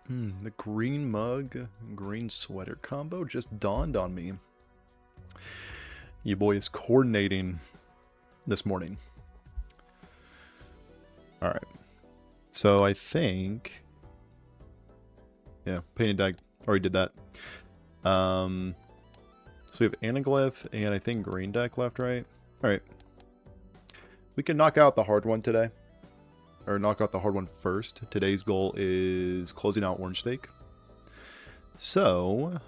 The green mug, green sweater combo just dawned on me. You boy is coordinating this morning. Alright. So I think... Yeah, painted deck. Already did that. So we have Anaglyph and I think green deck left, right? Alright. We can knock out the hard one today. Or knock out the hard one first. Today's goal is closing out Orange Stake. So,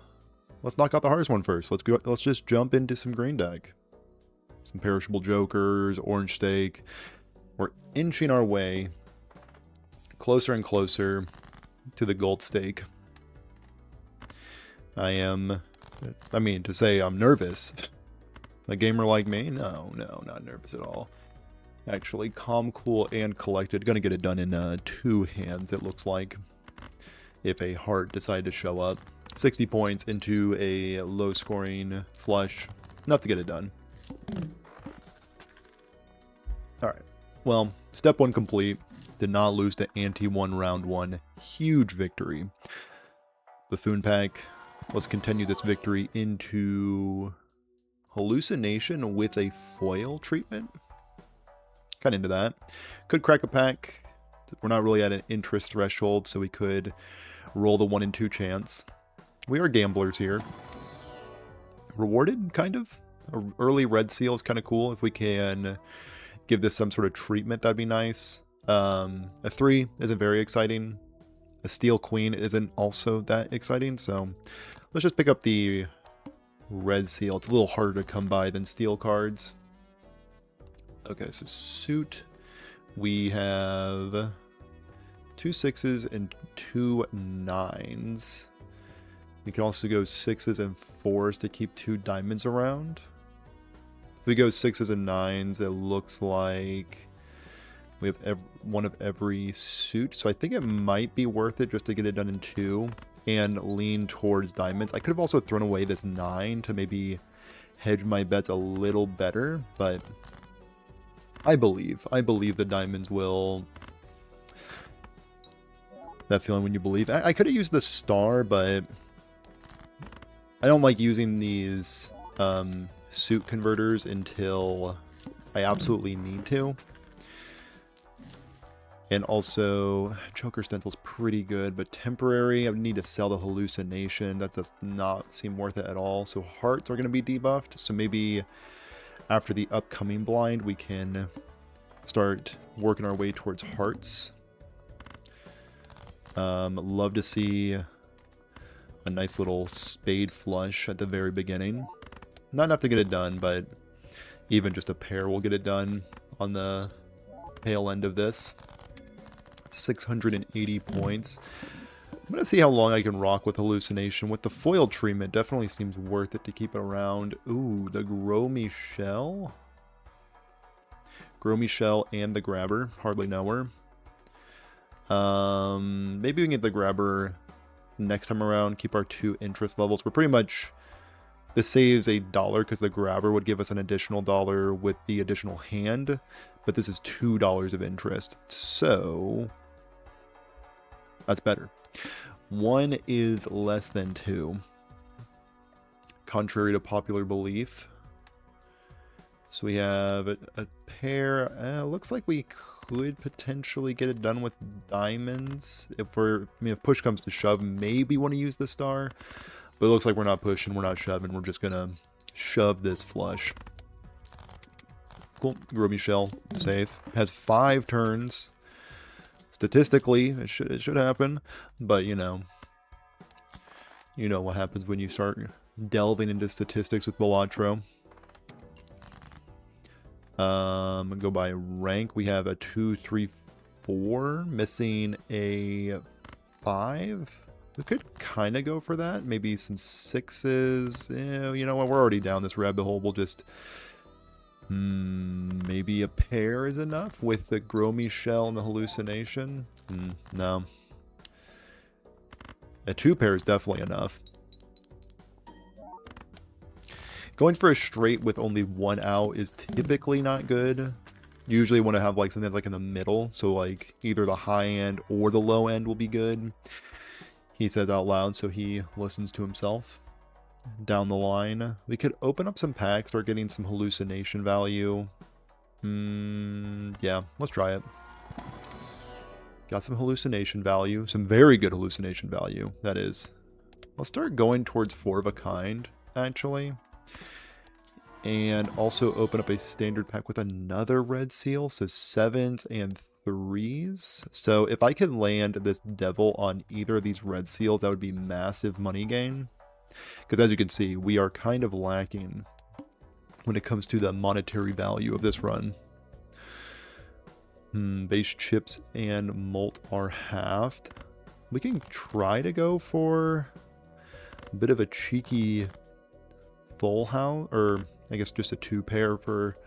let's knock out the hardest one first. Let's just jump into some green deck. Some Perishable Jokers, Orange Stake. We're inching our way closer and closer to the gold stake. To say I'm nervous. A gamer like me? No, not nervous at all. Actually, calm, cool, and collected. Gonna get it done in 2 hands, it looks like. If a heart decided to show up. 60 points into a low-scoring flush. Enough to get it done. Alright. Well, step 1 complete. Did not lose to Ante-1 round 1. Huge victory. Buffoon pack. Let's continue this victory into Hallucination with a foil treatment. Kind of into that. Could crack a pack. We're not really at an interest threshold, so we could roll the 1 in 2 chance. We are gamblers here. Rewarded, kind of. An early red seal is kind of cool. If we can give this some sort of treatment, that'd be nice. A 3 isn't very exciting. A steel queen isn't also that exciting, so let's just pick up the red seal. It's a little harder to come by than steel cards. Okay, so suit, we have 2 6s and 2 9s. We can also go 6s and 4s to keep 2 diamonds around. If we go 6s and 9s, it looks like we have one of every suit. So I think it might be worth it just to get it done in 2 and lean towards diamonds. I could have also thrown away this 9 to maybe hedge my bets a little better, but I believe the diamonds will... That feeling when you believe. I could have used the star, but I don't like using these suit converters until I absolutely need to. And also, Joker Stencil's pretty good, but temporary, I would need to sell the Hallucination. That does not seem worth it at all. So hearts are going to be debuffed, so maybe after the upcoming blind, we can start working our way towards hearts. Love to see a nice little spade flush at the very beginning. Not enough to get it done, but even just a pair will get it done on the tail end of this. 680 points. I'm going to see how long I can rock with Hallucination. With the foil treatment, definitely seems worth it to keep it around. Ooh, the Gromy Shell. Gromy Shell and the Grabber. Hardly know her. Maybe we can get the Grabber next time around. Keep our 2 interest levels. We're pretty much... This saves $1 because the Grabber would give us an additional $1 with the additional hand. But this is $2 of interest. So... That's better. 1 is less than 2. Contrary to popular belief. So we have a pair. Looks like we could potentially get it done with diamonds. If push comes to shove, maybe want to use the star. But it looks like we're not pushing, we're not shoving. We're just going to shove this flush. Cool. Gromy Shell. Safe. Has 5 turns. Statistically, it should happen, but you know what happens when you start delving into statistics with Balatro. Go by rank. We have a 2, 3, 4, missing a 5. We could kind of go for that. Maybe some 6s. You know what? We're already down this rabbit hole. We'll just... maybe a pair is enough with the Gromy Shell and the Hallucination? No. A 2 pair is definitely enough. Going for a straight with only 1 out is typically not good. Usually want to have like something like in the middle, so like either the high end or the low end will be good. he says out loud, so he listens to himself. Down the line, we could open up some packs, start getting some hallucination value. Yeah, let's try it. Got some hallucination value, some very good hallucination value, that is. Let's start going towards 4 of a kind, actually. And also open up a standard pack with another red seal, so 7s and 3s. So if I could land this devil on either of these red seals, that would be massive money gain. Because as you can see, we are kind of lacking when it comes to the monetary value of this run. Base chips and malt are halved. We can try to go for a bit of a cheeky full house, or I guess just a 2 pair for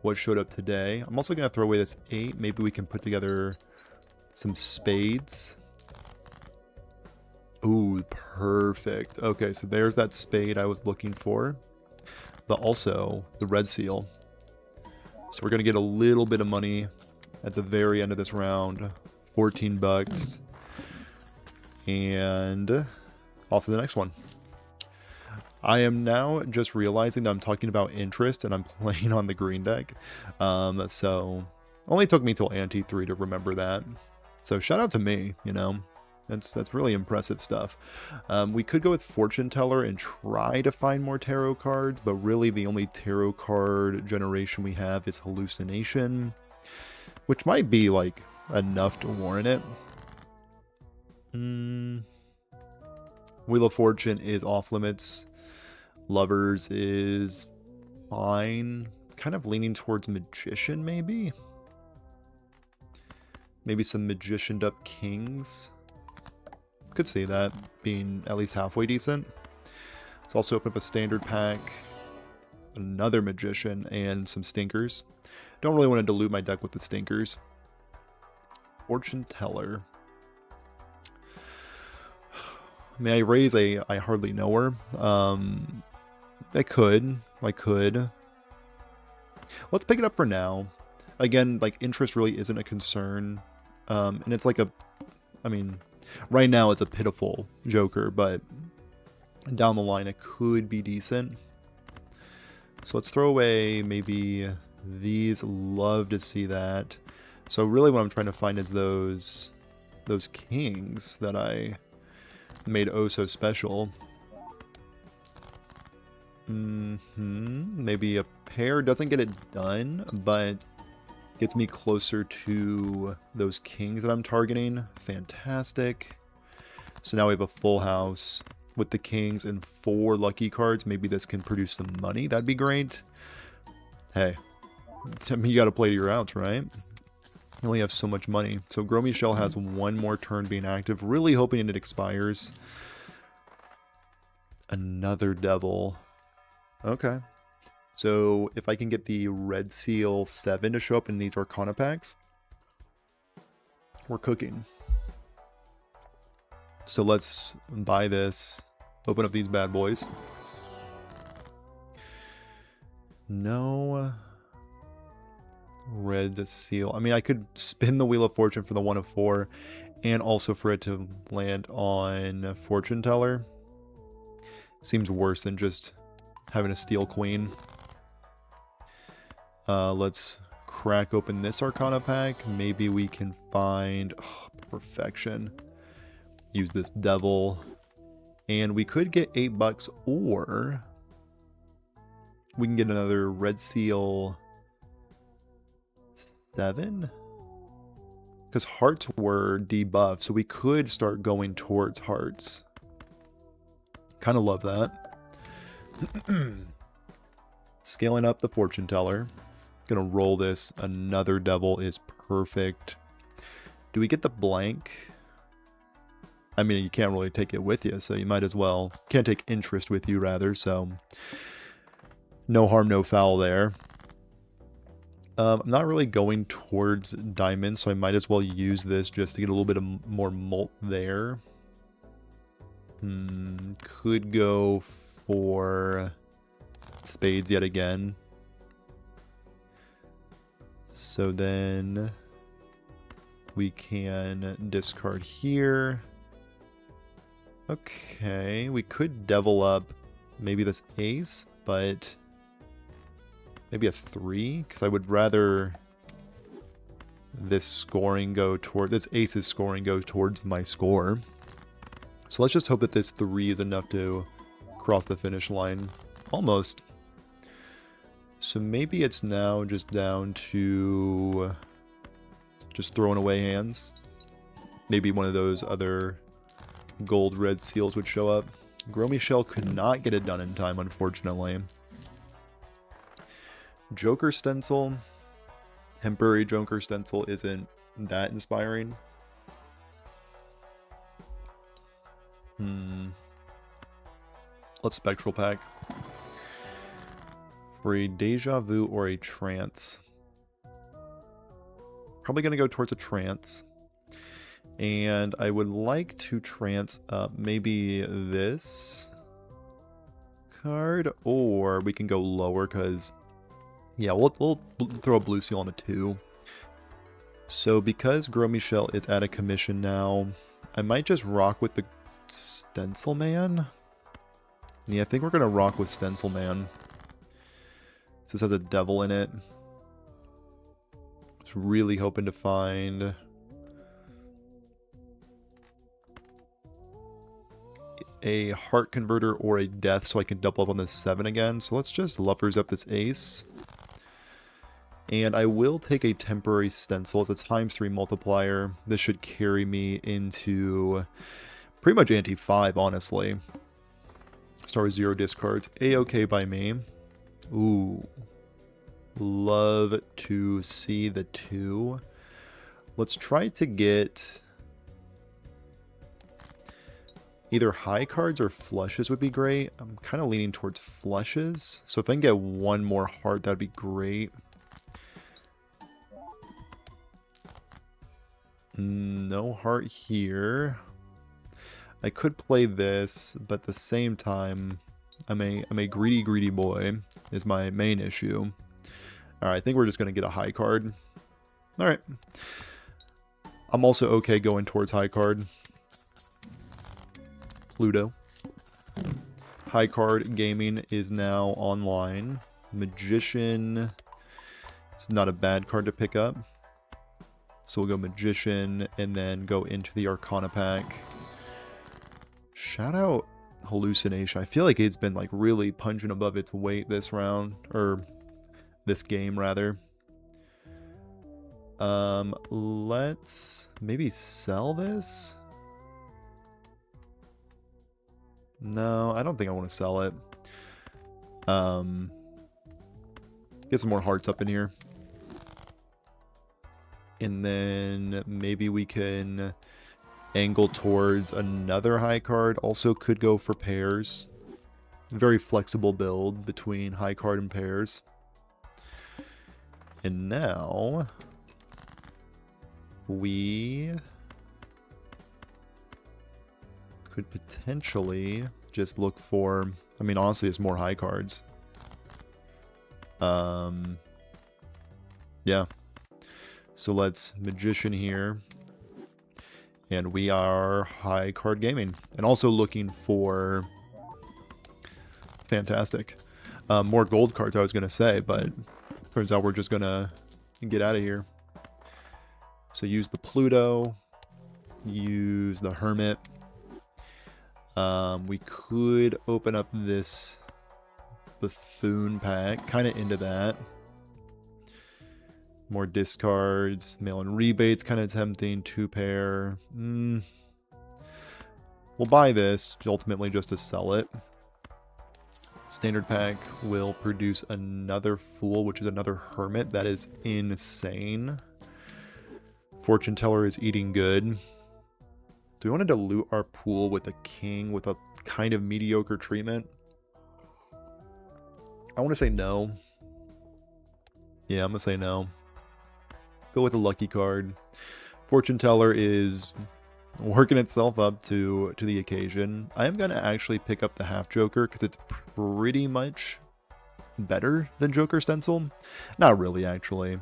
what showed up today. I'm also going to throw away this 8. Maybe we can put together some spades. Ooh, perfect. Okay, so there's that spade I was looking for. But also the red seal. So we're going to get a little bit of money at the very end of this round. 14 bucks. And off to the next one. I am now just realizing that I'm talking about interest and I'm playing on the green deck. So only took me till ante 3 to remember that. So shout out to me, you know. That's really impressive stuff. We could go with Fortune Teller and try to find more tarot cards, but really the only tarot card generation we have is Hallucination, which might be like enough to warrant it. Wheel of Fortune is off limits. Lovers is fine. Kind of leaning towards Magician, maybe? Maybe some Magicianed up Kings. Could see that being at least halfway decent. Let's also open up a standard pack. Another Magician and some Stinkers. Don't really want to dilute my deck with the Stinkers. Fortune Teller. May I raise a I hardly know her? I could. Let's pick it up for now. Again, like, interest really isn't a concern. And it's like a... I mean, right now it's a pitiful Joker, but down the line it could be decent. So let's throw away maybe these. Love to see that. So really what I'm trying to find is those kings that I made oh so special. Maybe a pair doesn't get it done, but gets me closer to those kings that I'm targeting. Fantastic. So now we have a full house with the kings and 4 lucky cards. Maybe this can produce some money. That'd be great. Hey, I mean, you gotta play to your outs, right? You only have so much money. So Grow Michelle has 1 more turn being active. Really hoping it expires. Another devil. Okay. So if I can get the Red Seal 7 to show up in these Arcana packs, we're cooking. So let's buy this. Open up these bad boys. No Red Seal. I mean, I could spin the Wheel of Fortune for the 1 of 4 and also for it to land on Fortune Teller. Seems worse than just having a Steel Queen. Let's crack open this Arcana pack. Maybe we can find... Oh, perfection. Use this Devil. And we could get 8 bucks, or we can get another Red Seal 7? Because hearts were debuffed, so we could start going towards hearts. Kind of love that. Scaling up the Fortune Teller. Gonna roll this. Another devil is perfect. Do we get the blank? I mean, you can't really take it with you, so you might as well. Can't take interest with you, rather, so no harm, no foul there. I'm not really going towards diamonds, so I might as well use this just to get a little bit of more mult there. Could go for spades yet again. So then we can discard here. Okay, we could devil up maybe this ace, but maybe a 3, because I would rather this scoring go toward, this ace's scoring go towards my score. So let's just hope that this 3 is enough to cross the finish line. Almost. So maybe it's now just down to just throwing away hands. Maybe one of those other gold red seals would show up. Gromy Shell could not get it done in time, unfortunately. Joker Stencil. Temporary Joker Stencil isn't that inspiring. Let's Spectral Pack. For a Deja Vu or a Trance. Probably going to go towards a Trance. And I would like to trance up maybe this card, or we can go lower because, yeah, we'll throw a blue seal on a 2. So because Gromy Shell is at a commission now, I might just rock with the Stencil Man. Yeah, I think we're going to rock with Stencil Man. So this has a devil in it. Just really hoping to find a heart converter or a death so I can double up on this 7 again. So let's just Lovers up this ace. And I will take a temporary stencil. It's a ×3 multiplier. This should carry me into pretty much ante-5, honestly. Start with 0 discards. A-okay by me. Ooh. Love to see the 2. Let's try to get either high cards or flushes would be great. I'm kind of leaning towards flushes. So if I can get one more heart, that'd be great. No heart here. I could play this, but at the same time, I'm a greedy boy is my main issue. Alright, I think we're just going to get a high card. Alright. I'm also okay going towards high card. Pluto. High card gaming is now online. Magician. It's not a bad card to pick up. So we'll go Magician and then go into the Arcana pack. Shout out Hallucination. I feel like it's been like really punching above its weight this round, or this game rather. Let's maybe sell this. No, I don't think I want to sell it. Get some more hearts up in here. And then maybe we can angle towards another high card. Also could go for pairs. Very flexible build between high card and pairs. And now we could potentially just look for, I mean, honestly, it's more high cards. Yeah. So let's Magician here. And we are high card gaming. And also looking for fantastic. More gold cards, I was going to say, but turns out we're just going to get out of here. So use the Pluto. Use the Hermit. We could open up this Buffoon pack. Kind of into that. More discards. Mail-in rebates. Kind of tempting. 2-pair. We'll buy this. Ultimately just to sell it. Standard pack will produce another Fool, which is another Hermit. That is insane. Fortune Teller is eating good. Do we want to dilute our pool with a King with a kind of mediocre treatment? I want to say no. Yeah, I'm going to say no. Go with a lucky card. Fortune Teller is working itself up to the occasion. I am going to actually pick up the Half Joker because it's pretty much better than Joker Stencil. Not really, actually.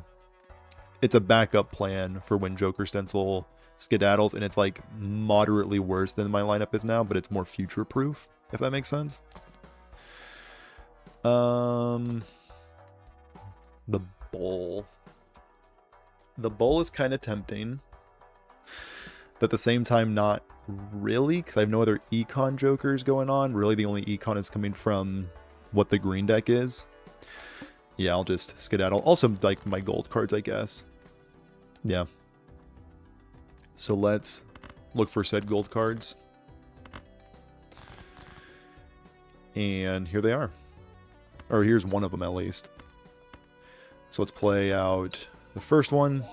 It's a backup plan for when Joker Stencil skedaddles, and it's like moderately worse than my lineup is now, but it's more future-proof, if that makes sense. The bowl. The bowl is kind of tempting, but at the same time not really, because I have no other econ jokers going on. Really the only econ is coming from what the green deck is. Yeah, I'll just skedaddle. Also, like, my gold cards, I guess. Yeah. So let's look for said gold cards. And here they are. Or here's one of them, at least. So let's play out the first one.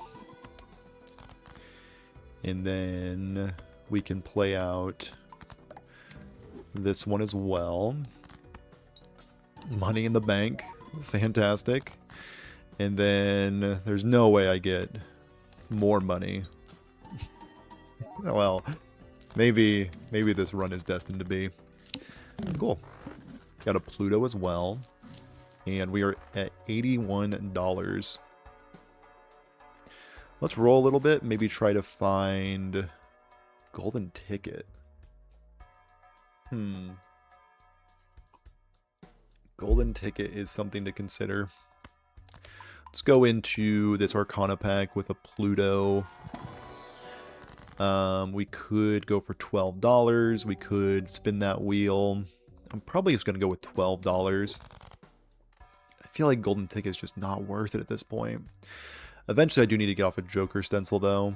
And then we can play out this one as well. Money in the bank. Fantastic. And then there's no way I get more money. Well, maybe this run is destined to be. Cool. Got a Pluto as well. And we are at $81. Let's roll a little bit. Maybe try to find golden ticket. Golden ticket is something to consider. Let's go into this Arcana pack with a Pluto. We could go for $12. We could spin that wheel. I'm probably just going to go with $12. I feel like golden ticket is just not worth it at this point. Eventually I do need to get off a Joker stencil though.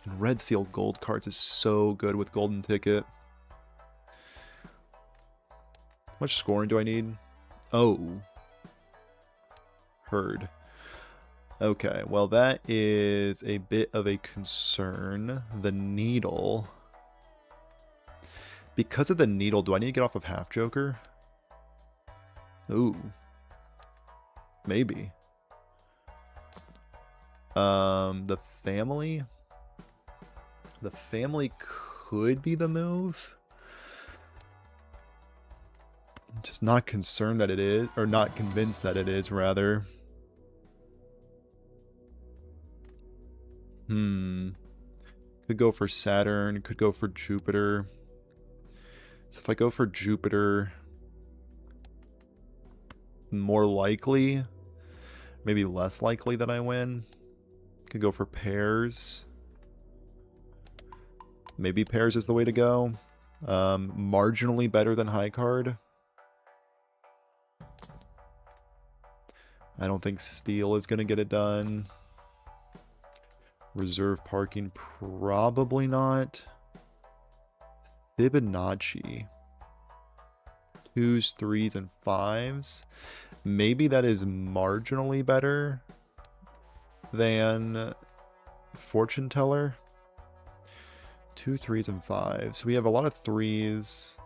And red seal gold cards is so good with golden ticket. How much scoring do I need? Oh. Heard. Okay, well that is a bit of a concern. The needle. Because of the needle, do I need to get off of half Joker? Ooh. Maybe. The family? The family could be the move. I'm just not concerned that it is, or not convinced that it is, rather. Could go for Saturn, could go for Jupiter. So if I go for Jupiter, more likely, maybe less likely that I win. Could go for pairs. Maybe pairs is the way to go. Marginally better than high card. I don't think steel is going to get it done. Reserve parking, probably not. Fibonacci. 2s, 3s, and 5s. Maybe that is marginally better than Fortune Teller. 2, 3s, and 5s. So we have a lot of 3s,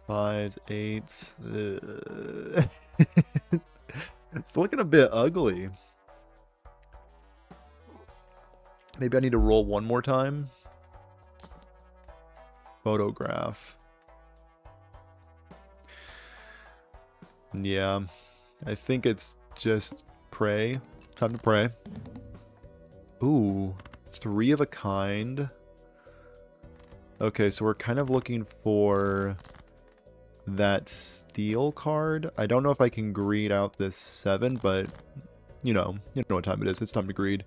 5s, 8s. It's looking a bit ugly. Maybe I need to roll one more time. Photograph. Yeah, I think it's just pray. Time to pray. Ooh, 3 of a kind. Okay, so we're kind of looking for that steel card. I don't know if I can greed out this 7, but you know what time it is. It's time to greed.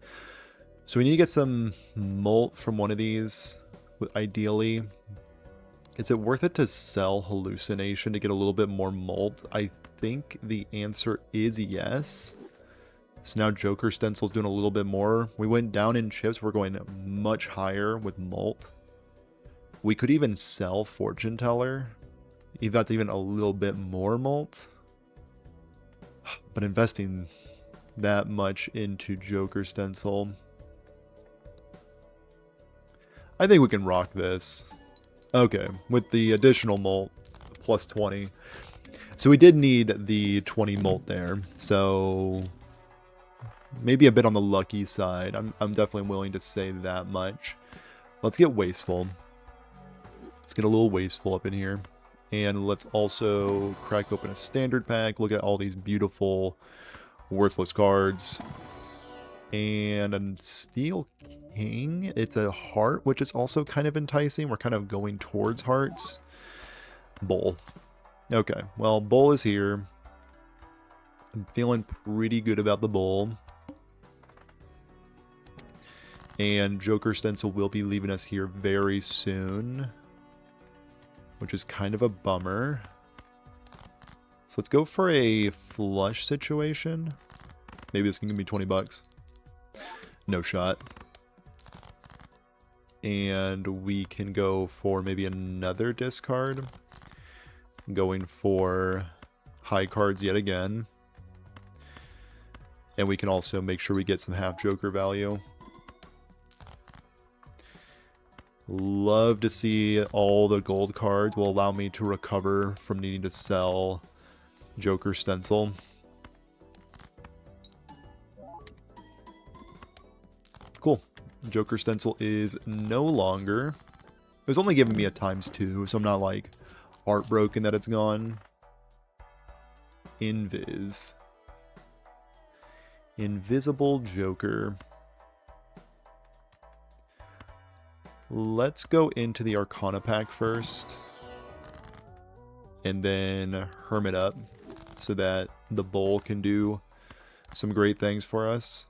So we need to get some molt from one of these, ideally. Is it worth it to sell hallucination to get a little bit more molt? I think the answer is yes. So now Joker Stencil's doing a little bit more. We went down in chips. We're going much higher with molt. We could even sell Fortune Teller, if that's even a little bit more molt. But investing that much into Joker Stencil, I think we can rock this. Okay, with the additional molt, plus 20. So we did need the 20 molt there. So maybe a bit on the lucky side. I'm definitely willing to say that much. Let's get wasteful. Let's get a little wasteful up in here. And let's also crack open a standard pack. Look at all these beautiful, worthless cards. And a Steel King. It's a heart, which is also kind of enticing. We're kind of going towards hearts. Bull. Okay, well, bull is here. I'm feeling pretty good about the bull. And Joker Stencil will be leaving us here very soon, which is kind of a bummer. So let's go for a flush situation. Maybe this can give me 20 bucks. No shot. And we can go for maybe another discard. Going for high cards yet again. And we can also make sure we get some half Joker value. Love to see all the gold cards will allow me to recover from needing to sell Joker Stencil. Cool. Joker Stencil is no longer. It was only giving me a ×2, so I'm not like heartbroken that it's gone. Invis. Invisible Joker. Let's go into the Arcana pack first. And then Hermit up so that the bowl can do some great things for us.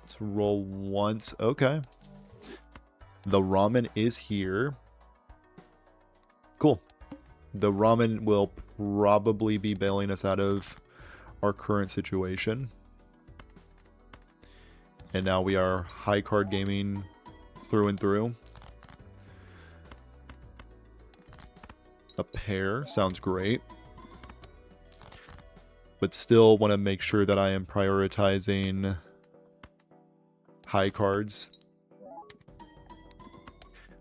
Let's roll once. Okay. The ramen is here. Cool. The ramen will probably be bailing us out of our current situation. And now we are high card gaming through and through. A pair sounds great. But still want to make sure that I am prioritizing high cards.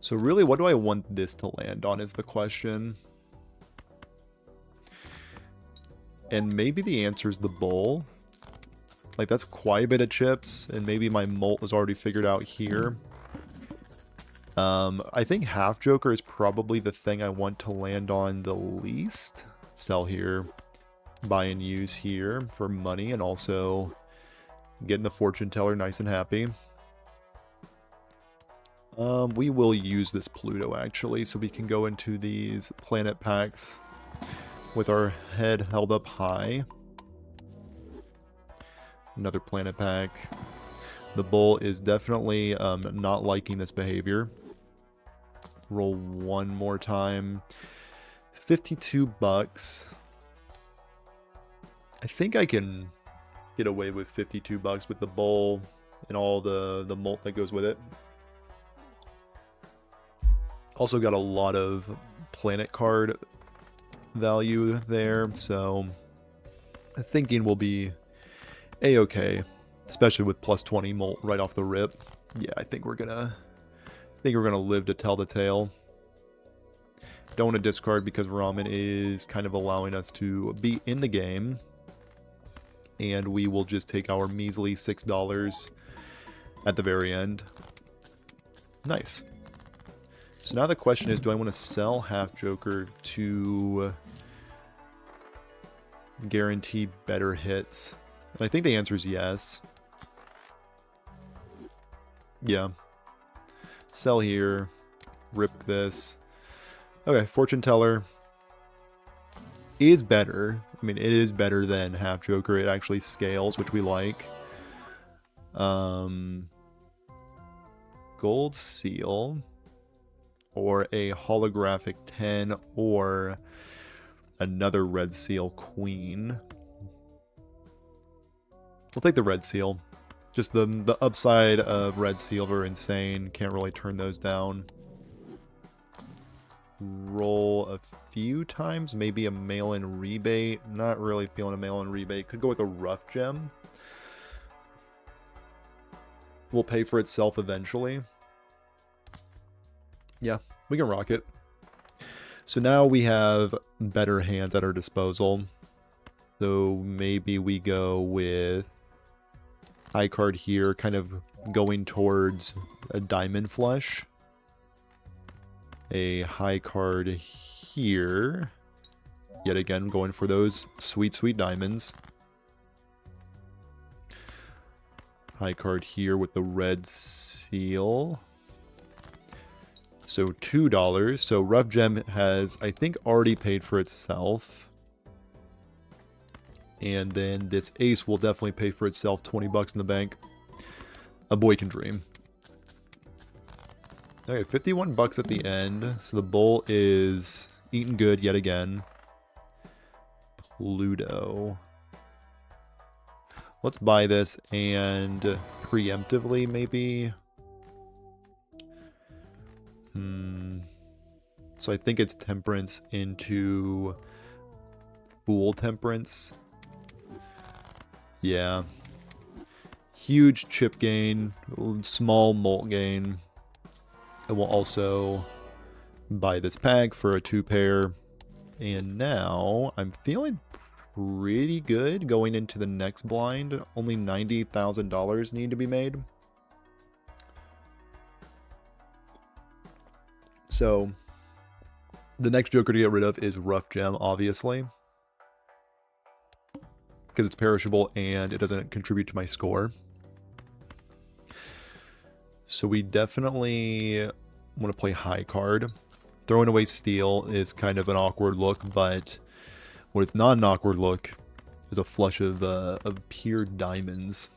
So really, what do I want this to land on is the question. And maybe the answer is the bull. Like, that's quite a bit of chips, and maybe my molt was already figured out here. I think half Joker is probably the thing I want to land on the least. Sell here, buy and use here for money, and also getting the fortune teller nice and happy. We will use this Pluto actually, so we can go into these planet packs with our head held up high. Another planet pack. The bull is definitely not liking this behavior. Roll one more time. 52 bucks. I think I can get away with 52 bucks with the bull and all the molt that goes with it. Also got a lot of planet card value there, so thinking we'll be a-okay, especially with plus 20 molt right off the rip. Yeah, I think we're gonna live to tell the tale. Don't want to discard because ramen is kind of allowing us to be in the game, and we will just take our measly $6 at the very end. Nice. So now the question is, do I want to sell half Joker to guarantee better hits? And I think the answer is yes. Yeah. Sell here. Rip this. Okay, fortune teller is better. I mean, it is better than half Joker. It actually scales, which we like. Gold seal. Or a holographic 10, or another red seal queen. We'll take the red seal. Just the upside of red seal are insane. Can't really turn those down. Roll a few times. Maybe a mail-in rebate. Not really feeling a mail-in rebate. Could go with a rough gem. Will pay for itself eventually. Yeah, we can rock it. So now we have better hands at our disposal. So maybe we go with high card here, kind of going towards a diamond flush. A high card here. Yet again, going for those sweet, sweet diamonds. High card here with the red seal. So $2. So Rough Gem has, I think, already paid for itself. And then this ace will definitely pay for itself. 20 bucks in the bank. A boy can dream. Okay, 51 bucks at the end. So the bull is eating good yet again. Pluto. Let's buy this and preemptively maybe. So I think it's temperance into fool temperance. Yeah. Huge chip gain, small mult gain. I will also buy this pack for a 2-pair. And now I'm feeling pretty good going into the next blind. Only $90,000 need to be made. So the next joker to get rid of is Rough Gem, obviously. Because it's perishable and it doesn't contribute to my score. So we definitely want to play high card. Throwing away steel is kind of an awkward look, but what is not an awkward look is a flush of pure diamonds.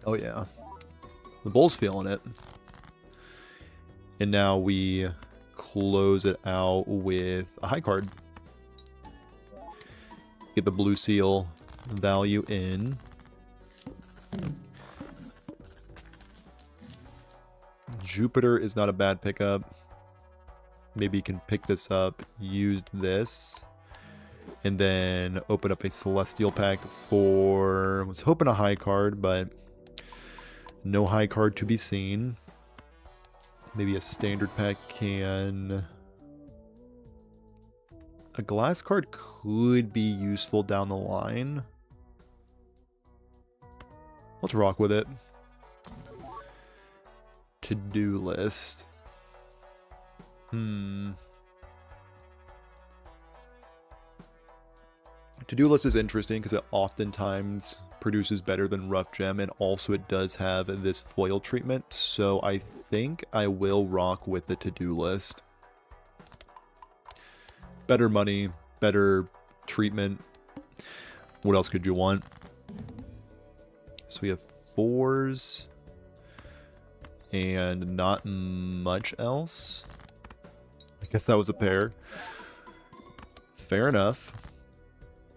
Oh yeah. The bull's feeling it. And now we close it out with a high card. Get the blue seal value in. Jupiter is not a bad pickup. Maybe you can pick this up, use this, and then open up a Celestial pack for... I was hoping a high card, but no high card to be seen. Maybe a standard pack can... A glass card could be useful down the line. Let's rock with it. To-do list. To-do list is interesting because it oftentimes produces better than Rough Gem, and also it does have this foil treatment, so I think I will rock with the to-do list. Better money, better treatment. What else could you want? So we have 4s and not much else. I guess that was a pair. Fair enough.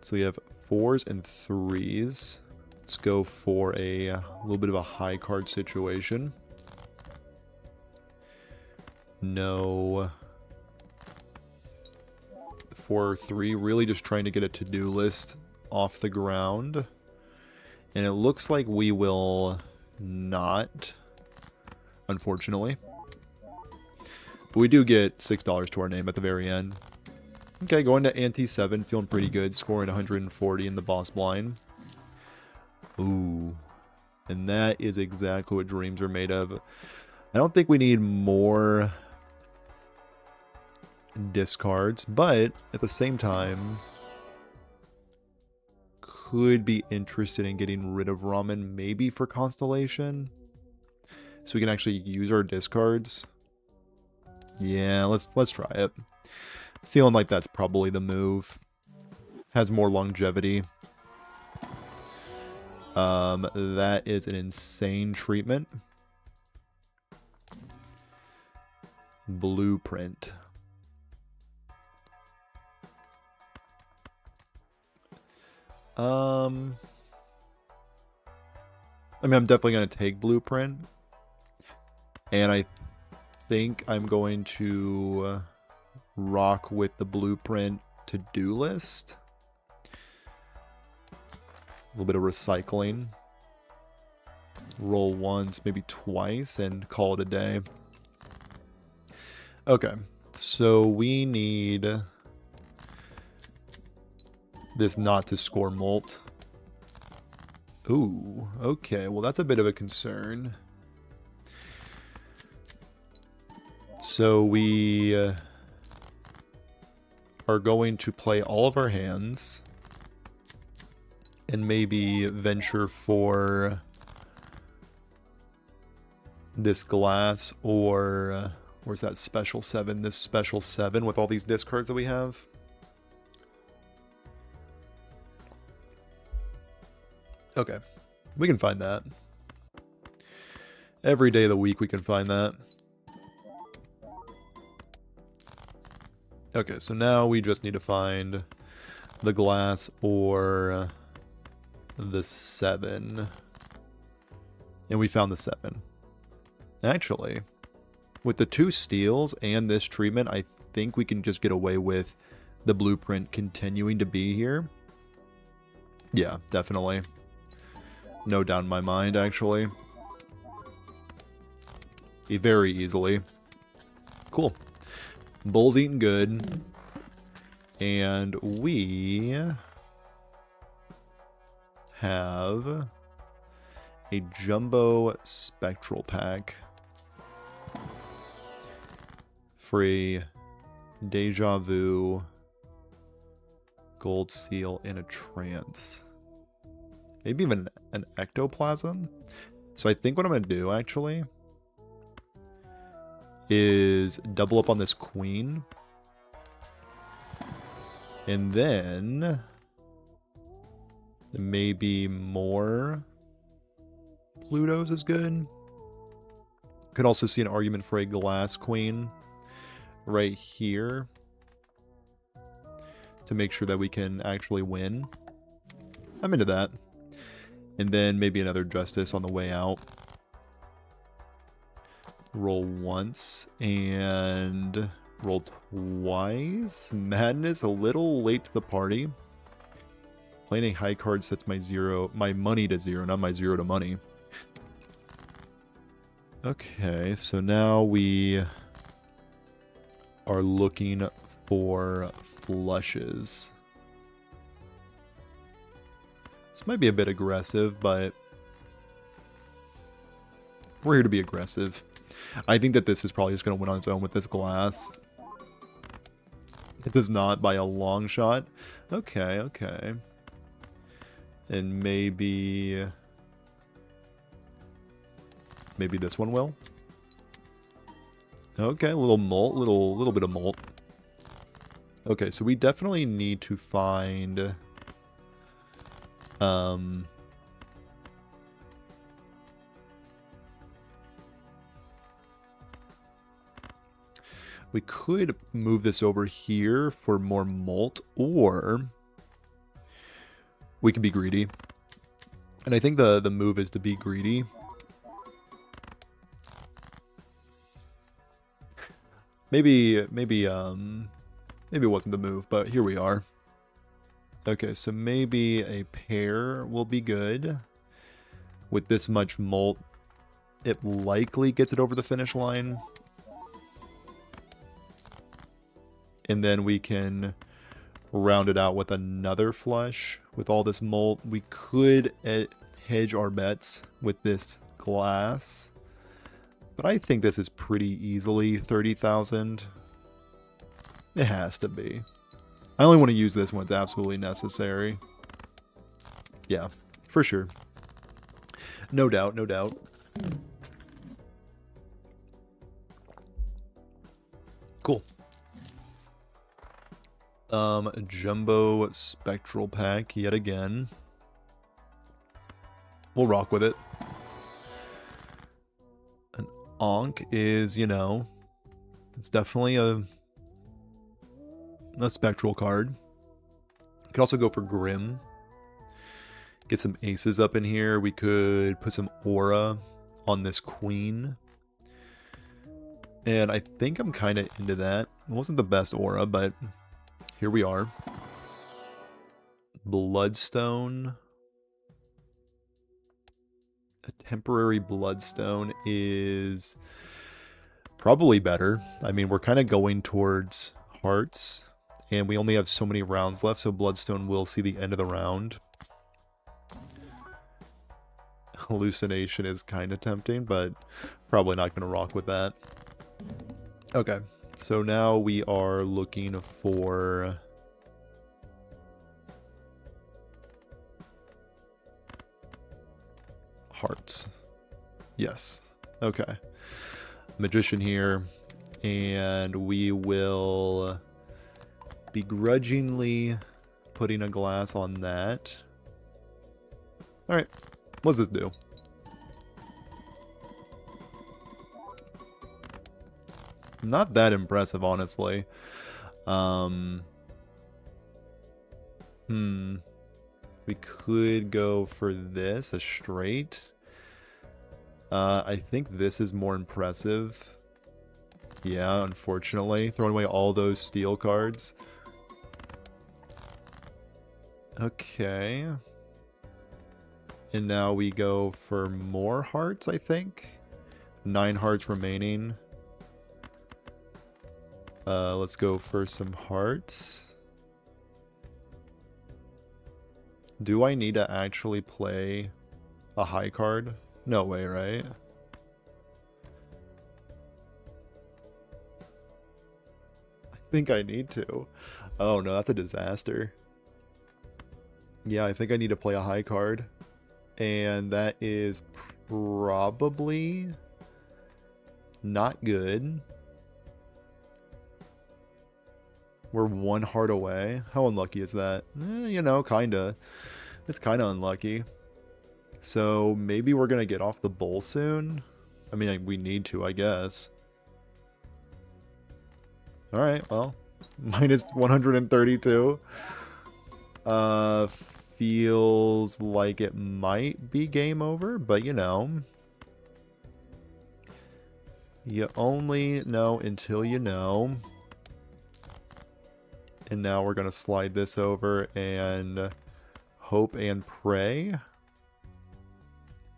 So we have 4s and 3s. Let's go for a little bit of a high card situation. No. 4 or 3. Really just trying to get a to-do list off the ground. And it looks like we will not, unfortunately. But we do get $6 to our name at the very end. Okay, going to ante 7, feeling pretty good, scoring 140 in the boss blind. Ooh. And that is exactly what dreams are made of. I don't think we need more discards, but at the same time, could be interested in getting rid of Ramen, maybe for Constellation. So we can actually use our discards. Yeah, let's try it. Feeling like that's probably the move. Has more longevity. That is an insane treatment. Blueprint. I mean, I'm definitely going to take Blueprint. And I think I'm going to rock with the Blueprint to-do list. A little bit of recycling. Roll once, maybe twice, and call it a day. Okay, so we need this not to score Molt. Ooh, okay, well that's a bit of a concern. So we are going to play all of our hands and maybe venture for this glass, or where's that special 7? This special 7 with all these discards that we have. Okay, we can find that. Every day of the week we can find that. Okay, so now we just need to find the glass or the 7. And we found the 7. Actually, with the 2 steals and this treatment, I think we can just get away with the blueprint continuing to be here. Yeah, definitely. No doubt in my mind, actually. Very easily. Cool. Bull's eating good. And we have a jumbo spectral pack. Free deja vu, gold seal, and a trance. Maybe even an ectoplasm. So I think what I'm going to do, actually, is double up on this queen. And then maybe more Plutos is good. Could also see an argument for a glass queen right here to make sure that we can actually win. I'm into that. And then maybe another justice on the way out. Roll once and roll twice. Madness, a little late to the party. Playing a high card sets my money to 0, not my 0 to money. Okay, so now we are looking for flushes. This might be a bit aggressive, but we're here to be aggressive. I think that this is probably just going to win on its own with this glass. It does not by a long shot. Okay, okay. And maybe this one will. Okay, a little molt, little bit of molt. Okay, so we definitely need to find we could move this over here for more molt, or we could be greedy. And I think the move is to be greedy. Maybe it wasn't the move, but here we are. Okay, so maybe a pair will be good. With this much molt, it likely gets it over the finish line. And then we can round it out with another flush. With all this molt, we could hedge our bets with this glass. But I think this is pretty easily 30,000. It has to be. I only want to use this when it's absolutely necessary. Yeah, for sure. No doubt, no doubt. Cool. Jumbo spectral pack yet again. We'll rock with it. An Ankh is, you know, it's definitely a spectral card. You could also go for Grim. Get some aces up in here. We could put some aura on this queen. And I think I'm kind of into that. It wasn't the best aura, but here we are. Bloodstone. A temporary bloodstone is probably better. I mean, we're kind of going towards hearts. And we only have so many rounds left, so Bloodstone will see the end of the round. Hallucination is kind of tempting, but probably not going to rock with that. Okay, so now we are looking for hearts. Yes. Okay. Magician here. And we will begrudgingly putting a glass on that. Alright, what's this do? Not that impressive, honestly. We could go for this, a straight. I think this is more impressive. Yeah, unfortunately. Throwing away all those steel cards. Okay. And now we go for more hearts, I think. 9 hearts remaining. Let's go for some hearts. Do I need to actually play a high card? No way, right? I think I need to. Oh no, that's a disaster. Yeah, I think I need to play a high card. And that is probably not good. We're 1 heart away. How unlucky is that? You know, kinda. It's kinda unlucky. So maybe we're gonna get off the bowl soon. I mean, we need to, I guess. Alright, well. Minus 132. Feels like it might be game over, but you know. You only know until you know. And now we're going to slide this over and hope and pray.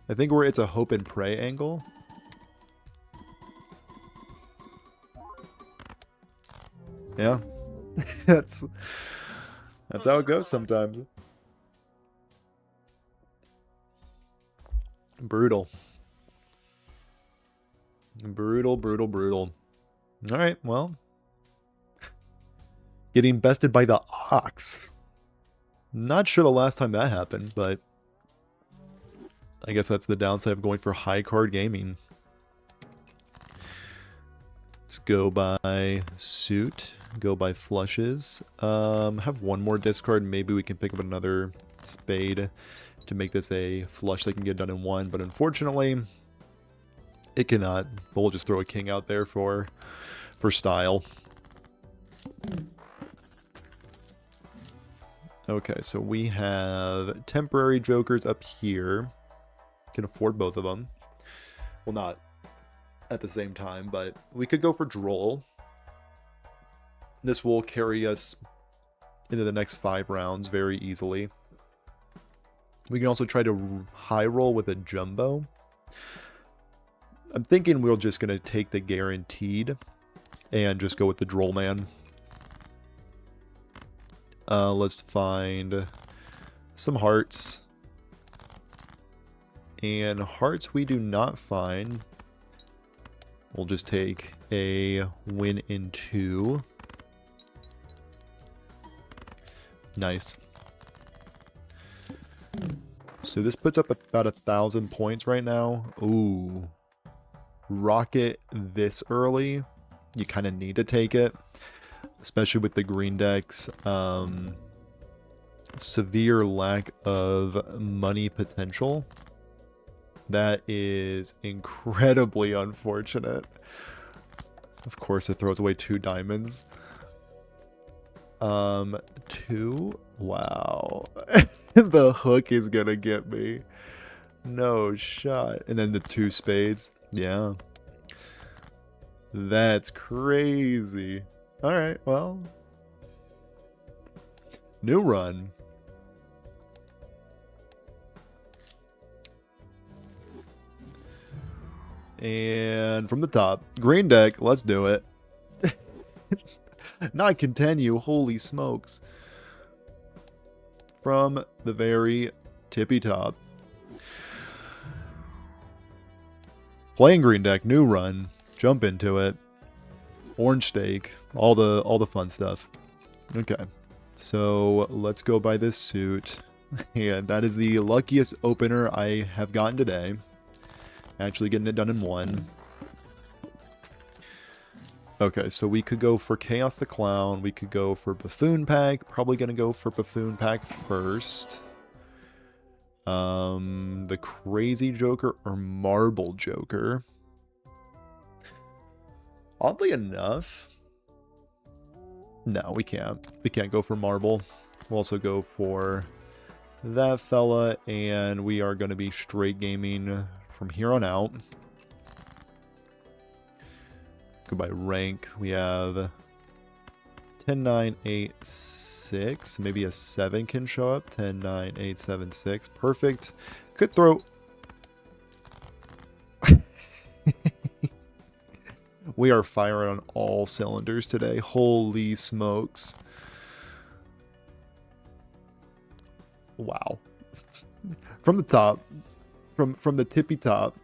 I think it's a hope and pray angle. Yeah. That's how it goes sometimes. Brutal. Brutal, brutal, brutal. Alright, well. Getting bested by the Ox. Not sure the last time that happened, but I guess that's the downside of going for high card gaming. Let's go by suit. Go by flushes. Have one more discard. Maybe we can pick up another spade to make this a flush that can get done in one. But unfortunately, it cannot. But we'll just throw a king out there for style. Okay, so we have temporary jokers up here. Can afford both of them. Well, not at the same time, but we could go for droll. This will carry us into the next 5 rounds very easily. We can also try to high roll with a jumbo. I'm thinking we're just going to take the guaranteed and just go with the droll man. Let's find some hearts. And hearts we do not find. We'll just take a win in 2. Nice. So this puts up about 1,000 points right now. Ooh. Rocket this early. You kind of need to take it. Especially with the green decks. Severe lack of money potential. That is incredibly unfortunate. Of course, it throws away 2 diamonds. 2? Wow. The hook is gonna get me. No shot. And then the 2 spades. Yeah. That's crazy. Alright, well. New run. And from the top, green deck, let's do it. Not continue, holy smokes. From the very tippy top. Playing green deck, new run, jump into it. Orange stake, all the fun stuff. Okay, so let's go by this suit. And that is the luckiest opener I have gotten today. Actually getting it done in 1. Okay, so we could go for Chaos the Clown. We could go for Buffoon Pack. Probably going to go for Buffoon Pack first. The Crazy Joker or Marble Joker. Oddly enough, no, we can't. We can't go for Marble. We'll also go for that fella, and we are going to be straight gaming from here on out. Go by rank. We have 10, 9, 8, 6. Maybe a 7 can show up. 10, 9, 8, 7, 6. Perfect. Could throw... We are firing on all cylinders today. Holy smokes. Wow. From the top. From the tippy top.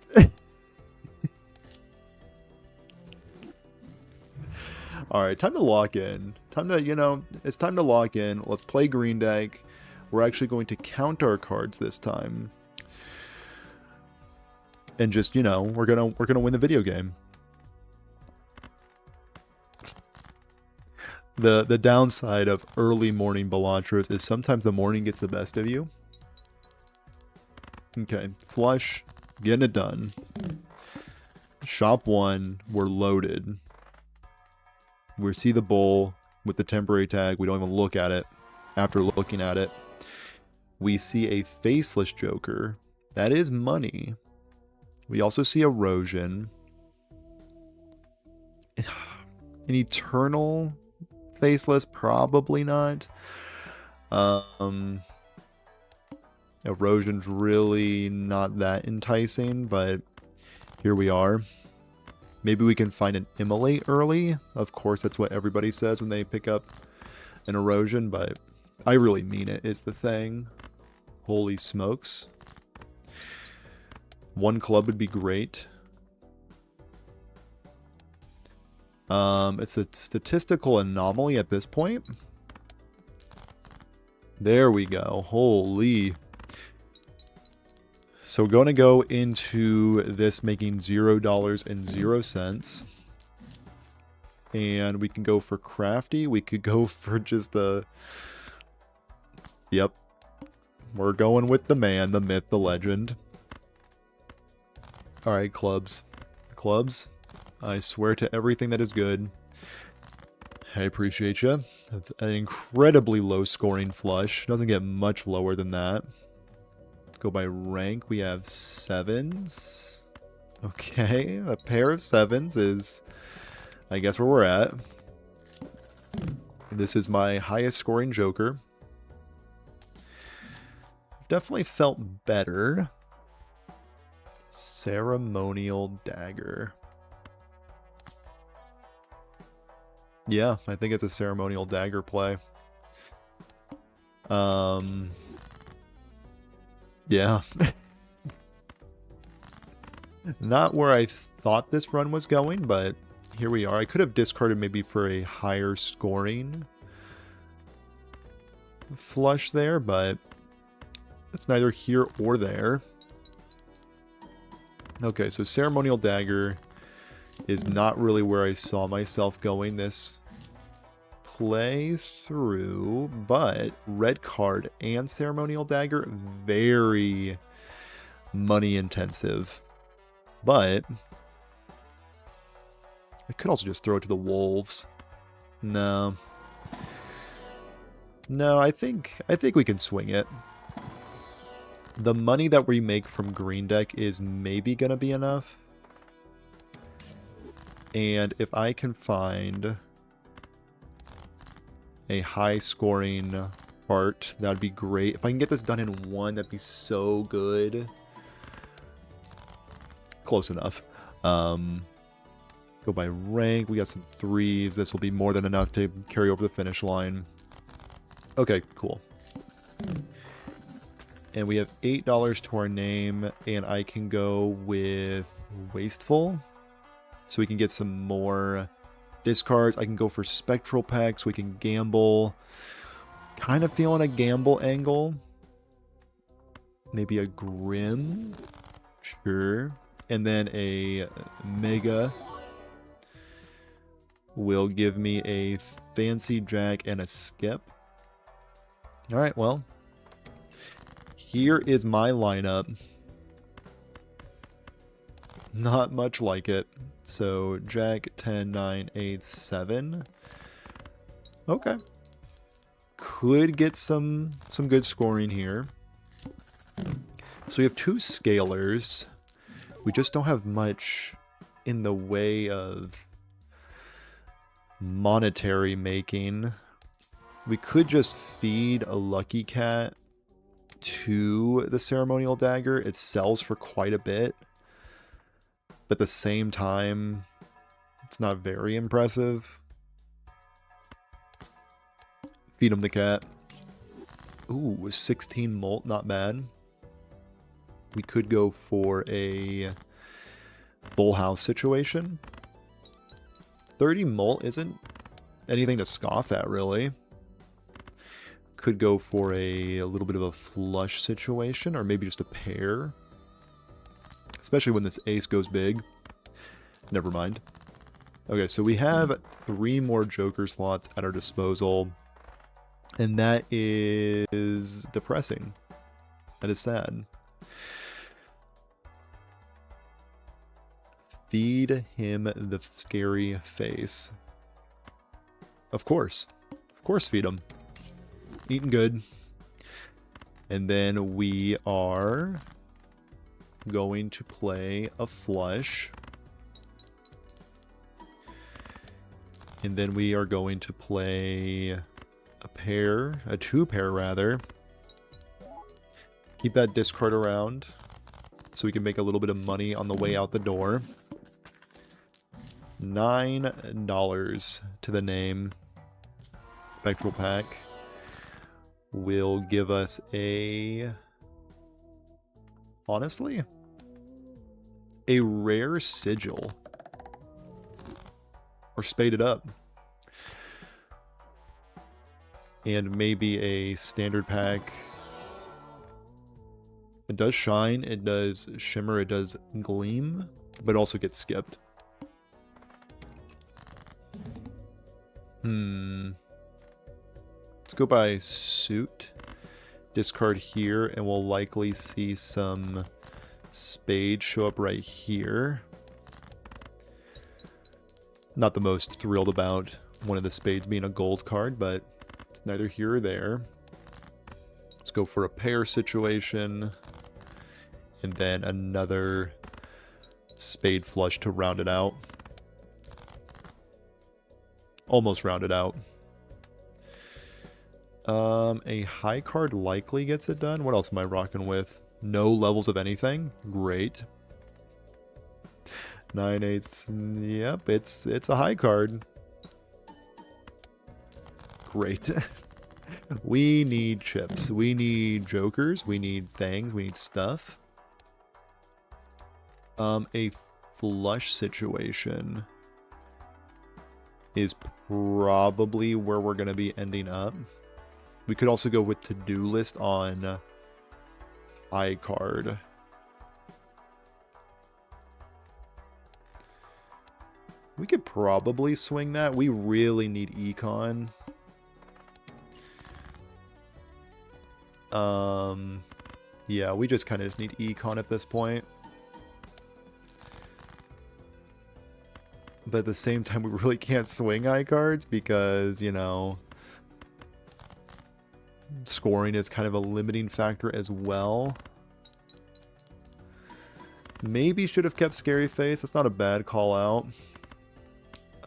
Alright, time to lock in. Time to, you know, it's time to lock in. Let's play green deck. We're actually going to count our cards this time. And just, you know, we're gonna win the video game. The downside of early morning Balatros is sometimes the morning gets the best of you. Okay, flush, getting it done. Shop 1, we're loaded. We see the bowl with the temporary tag. We don't even look at it. After looking at it, we see a faceless Joker. That is money. We also see erosion. An eternal faceless, probably not. Erosion's really not that enticing, but here we are. Maybe we can find an immolate early. Of course, that's what everybody says when they pick up an erosion, but I really mean it is the thing. Holy smokes. 1 club would be great. It's a statistical anomaly at this point. There we go. Holy. So we're going to go into this making $0.00. And we can go for crafty. We could go for just a... Yep. We're going with the man, the myth, the legend. Alright, clubs. Clubs. I swear to everything that is good. I appreciate you. An incredibly low scoring flush. Doesn't get much lower than that. Go by rank. We have 7s. Okay, a pair of 7s is, I guess, where we're at. This is my highest scoring Joker. I've definitely felt better. Ceremonial Dagger. Yeah, I think it's a Ceremonial Dagger play. Yeah. Not where I thought this run was going, but here we are. I could have discarded maybe for a higher scoring flush there, but it's neither here or there. Okay, so Ceremonial Dagger is not really where I saw myself going this playthrough, but red card and Ceremonial Dagger, very money intensive. But I could also just throw it to the wolves. No. No, I think we can swing it. The money that we make from green deck is maybe gonna be enough. And if I can find a high scoring part, that would be great. If I can get this done in 1, that'd be so good. Close enough. Go by rank. We got some 3s. This will be more than enough to carry over the finish line. Okay, cool. And we have $8 to our name, and I can go with Wasteful. So we can get some more discards. I can go for Spectral Packs. We can gamble. Kind of feeling a gamble angle. Maybe a Grim. Sure. And then a Mega. will give me a fancy jack and a skip. All right, well, here is my lineup. Not much like it. So jack, 10, 9, 8, 7. Okay. Could get some good scoring here. So we have two scalers. We just don't have much in the way of monetary making. We could just feed a lucky cat to the ceremonial dagger. It sells for quite a bit. But at the same time, it's not very impressive. Feed him the cat. Ooh, 16 molt, not bad. We could go for a full house situation. 30 molt isn't anything to scoff at, really. Could go for a little bit of a flush situation, or maybe just a pair. Especially when this ace goes big. Never mind. Okay, so we have 3 more joker slots at our disposal. And that is depressing. That is sad. Feed him the scary face. Of course. Of course feed him. Eating good. And then we are going to play a flush. And then we are going to play a pair, a 2-pair rather. Keep that discard around so we can make a little bit of money on the way out the door. $9 to the name. Spectral pack will give us a, honestly, a rare sigil. Or spade it up. And maybe a standard pack. It does shine, it does shimmer, it does gleam, but also gets skipped. Let's go by suit. Discard here, and we'll likely see some spades show up right here. Not the most thrilled about one of the spades being a gold card, but it's neither here or there. Let's go for a pair situation. And then another spade flush to round it out. Almost round it out. A high card likely gets it done. What else am I rocking with? No levels of anything? Great. 9 8s. Yep, it's a high card. Great. We need chips. We need jokers. We need things. We need stuff. A flush situation is probably where we're going to be ending up. We could also go with to-do list on high card. We could probably swing that. We really need econ. Yeah, we just kind of just need econ at this point. But at the same time, we really can't swing high cards because, you know, scoring is kind of a limiting factor as well. Maybe should have kept Scary Face. That's not a bad call out.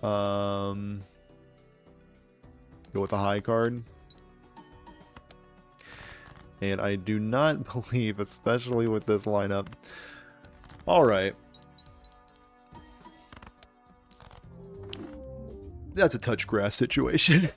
Go with a high card. And I do not believe, especially with this lineup. Alright. That's a touch grass situation.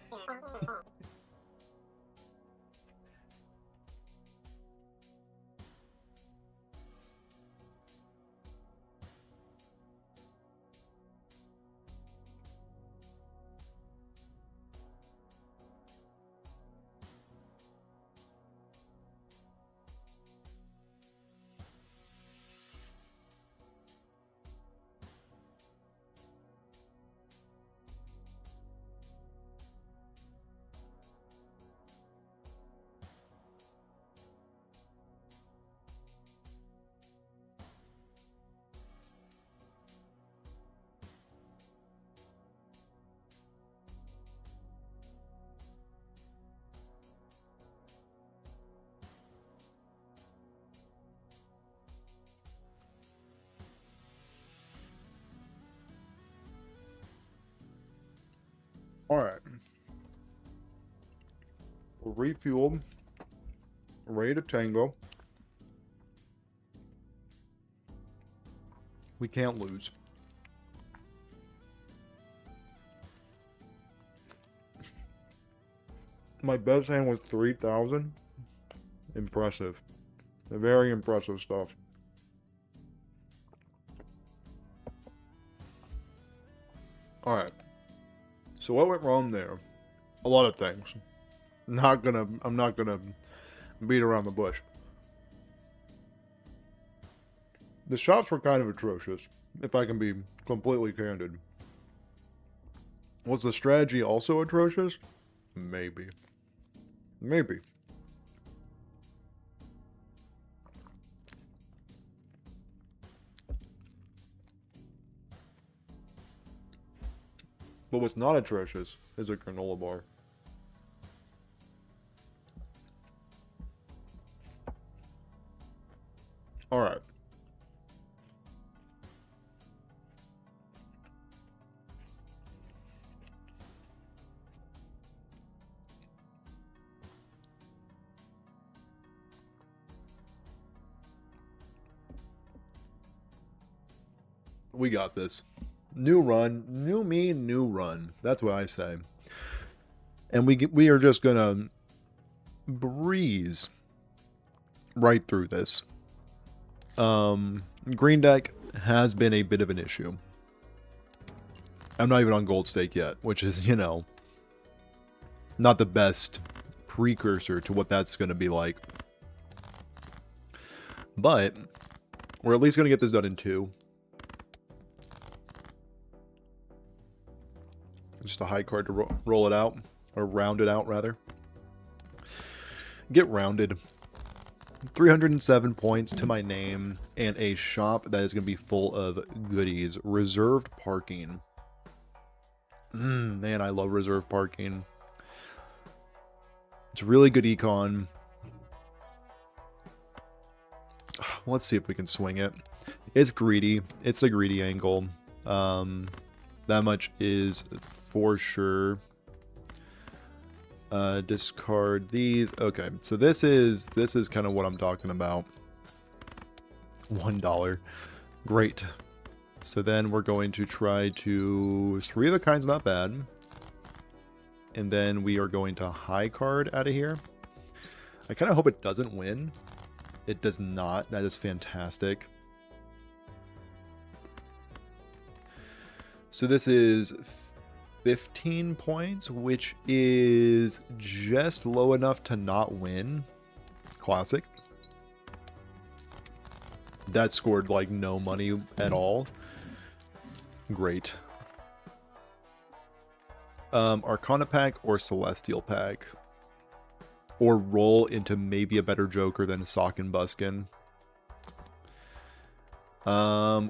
Alright. Refueled. Ready to tango. We can't lose. My best hand was 3,000. Impressive. Very impressive stuff. Alright. So what went wrong there? A lot of things. I'm not gonna beat around the bush. The shots were kind of atrocious, if I can be completely candid. Was the strategy also atrocious? Maybe. Maybe. But what's not atrocious is a granola bar. Alright. We got this. New run, new me, new run. That's what I say. And we are just gonna breeze right through this. Green deck has been a bit of an issue. I'm not even on gold stake yet, which is, you know, not the best precursor to what that's gonna be like. But we're at least gonna get this done in 2. Just a high card to roll it out, or round it out, rather. Get rounded. 307 points to my name, and a shop that is going to be full of goodies. Reserved parking. Man, I love reserved parking. It's really good econ. Let's see if we can swing it. It's greedy. It's the greedy angle. That much is for sure. Discard these. Okay, so this is kind of what I'm talking about. $1. Great. So then we're going to try to 3 of the kinds, not bad. And then we are going to high card out of here. I kind of hope it doesn't win. It does not. That is fantastic. So this is 15 points, which is just low enough to not win. Classic. That scored like no money at all. Great. Arcana pack or Celestial pack. Or roll into maybe a better Joker than Sock and Buskin.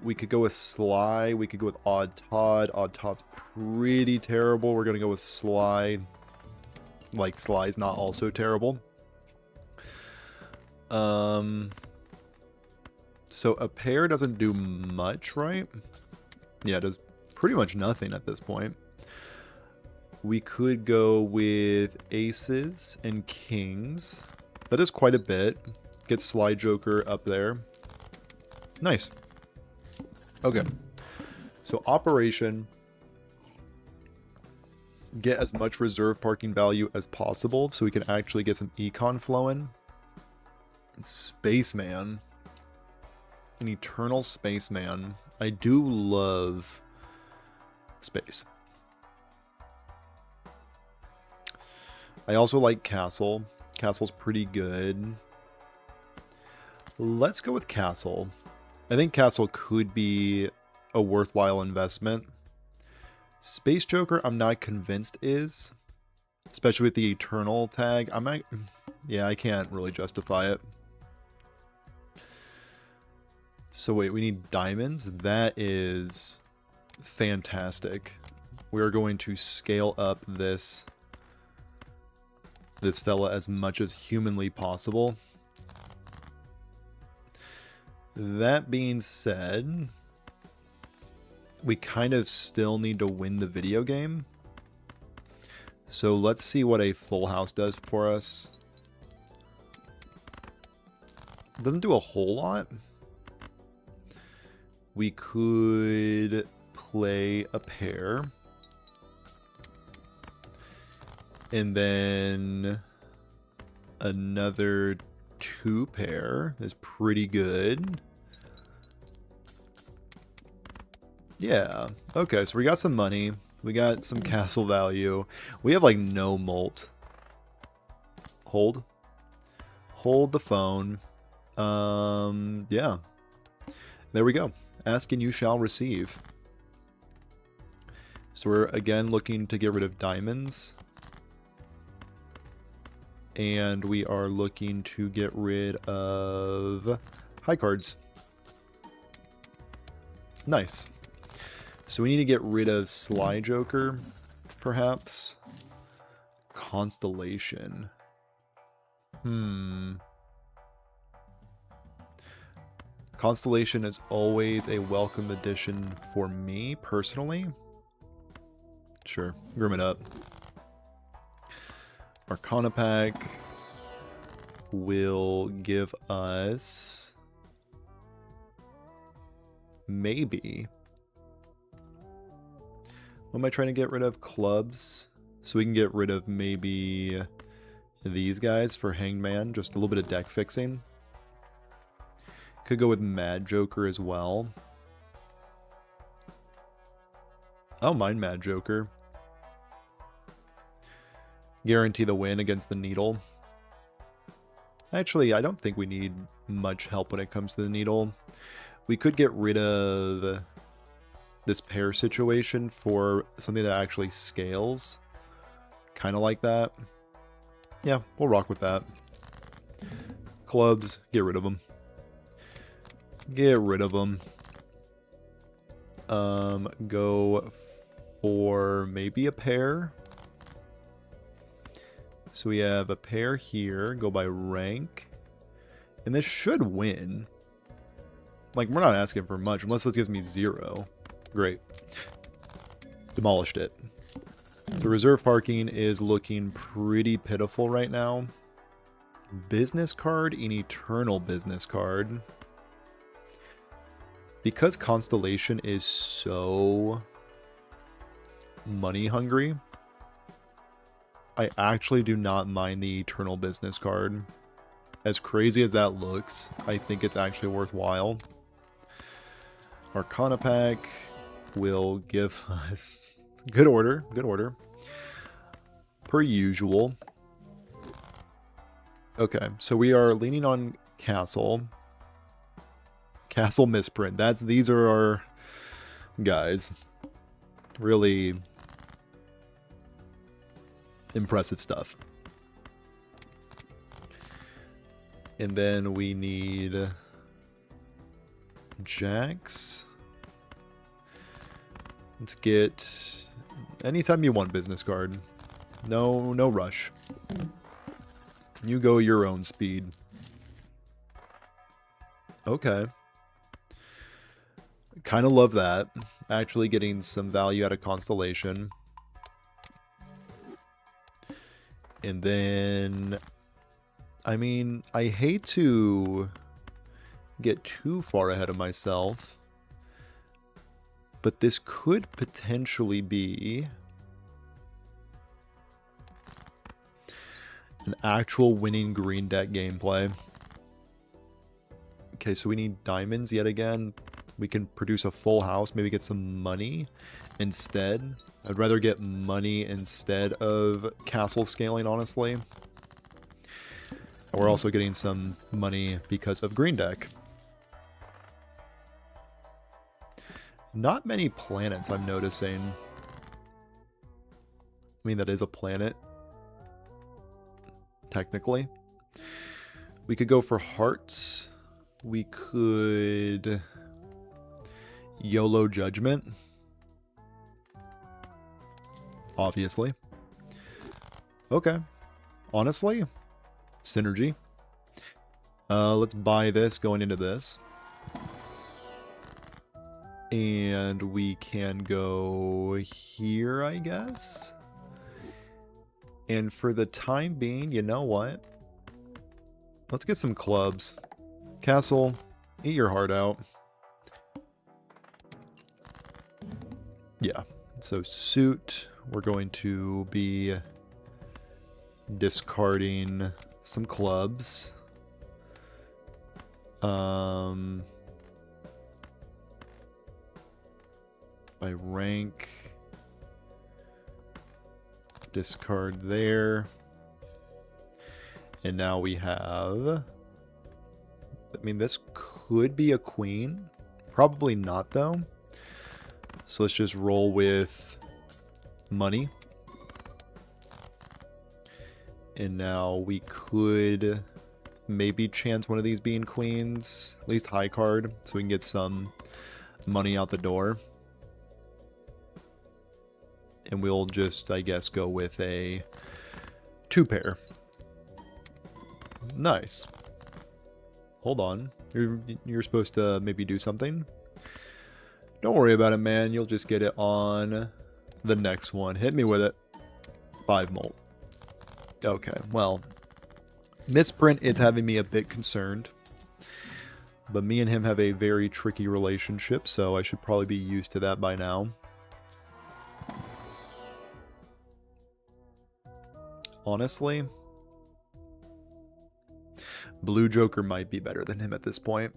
We could go with Sly. We could go with Odd Todd. Odd Todd's pretty terrible. We're going to go with Sly. Like, Sly's not also terrible. So a pair doesn't do much, right? Yeah, it does pretty much nothing at this point. We could go with aces and kings. That is quite a bit. Get Sly Joker up there. Nice. Okay. So operation. Get as much reserve parking value as possible so we can actually get some econ flowing. Spaceman. An eternal spaceman. I do love space. I also like Castle. Castle's pretty good. Let's go with Castle. I think Castle could be a worthwhile investment. Space Joker, I'm not convinced is. Especially with the Eternal tag. Yeah, I can't really justify it. So wait, we need diamonds? That is fantastic. We are going to scale up this fella as much as humanly possible. That being said, we kind of still need to win the video game. So let's see what a full house does for us. It doesn't do a whole lot. We could play a pair. And then another 2 pair is pretty good. Yeah. Okay, so we got some money. We got some castle value. We have like no molt. Hold. Hold the phone. Yeah. There we go. Ask and you shall receive. So we're again looking to get rid of diamonds. And we are looking to get rid of high cards. Nice. So we need to get rid of Sly Joker, perhaps. Constellation. Constellation is always a welcome addition for me, personally. Sure, grim it up. Arcana pack will give us maybe. What am I trying to get rid of? Clubs. So we can get rid of maybe these guys for Hangman. Just a little bit of deck fixing. Could go with Mad Joker as well. I don't mind Mad Joker. Guarantee the win against the Needle. Actually, I don't think we need much help when it comes to the Needle. We could get rid of this pair situation for something that actually scales. Kind of like that. Yeah, we'll rock with that. Clubs, get rid of them. Get rid of them. Go for maybe a pair. So we have a pair here, go by rank. And this should win. Like, we're not asking for much, unless this gives me 0. Great. Demolished it. The reserve parking is looking pretty pitiful right now. Business card, an eternal business card. Because Constellation is so money hungry, I actually do not mind the eternal business card. As crazy as that looks, I think it's actually worthwhile. Arcana pack will give us good order, good order. Per usual. Okay, so we are leaning on Castle. Castle misprint. These are our guys. Really impressive stuff. And then we need Jacks. Let's get anytime you want business card. No rush. You go your own speed. Okay. Kind of love that. Actually getting some value out of Constellation. And then, I mean, I hate to get too far ahead of myself, but this could potentially be an actual winning green deck gameplay. Okay, so we need diamonds yet again. We can produce a full house, maybe get some money instead. I'd rather get money instead of castle scaling, honestly. And we're also getting some money because of green deck. Not many planets, I'm noticing. I mean, that is a planet. Technically. We could go for hearts. We could YOLO Judgment. Obviously. Okay. Honestly, synergy. Let's buy this going into this. And we can go here, I guess. And for the time being, you know what? Let's get some clubs. Castle, eat your heart out. Yeah. So suit, we're going to be discarding some clubs. By rank, discard there. And now we have, I mean, this could be a queen. Probably not, though. So let's just roll with money. And now we could maybe chance one of these being queens. At least high card, so we can get some money out the door. And we'll just, I guess, go with a 2-pair. Nice. Hold on. You're supposed to maybe do something. Don't worry about it, man. You'll just get it on the next one. Hit me with it. 5 molt. Okay, well. Misprint is having me a bit concerned. But me and him have a very tricky relationship, so I should probably be used to that by now. Honestly, Blue Joker might be better than him at this point.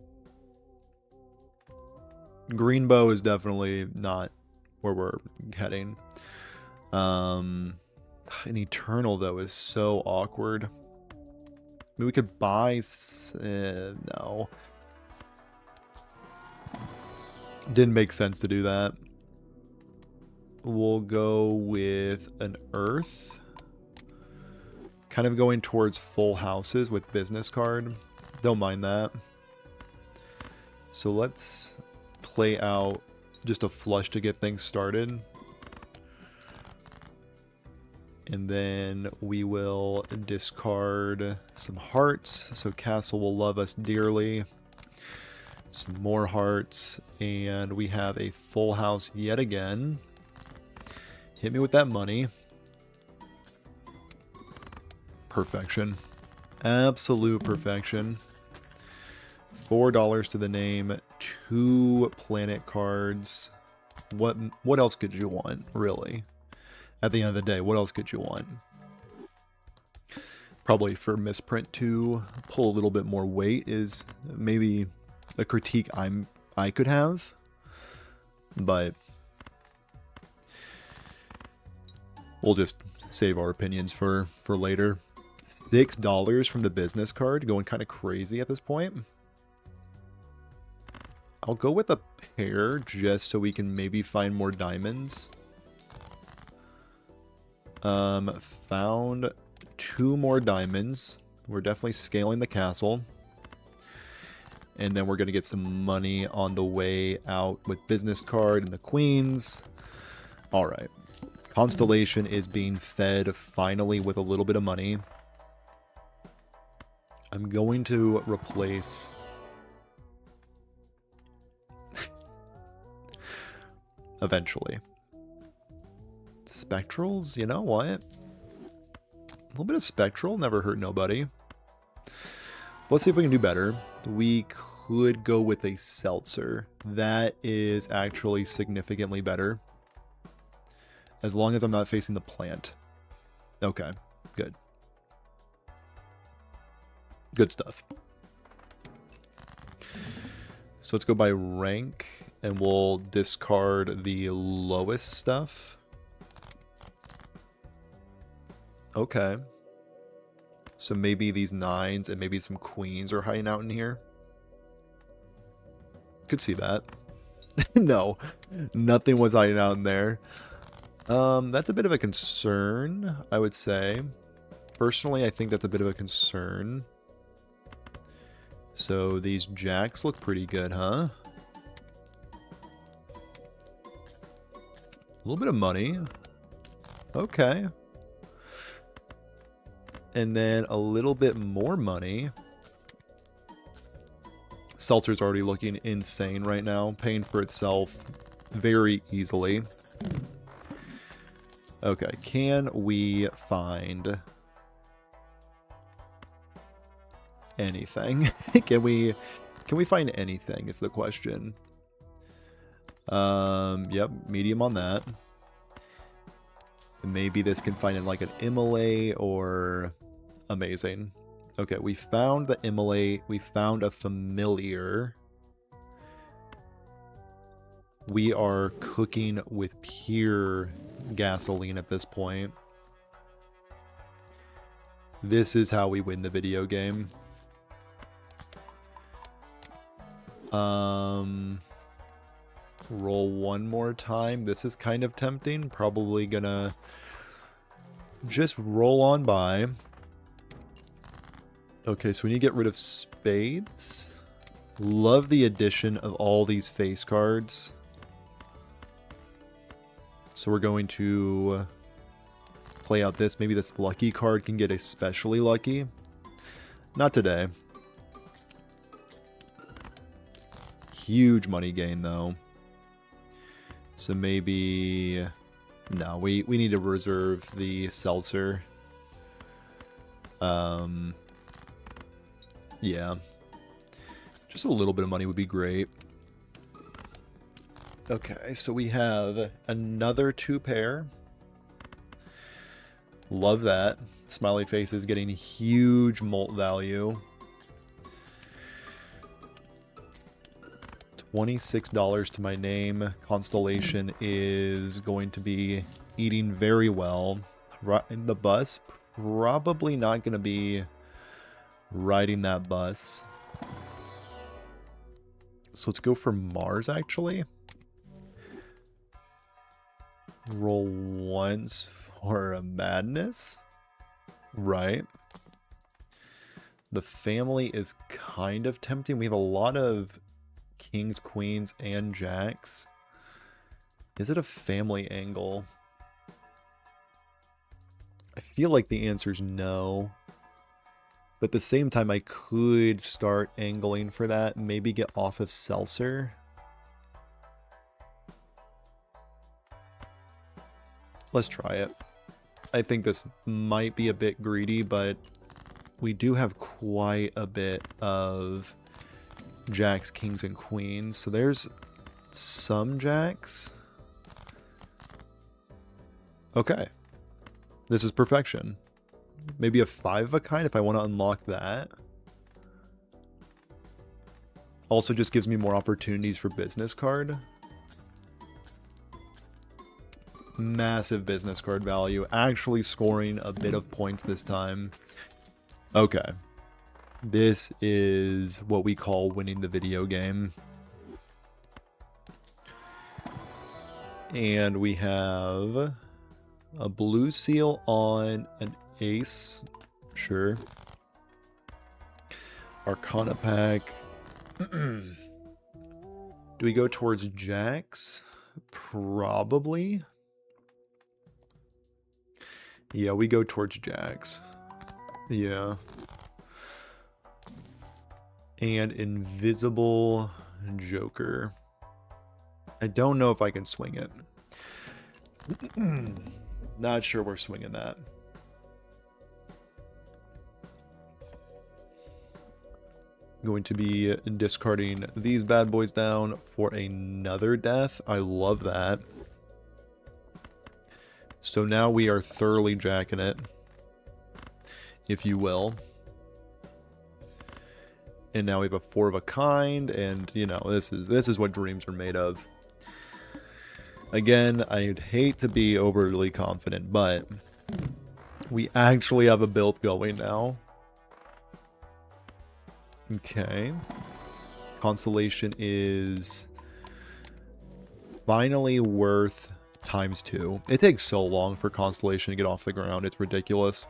Green Bow is definitely not where we're heading. An Eternal, though, is so awkward. I mean, we could buy... no. Didn't make sense to do that. We'll go with an Earth. Kind of going towards full houses with business card. Don't mind that. So let's play out just a flush to get things started. And then we will discard some hearts. So Castle will love us dearly. Some more hearts. And we have a full house yet again. Hit me with that money. Perfection. Absolute perfection. $4 to the name. 2 planet cards. What else could you want, really? At the end of the day, what else could you want? Probably for Misprint to pull a little bit more weight is maybe a critique I could have. But we'll just save our opinions for later. $6 from the business card, going kind of crazy at this point. I'll go with a pair just so we can maybe find more diamonds. Found 2 more diamonds. We're definitely scaling the castle. And then we're going to get some money on the way out with business card and the queens. All right. Constellation is being fed finally with a little bit of money. I'm going to replace... eventually. Spectrals? You know what? A little bit of Spectral, never hurt nobody. Let's see if we can do better. We could go with a Seltzer. That is actually significantly better. As long as I'm not facing the plant. Okay, good. Good stuff. So let's go by rank, and we'll discard the lowest stuff. Okay. So maybe these 9s and maybe some queens are hiding out in here. Could see that. No, nothing was hiding out in there. That's a bit of a concern, I would say. Personally, I think that's a bit of a concern. So these jacks look pretty good, huh? A little bit of money. Okay. And then a little bit more money. Seltzer's already looking insane right now, paying for itself very easily. Okay, can we find anything? Can we find anything is the question. Yep, medium on that. Maybe this can find in like an immolate or amazing. Okay, we found the immolate. We found a familiar. We are cooking with pure gasoline at this point. This is how we win the video game. Roll one more time. This is kind of tempting. Probably gonna just roll on by. Okay, so we need to get rid of spades. Love the addition of all these face cards. So we're going to play out this. Maybe this lucky card can get especially lucky. Not today. Huge money gain, though. So maybe... No, we need to reserve the seltzer. Yeah. Just a little bit of money would be great. Okay, so we have another 2 pair. Love that. Smiley face is getting huge mult value. $26 to my name. Constellation is going to be eating very well. In the bus, probably not going to be riding that bus. So let's go for Mars, actually. Roll once for a madness. Right. The family is kind of tempting. We have a lot of kings, queens, and jacks. Is it a family angle? I feel like the answer is no. But at the same time, I could start angling for that. Maybe get off of Seltzer. Let's try it. I think this might be a bit greedy, but we do have quite a bit of jacks, kings, and queens. So there's some jacks. Okay. This is perfection. Maybe a 5 of a kind if I want to unlock that. Also just gives me more opportunities for business card. Massive business card value. Actually scoring a bit of points this time. Okay. This is what we call winning the video game. And we have a blue seal on an ace. Sure. Arcana pack. Do we go towards jacks? Probably. Yeah, we go towards jacks. Yeah. And invisible joker. I don't know if I can swing it. Not sure we're swinging that. Going to be discarding these bad boys down for another death. I love that. So now we are thoroughly jacking it, if you will. And now we have a 4 of a kind, and you know, this is what dreams are made of. Again, I'd hate to be overly confident, but we actually have a build going now. Okay. Constellation is finally worth ×2. It takes so long for Constellation to get off the ground. It's ridiculous.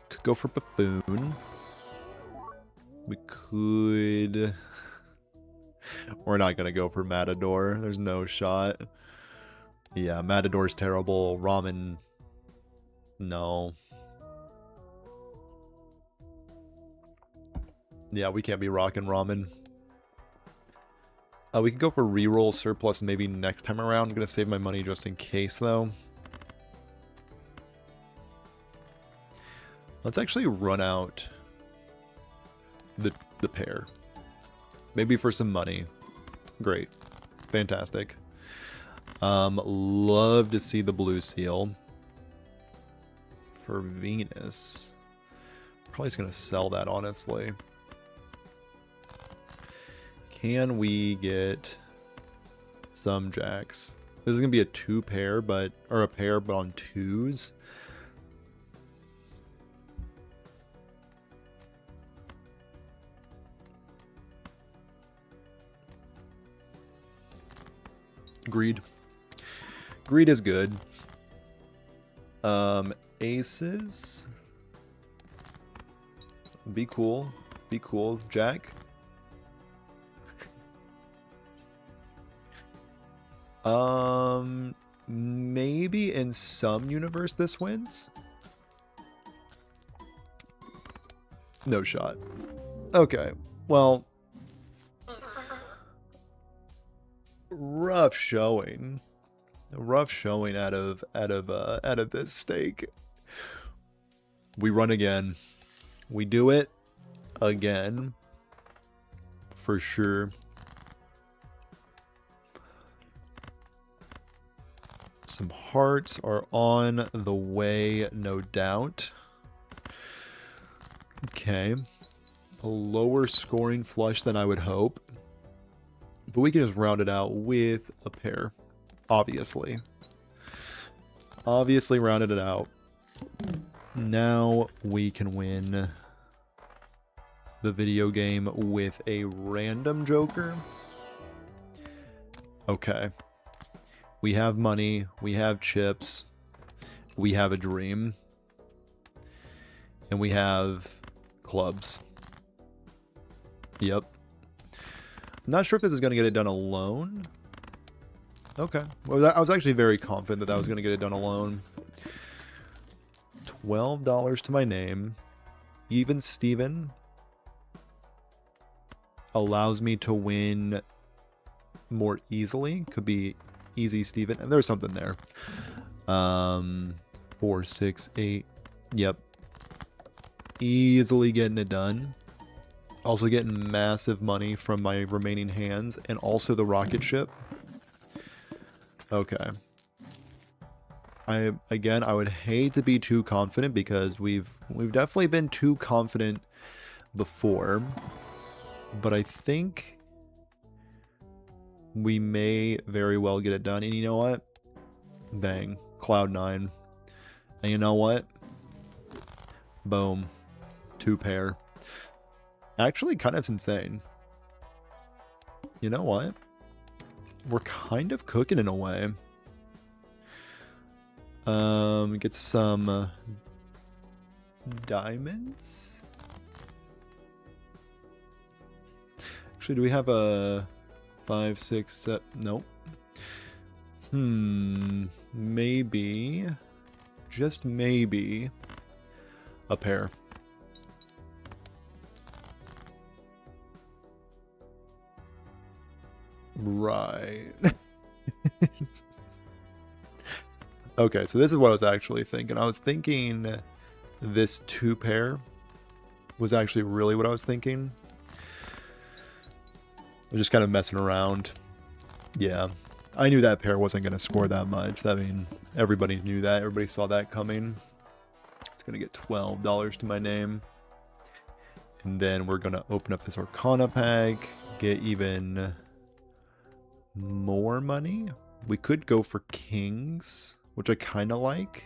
Could go for Buffoon. We could... We're not going to go for Matador. There's no shot. Yeah, Matador's terrible. Ramen... No. Yeah, we can't be rocking Ramen. We can go for reroll surplus maybe next time around. I'm going to save my money just in case, though. Let's actually run out the pair. Maybe for some money. Great. Fantastic. Love to see the blue seal. For Venus. Probably just going to sell that, honestly. Can we get some jacks? This is going to be a two pair, or a pair, but on twos. Greed. Greed is good. Aces. Be cool. Be cool. Jack. Maybe in some universe this wins. No shot. Okay. Well, rough showing. Rough showing out of this stake. We run again. We do it again. For sure. Some hearts are on the way, no doubt. Okay. A lower scoring flush than I would hope. But we can just round it out with a pair. Obviously. Obviously rounded it out. Now we can win the video game with a random joker. Okay. We have money, we have chips, we have a dream, and we have clubs. Yep. I'm not sure if this is going to get it done alone. Okay. Well, I was actually very confident that I was going to get it done alone. $12 to my name. Even Steven allows me to win more easily. Could be easy Steven. And there's something there. 4, 6, 8. Yep. Easily getting it done. Also getting massive money from my remaining hands. And also the rocket ship. Okay. I would hate to be too confident because we've definitely been too confident before. But I think we may very well get it done. And you know what? Bang. Cloud9. And you know what? Boom. 2 pair. Actually, kind of insane. You know what? We're kind of cooking in a way. Get some diamonds. Actually, do we have a 5, 6, 7? Nope. Maybe, just maybe, a pair. Right. Okay, so this is what I was actually thinking. I was thinking this 2 pair was actually really what I was thinking. I was just kind of messing around. Yeah. I knew that pair wasn't going to score that much. I mean, everybody knew that. Everybody saw that coming. It's going to get $12 to my name. And then we're going to open up this Arcana pack. Get even more money. We could go for kings, which I kind of like.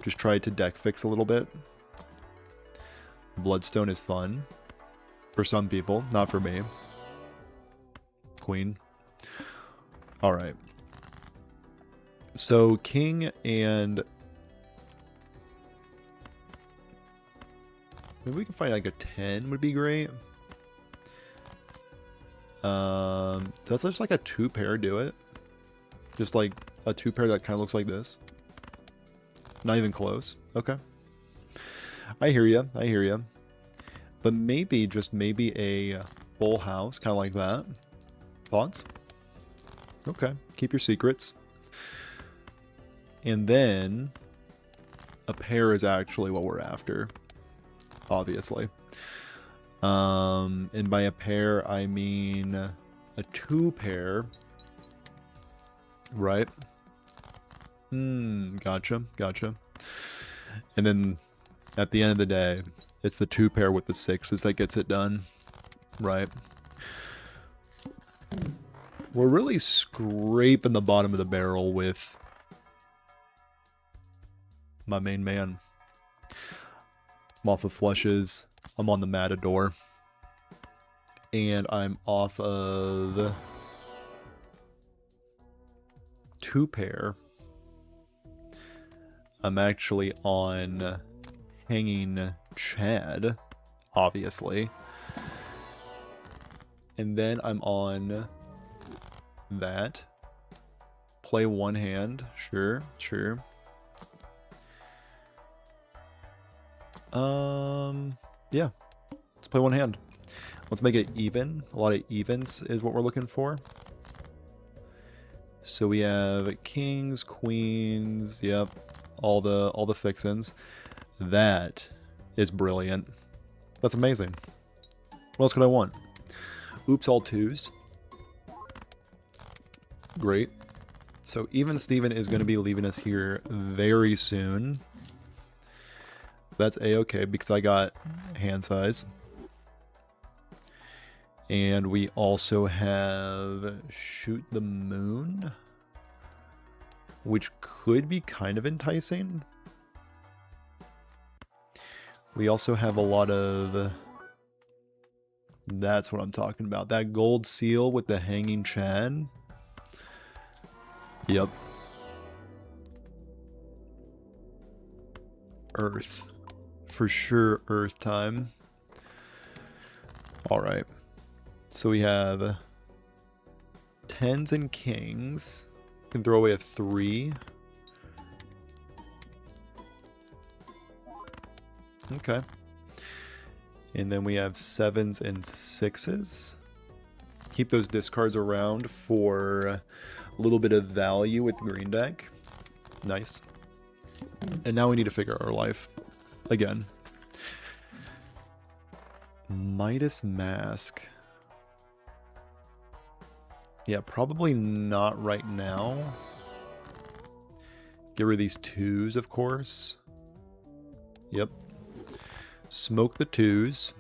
Just try to deck fix a little bit. Bloodstone is fun. For some people, not for me. Queen. Alright. So, king and... maybe we can find like a 10 would be great. Does just like a 2 pair do it? Just like a 2 pair that kind of looks like this. Not even close. Okay. I hear you. I hear you. But maybe, just maybe a full house, kind of like that. Thoughts? Okay, keep your secrets. And then a pair is actually what we're after, obviously. And by a pair, I mean a 2 pair, right? Gotcha. And then at the end of the day, it's the 2 pair with the 6s that gets it done, right? We're really scraping the bottom of the barrel with my main man. I'm off of flushes. I'm on the Matador. And I'm off of 2 pair. I'm actually on Hanging Chad, obviously. And then I'm on that. Play 1 hand. Sure. Yeah. Let's play 1 hand. Let's make it even. A lot of evens is what we're looking for. So we have kings, queens, yep. All the fixins. That is brilliant. That's amazing. What else could I want? Oops, all 2s. Great. So even Steven is going to be leaving us here very soon. That's a-okay because I got hand size. And we also have Shoot the Moon, which could be kind of enticing. We also have a lot of... That's what I'm talking about. That gold seal with the Hanging Chad. Yep. Earth. For sure, Earth time. Alright. So we have 10s and kings. Can throw away a 3. Okay. And then we have 7s and 6s. Keep those discards around for a little bit of value with the green deck. Nice. And now we need to figure out our life. Again. Midas Mask. Yeah, probably not right now. Get rid of these 2s, of course. Yep. Smoke the 2s.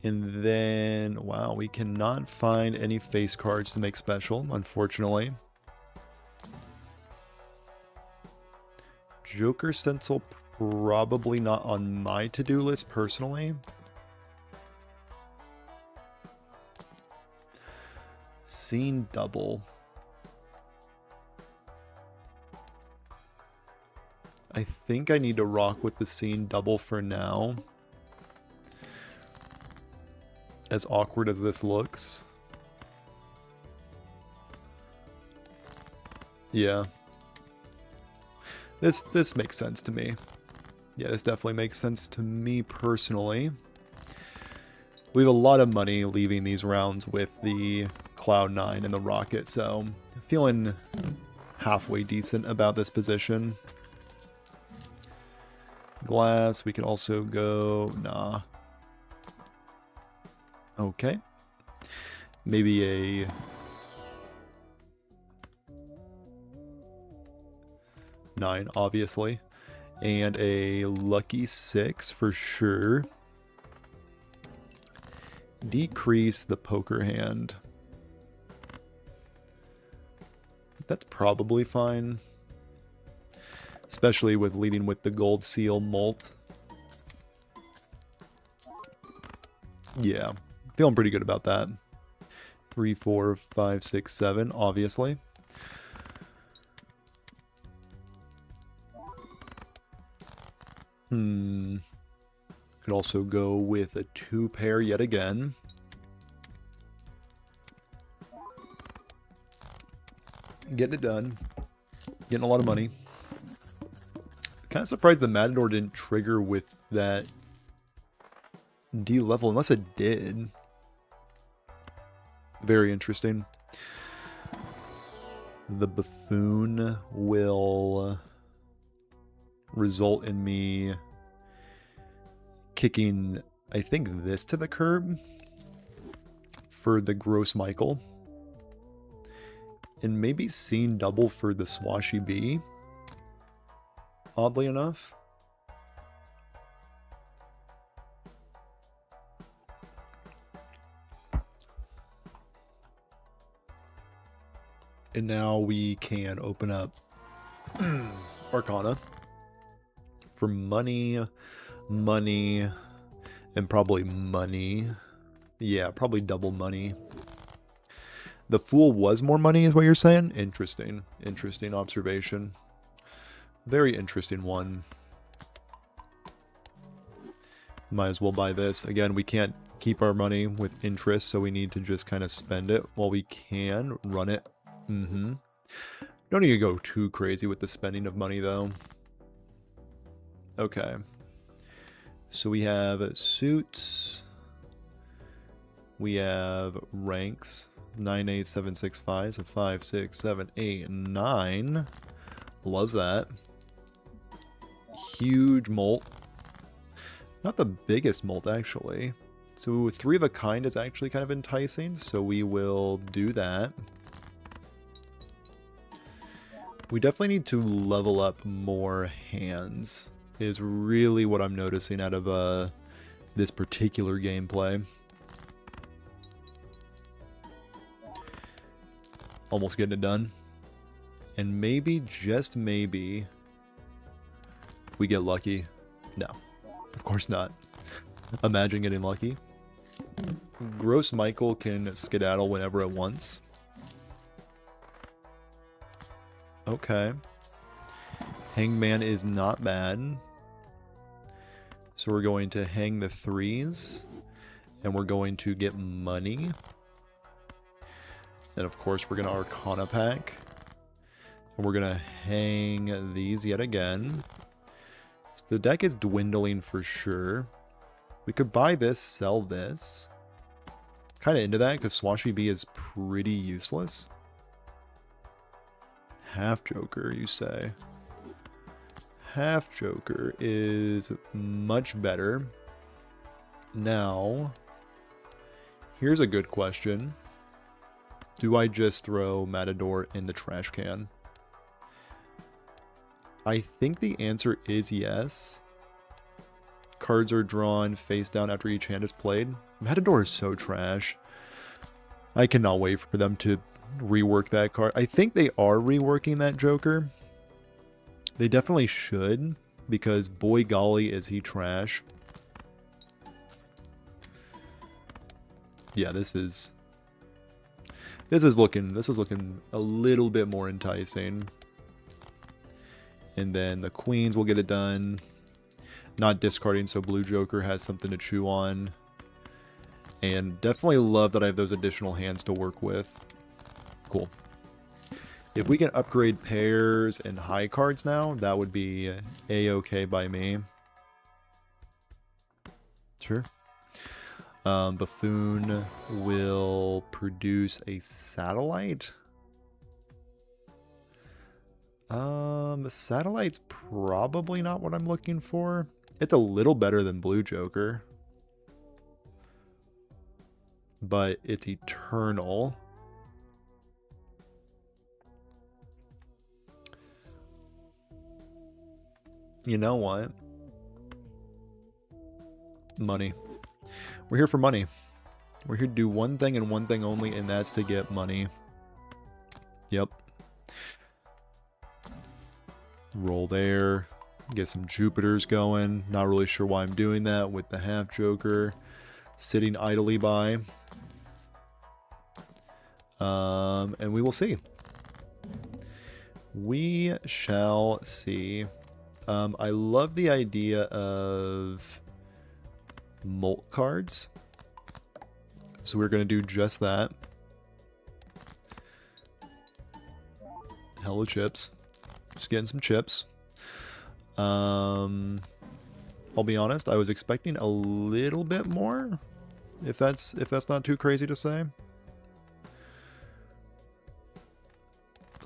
And then, wow, we cannot find any face cards to make special, unfortunately. Joker Stencil, probably not on my to-do list personally. Scene Double. I think I need to rock with the Scene Double for now. As awkward as this looks. Yeah. This makes sense to me. Yeah, this definitely makes sense to me personally. We have a lot of money leaving these rounds with the Cloud9 and the Rocket, so I'm feeling halfway decent about this position. Glass, we could also go... Nah. Okay. Maybe a... 9, obviously. And a lucky 6 for sure. Decrease the poker hand. That's probably fine. Especially with leading with the gold seal molt. Yeah, feeling pretty good about that. 3, 4, 5, 6, 7, obviously. Could also go with a 2 pair yet again. Getting it done. Getting a lot of money. Kind of surprised the Matador didn't trigger with that D level, unless it did. Very interesting. The buffoon will result in me kicking, I think, this to the curb for the Gross Michael. And maybe seeing double for the Swashy Bee, oddly enough. And now we can open up Arcana for money, money, and probably money. Yeah, probably double money. The Fool was more money is what you're saying? Interesting. Interesting observation. Very interesting one. Might as well buy this. Again, we can't keep our money with interest, so we need to just kind of spend it while we can. Run it. Don't need to go too crazy with the spending of money, though. Okay. So we have suits. We have ranks. 9, 8, 7, 6, 5. So 5, 6, 7, 8, 9. Love that. Huge molt. Not the biggest molt, actually. So 3 of a kind is actually kind of enticing. So we will do that. We definitely need to level up more hands, is really what I'm noticing out of this particular gameplay. Almost getting it done. And maybe, just maybe, we get lucky. No, of course not. Imagine getting lucky. Gross Michael can skedaddle whenever it wants. Okay. Hangman is not bad. So we're going to hang the 3s. And we're going to get money. And of course we're going to Arcana pack. And we're going to hang these yet again. So the deck is dwindling for sure. We could buy this, sell this. Kind of into that because Swashy Bee is pretty useless. Half Joker, you say? Half Joker is much better. Now, here's a good question. Do I just throw Matador in the trash can? I think the answer is yes. Cards are drawn face down after each hand is played. Matador is so trash. I cannot wait for them to rework that card. I think they are reworking that Joker. They definitely should, because boy golly is he trash. Yeah, this is looking a little bit more enticing. And then the queens will get it done. Not discarding, so blue Joker has something to chew on. And definitely love that I have those additional hands to work with. Cool. If we can upgrade pairs and high cards now, that would be a-okay by me. Sure. Buffoon will produce a satellite. Satellite's probably not what I'm looking for. It's a little better than blue Joker. But it's eternal. You know what? Money. We're here for money. We're here to do one thing and one thing only, and that's to get money. Yep. Roll there. Get some Jupiters going. Not really sure why I'm doing that with the half Joker sitting idly by. And we will see. We shall see. I love the idea of molt cards. So we're going to do just that. Hella chips. Just getting some chips. I'll be honest, I was expecting a little bit more. If that's not too crazy to say.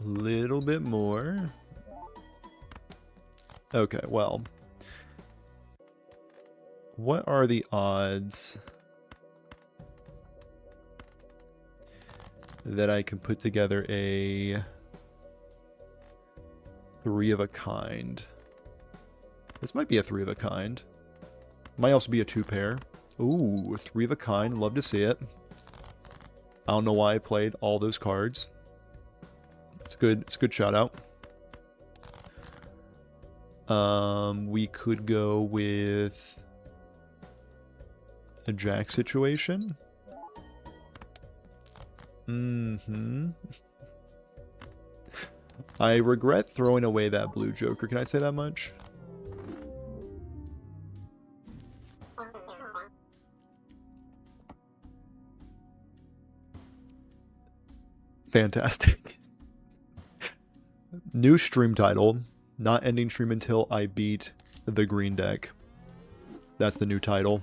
A little bit more. Okay, well. What are the odds that I can put together a 3 of a kind? This might be a 3 of a kind. Might also be a 2 pair. Ooh, 3 of a kind. Love to see it. I don't know why I played all those cards. It's good. It's a good shout out. We could go with a jack situation. I regret throwing away that blue joker. Can I say that much? Fantastic. New stream title. Not ending stream until I beat the green deck. That's the new title.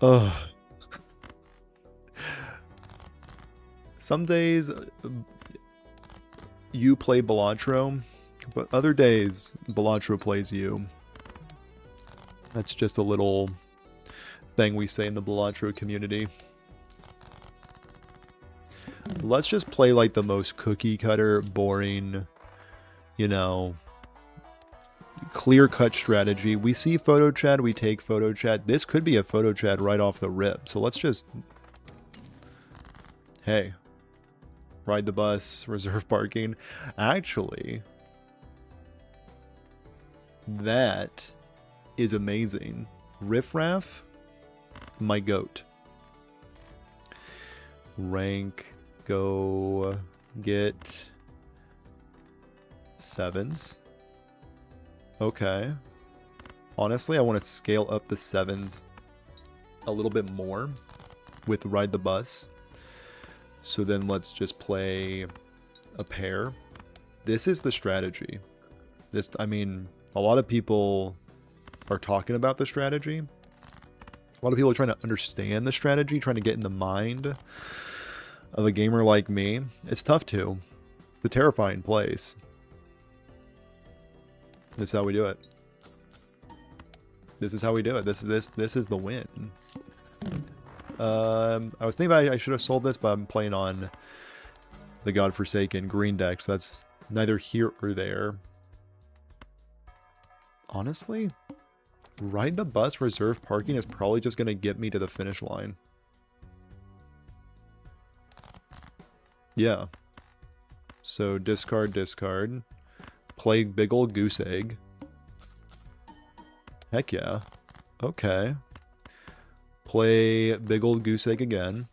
Ugh. Some days you play Balatro, but other days Balatro plays you. That's just a little thing we say in the Balatro community. Let's just play like the most cookie cutter, boring, you know, clear cut strategy. We see photo chat, we take photo chat. This could be a photo chat right off the rip. So let's just, hey, ride the bus, reserve parking. Actually, that is amazing. Riffraff, my goat. Rank, go get 7s. Okay. Honestly, I want to scale up the 7s a little bit more with Ride the Bus. So then let's just play a pair. This is the strategy. This, I mean, a lot of people are talking about the strategy. A lot of people are trying to understand the strategy, trying to get in the mind of a gamer like me. It's tough to. It's a terrifying place. This is how we do it. This is how we do it. This is the win. I was thinking I should have sold this, but I'm playing on the godforsaken green deck, so that's neither here or there. Honestly, Ride the Bus reserve parking is probably just going to get me to the finish line. Yeah. So discard, discard. Play big ol' goose egg. Heck yeah. Okay. Play big old goose egg again.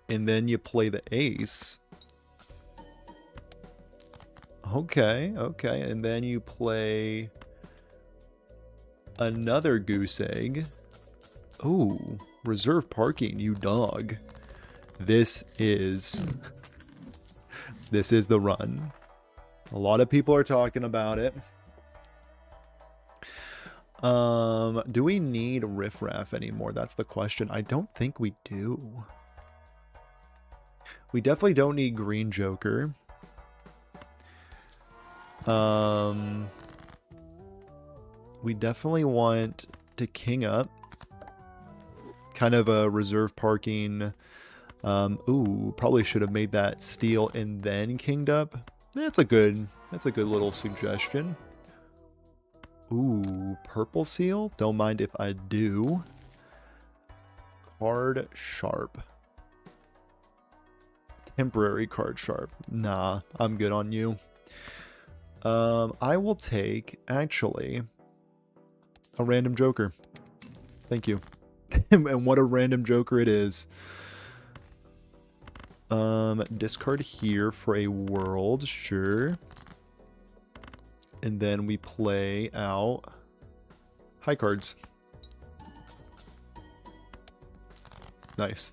And then you play the ace. Okay, okay. And then you play another goose egg. Ooh, reserve parking, you dog. This is the run. A lot of people are talking about it. Do we need riffraff anymore? That's the question. I don't think we do. We definitely don't need green joker. We definitely want to king up. Kind of a reserve parking. Ooh, probably should have made that steal and then kinged up. That's a good little suggestion. Ooh, purple seal? Don't mind if I do. Card sharp. Temporary card sharp. Nah, I'm good on you. I will take, actually, a random joker. Thank you. And what a random joker it is. Discard here for a world, sure. And then we play out high cards. Nice.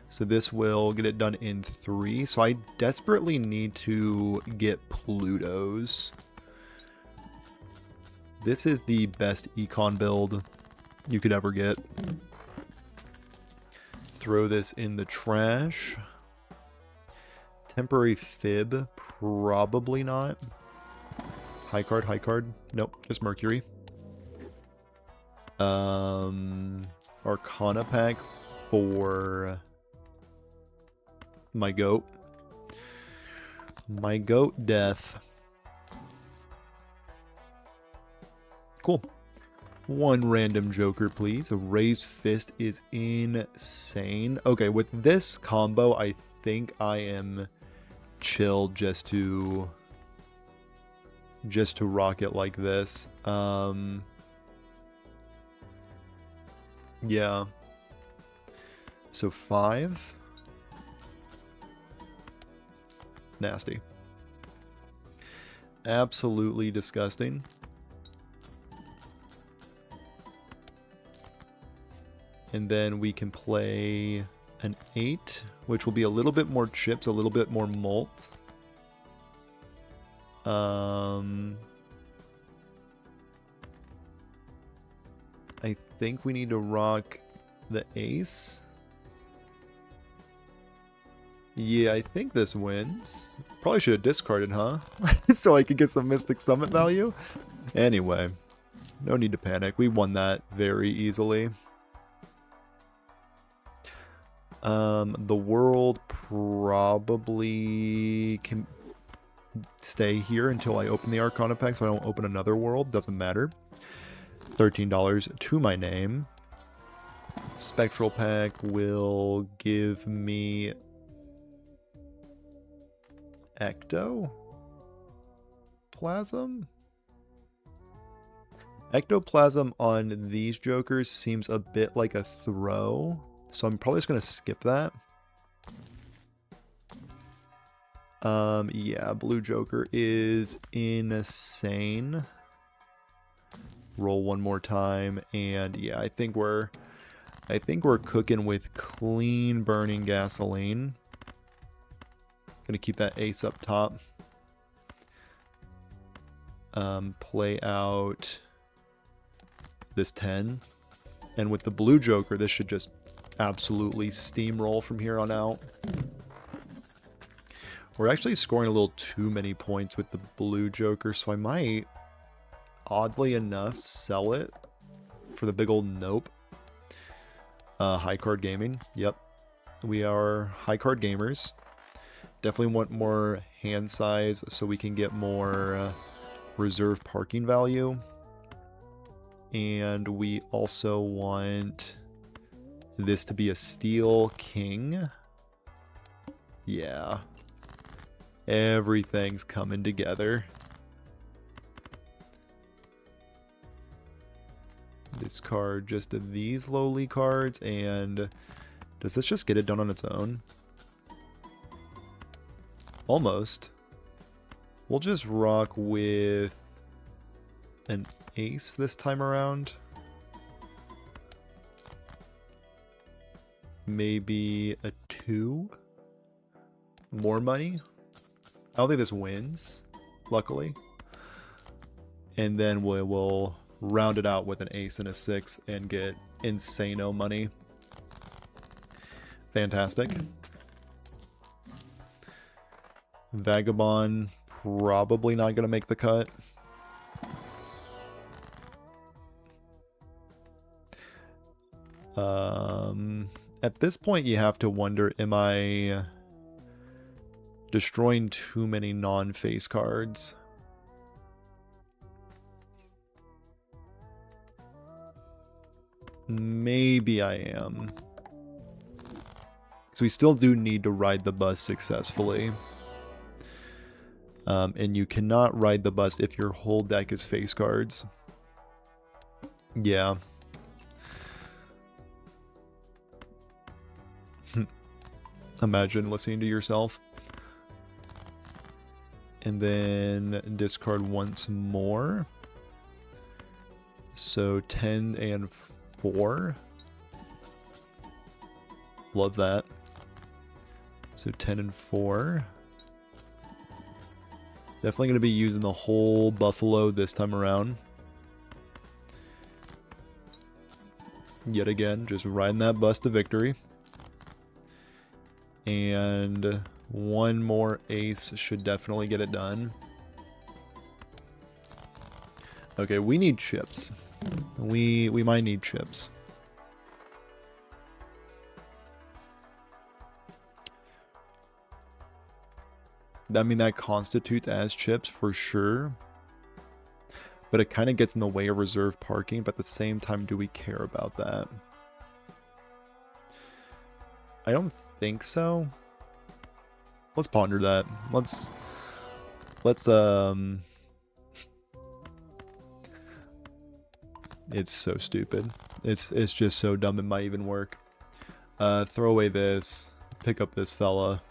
So this will get it done in 3. So I desperately need to get Plutos. This is the best econ build you could ever get. Throw this in the trash. Temporary fib, probably not. High card, high card. Nope, just Mercury. Arcana pack for my goat. My goat death. Cool. One random joker, please. A raised fist is insane. Okay, with this combo, I think I am chill just to rock it like this. Yeah. So 5. Nasty. Absolutely disgusting. And then we can play an 8, which will be a little bit more chipped, a little bit more malt. I think we need to rock the ace. Yeah, I think this wins. Probably should have discarded, huh? So I could get some Mystic Summit value. Anyway, no need to panic. We won that very easily. The world probably can stay here until I open the Arcana pack, so I don't open another world. Doesn't matter. $13 to my name. Spectral pack will give me Ectoplasm? Ectoplasm on these jokers seems a bit like a throw, so I'm probably just going to skip that. Yeah, blue joker is insane. Roll one more time, and yeah, I think we're cooking with clean burning gasoline. Gonna keep that ace up top. Play out this 10. And with the blue joker, this should just absolutely steamroll from here on out. We're actually scoring a little too many points with the blue joker, so I might, oddly enough, sell it for the big old nope. High card gaming. Yep. We are high card gamers. Definitely want more hand size so we can get more reserve parking value. And we also want this to be a steel king. Yeah. Everything's coming together. Discard just these lowly cards, and does this just get it done on its own? Almost. We'll just rock with an ace this time around. Maybe a 2. More money. I don't think this wins, luckily. And then we'll round it out with an ace and a 6 and get insano money. Fantastic. Vagabond probably not going to make the cut. At this point you have to wonder, am I destroying too many non-face cards? Maybe I am. So we still do need to ride the bus successfully. And you cannot ride the bus if your whole deck is face cards. Yeah. Imagine listening to yourself. And then discard once more. So 10 and 4. Love that. So 10 and 4. Definitely going to be using the whole Buffalo this time around. Yet again, just riding that bus to victory. And one more ace should definitely get it done. Okay, we need chips. We might need chips. I mean, that constitutes as chips for sure. But it kind of gets in the way of reserve parking, but at the same time, do we care about that? I don't think so. Let's ponder that. Let's it's so stupid. It's just so dumb it might even work. Throw away this. Pick up this fella.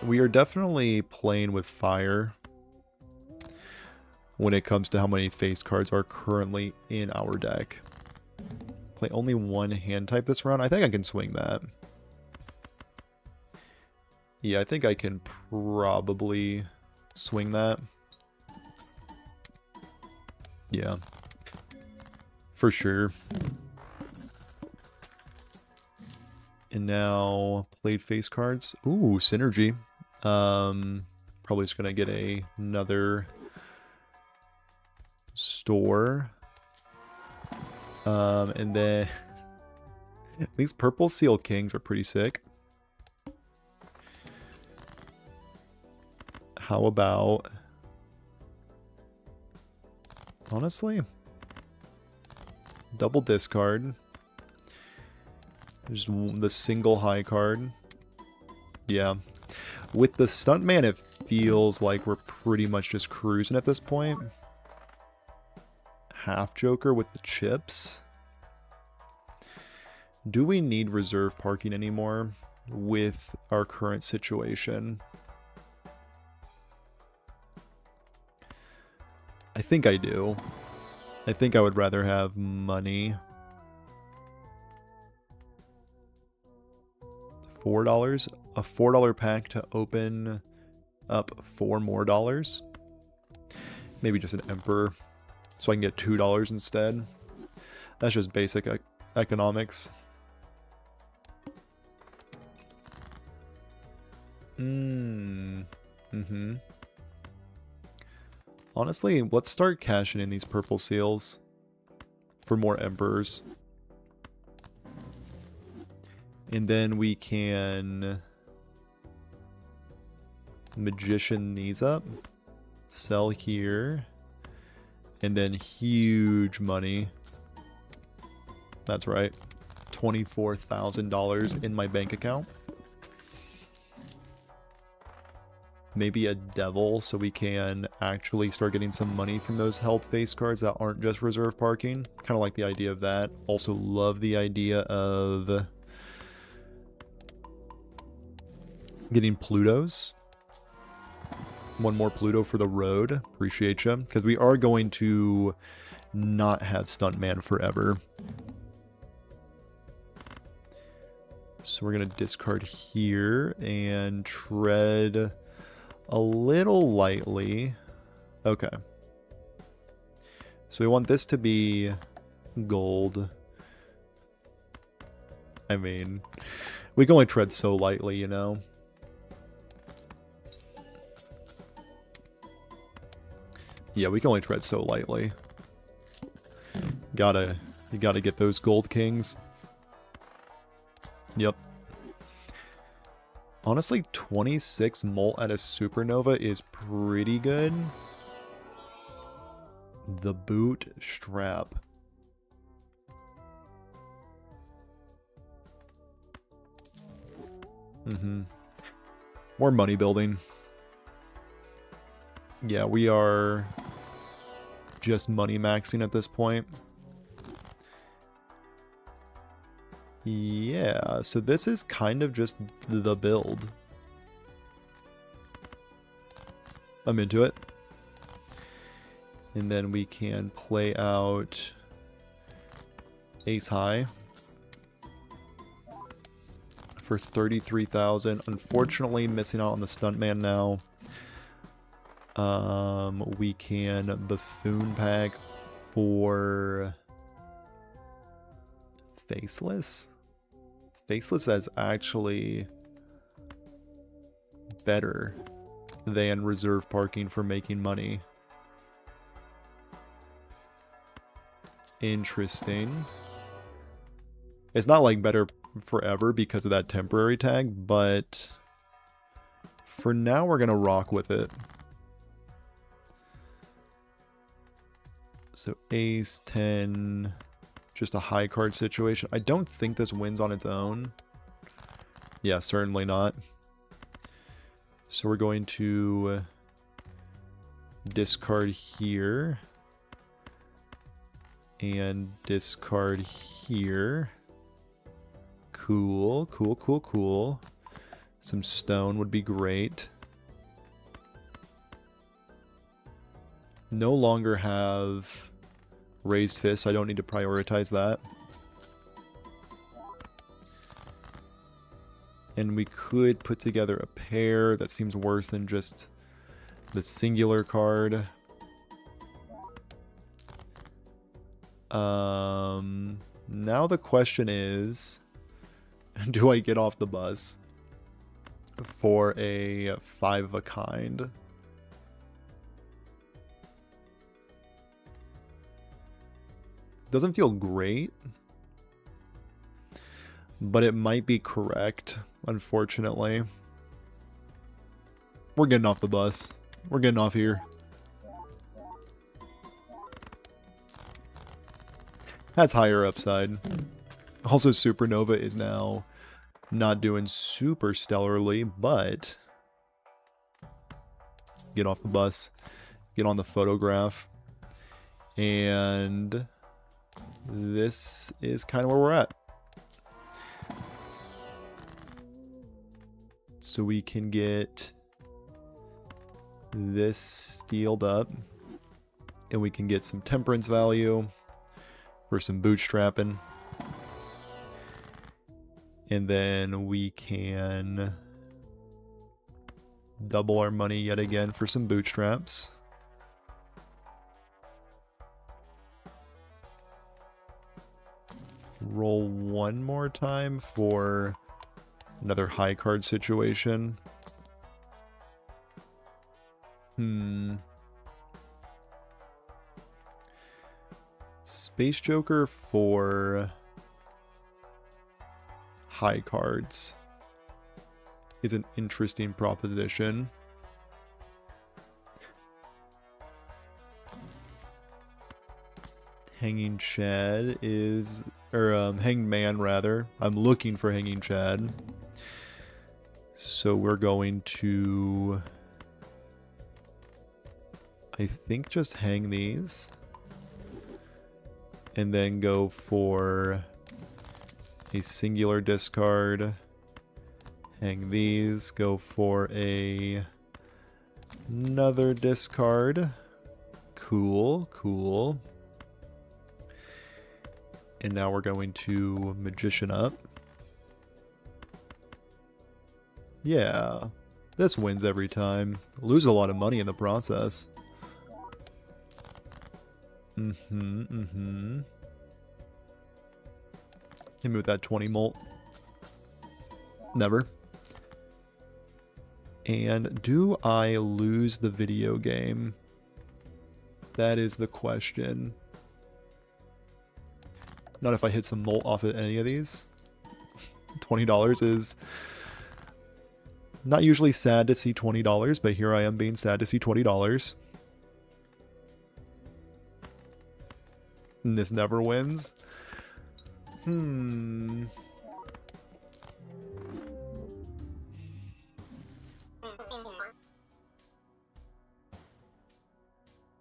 We are definitely playing with fire when it comes to how many face cards are currently in our deck. Play only one hand type this round. I think I can swing that. Yeah, I think I can probably swing that. Yeah. For sure. And now, played face cards. Ooh, synergy. Probably just gonna get another store. And then these purple seal kings are pretty sick. How about, honestly, double discard. Just the single high card. Yeah. With the Stuntman, it feels like we're pretty much just cruising at this point. Half Joker with the chips. Do we need reserve parking anymore with our current situation? I think I do. I think I would rather have money. $4? A $4 pack to open up $4 more dollars? Maybe just an Emperor, so I can get $2 instead. That's just basic economics. Honestly, let's start cashing in these purple seals for more Emperors. And then we can Magician these up, sell here, and then huge money. That's right, $24,000 in my bank account. Maybe a Devil, so we can actually start getting some money from those held face cards that aren't just reserve parking. Kind of like the idea of that. Also love the idea of getting Plutos. One more Pluto for the road. Appreciate you. Because we are going to not have Stuntman forever. So we're going to discard here and tread a little lightly. Okay. So we want this to be gold. I mean, we can only tread so lightly, you know? Yeah, we can only tread so lightly. You gotta get those gold kings. Yep. Honestly, 26 molt at a supernova is pretty good. The boot strap. More money building. Yeah, we are just money maxing at this point. Yeah, so this is kind of just the build. I'm into it. And then we can play out Ace High for 33,000. Unfortunately, missing out on the Stuntman now. We can Buffoon pack for Faceless. Faceless is actually better than reserve parking for making money. Interesting. It's not like better forever because of that temporary tag, but for now we're gonna rock with it. So ace, 10, just a high card situation. I don't think this wins on its own. Yeah, certainly not. So we're going to discard here and discard here. Cool, cool, cool, cool. Some stone would be great. No longer have raised fist, so I don't need to prioritize that. And we could put together a pair that seems worse than just the singular card. Now the question is, do I get off the bus for a 5 of a kind? Doesn't feel great, but it might be correct, unfortunately. We're getting off the bus. We're getting off here. That's higher upside. Also, Supernova is now not doing super stellarly, but get off the bus, get on the photograph, and this is kind of where we're at. So we can get this steeled up, and we can get some temperance value for some bootstrapping. And then we can double our money yet again for some bootstraps. Roll one more time for another high card situation. Space Joker for high cards is an interesting proposition. Hanging Chad is, or Hanged Man rather. I'm looking for Hanging Chad. So we're going to, I think, just hang these. And then go for a singular discard. Hang these. Go for another discard. Cool, cool. And now we're going to Magician up. Yeah, this wins every time. Lose a lot of money in the process. Hit me with that 20 molt. Never. And do I lose the video game? That is the question. Not if I hit some molt off of any of these. $20 is not usually sad to see $20, but here I am being sad to see $20. And this never wins.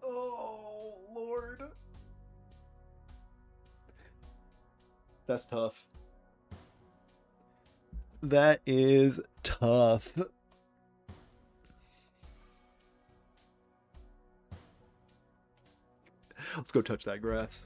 Oh, Lord. That's tough. That is tough. Let's go touch that grass.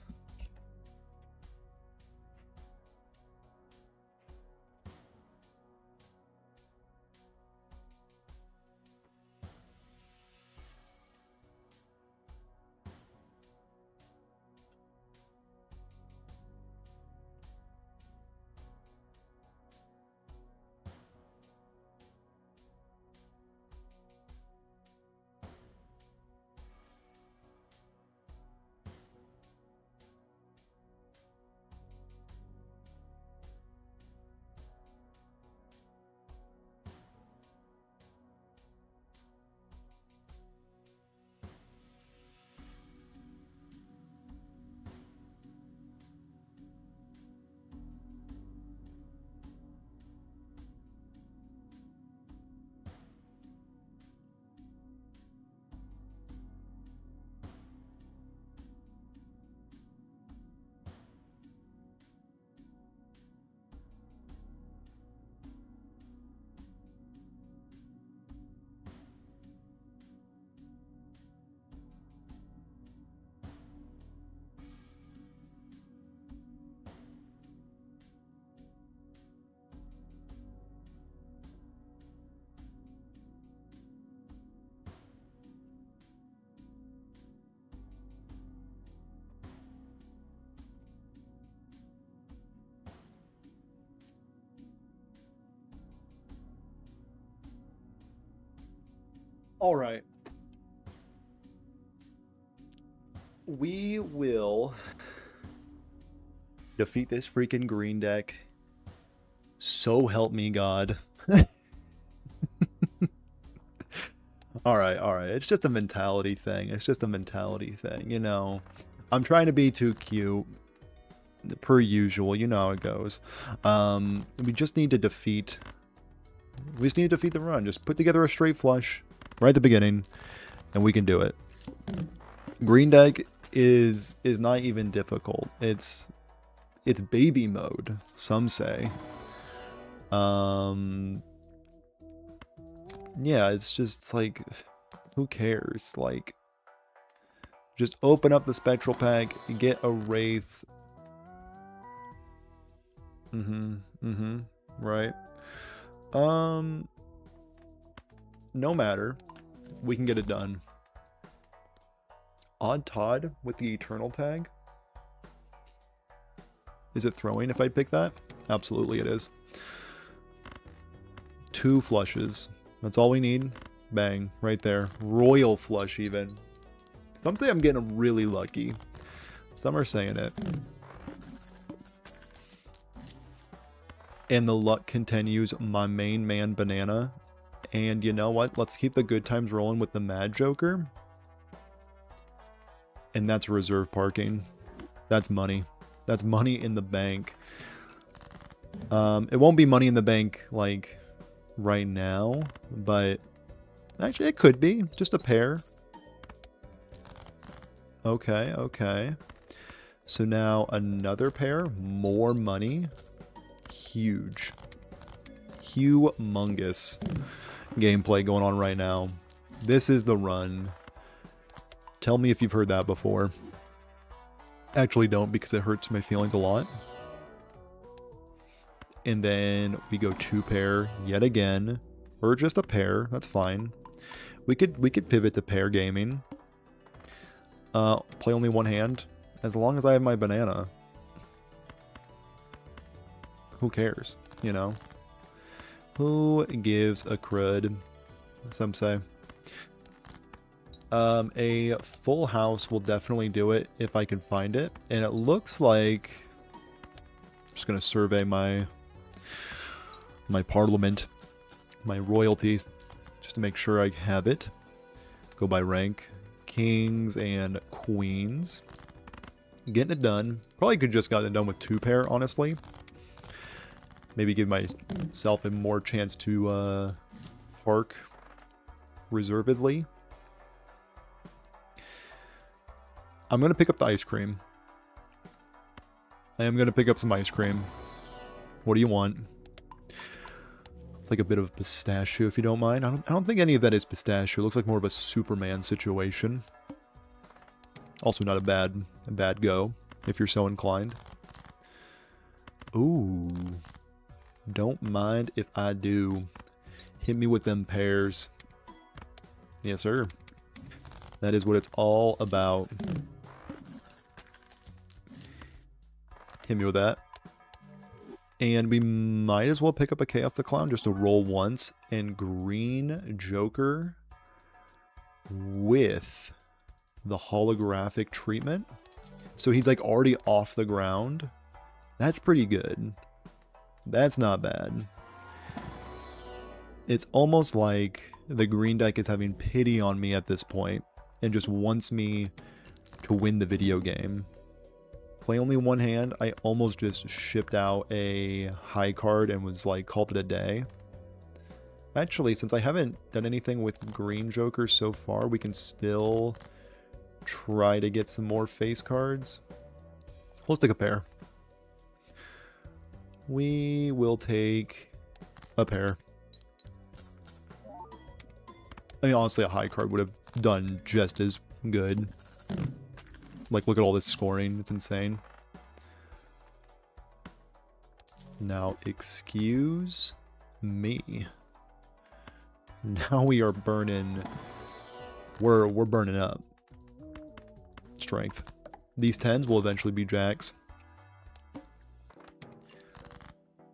All right. We will defeat this freaking green deck. So help me God. All right, all right. It's just a mentality thing. It's just a mentality thing, you know. I'm trying to be too cute, per usual. You know how it goes. We just need to defeat. We just need to defeat the run. Just put together a straight flush right at the beginning, and we can do it. Green deck is not even difficult. It's baby mode, some say. Yeah, it's just like, who cares? Like, just open up the spectral pack, get a wraith. Right. No matter, we can get it done. Odd Todd with the Eternal tag. Is it throwing if I pick that? Absolutely it is. 2 flushes. That's all we need. Bang. Right there. Royal flush even. Some say I'm getting really lucky. Some are saying it. And the luck continues. My main man, Banana. And you know what? Let's keep the good times rolling with the Mad Joker. And that's reserve parking. That's money. That's money in the bank. It won't be money in the bank, like, right now. But, actually, it could be. Just a pair. Okay, okay. So now another pair. More money. Huge. Humongous gameplay going on right now. This is the run. Tell me if you've heard that before. Actually don't, because it hurts my feelings a lot. And then we go 2 pair yet again. Or just a pair, that's fine. We could pivot to pair gaming. Play only 1 hand. As long as I have my banana. Who cares, you know? Who gives a crud? Some say. A full house will definitely do it if I can find it. And it looks like... I'm just going to survey my parliament, my royalty, just to make sure I have it. Go by rank. Kings and queens. Getting it done. Probably could just gotten it done with 2 pair, honestly. Maybe give myself a more chance to park reservedly. I'm going to pick up the ice cream. I am going to pick up some ice cream. What do you want? It's like a bit of pistachio, if you don't mind. I don't think any of that is pistachio. It looks like more of a Superman situation. Also not a bad go, if you're so inclined. Ooh. Don't mind if I do. Hit me with them pears. Yes, sir. That is what it's all about. Hit me with that. And we might as well pick up a Chaos the Clown just to roll once. And green Joker with the holographic treatment. So he's like already off the ground. That's pretty good. That's not bad. It's almost like the green deck is having pity on me at this point and just wants me to win the video game. Play only 1 hand. I almost just shipped out a high card and was like, called it a day. Actually, since I haven't done anything with green Joker so far, we can still try to get some more face cards. Let's take a pair. We will take a pair. I mean, honestly, a high card would have done just as good. Like, look at all this scoring. It's insane. Now, excuse me. Now we are burning... We're burning up. Strength. These 10s will eventually be jacks.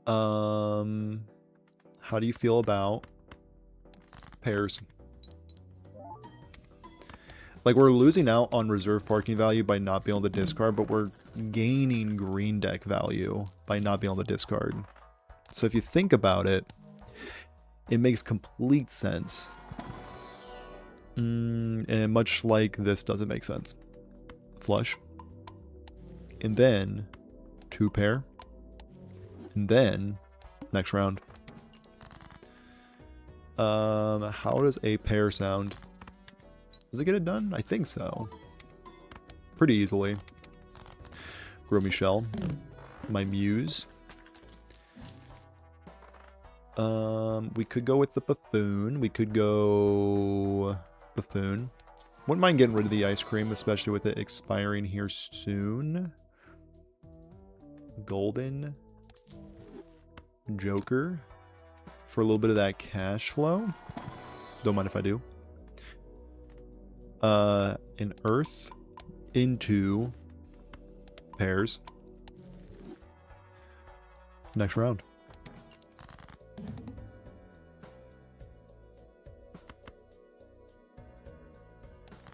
How do you feel about pairs? Like, we're losing out on reserve parking value by not being able to discard, but we're gaining green deck value by not being able to discard. So if you think about it, it makes complete sense. And much like this doesn't make sense. Flush. And then 2 pair. And then next round. How does a pair sound? Does it get it done? I think so. Pretty easily. Grow Michelle. My muse. We could go with the buffoon. We could go buffoon. Wouldn't mind getting rid of the ice cream, especially with it expiring here soon. Golden Joker for a little bit of that cash flow. Don't mind if I do. An earth into pairs. Next round.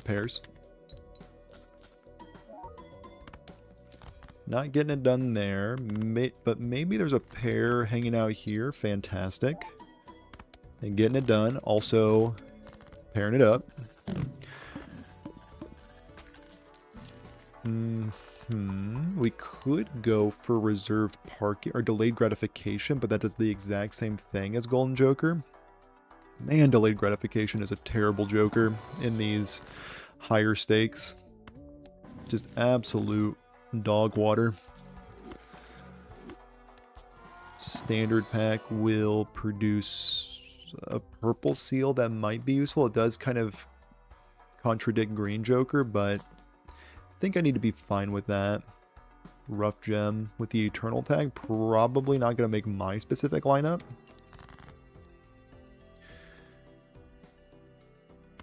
Pairs. Not getting it done there, but maybe there's a pair hanging out here. Fantastic. And getting it done. Also pairing it up. We could go for reserved parking or delayed gratification, but that does the exact same thing as Golden Joker. Man, delayed gratification is a terrible joker in these higher stakes. Just absolute dog water. Standard pack will produce a purple seal that might be useful. It does kind of contradict Green Joker, but I think I need to be fine with that. Rough gem with the Eternal tag. Probably not going to make my specific lineup.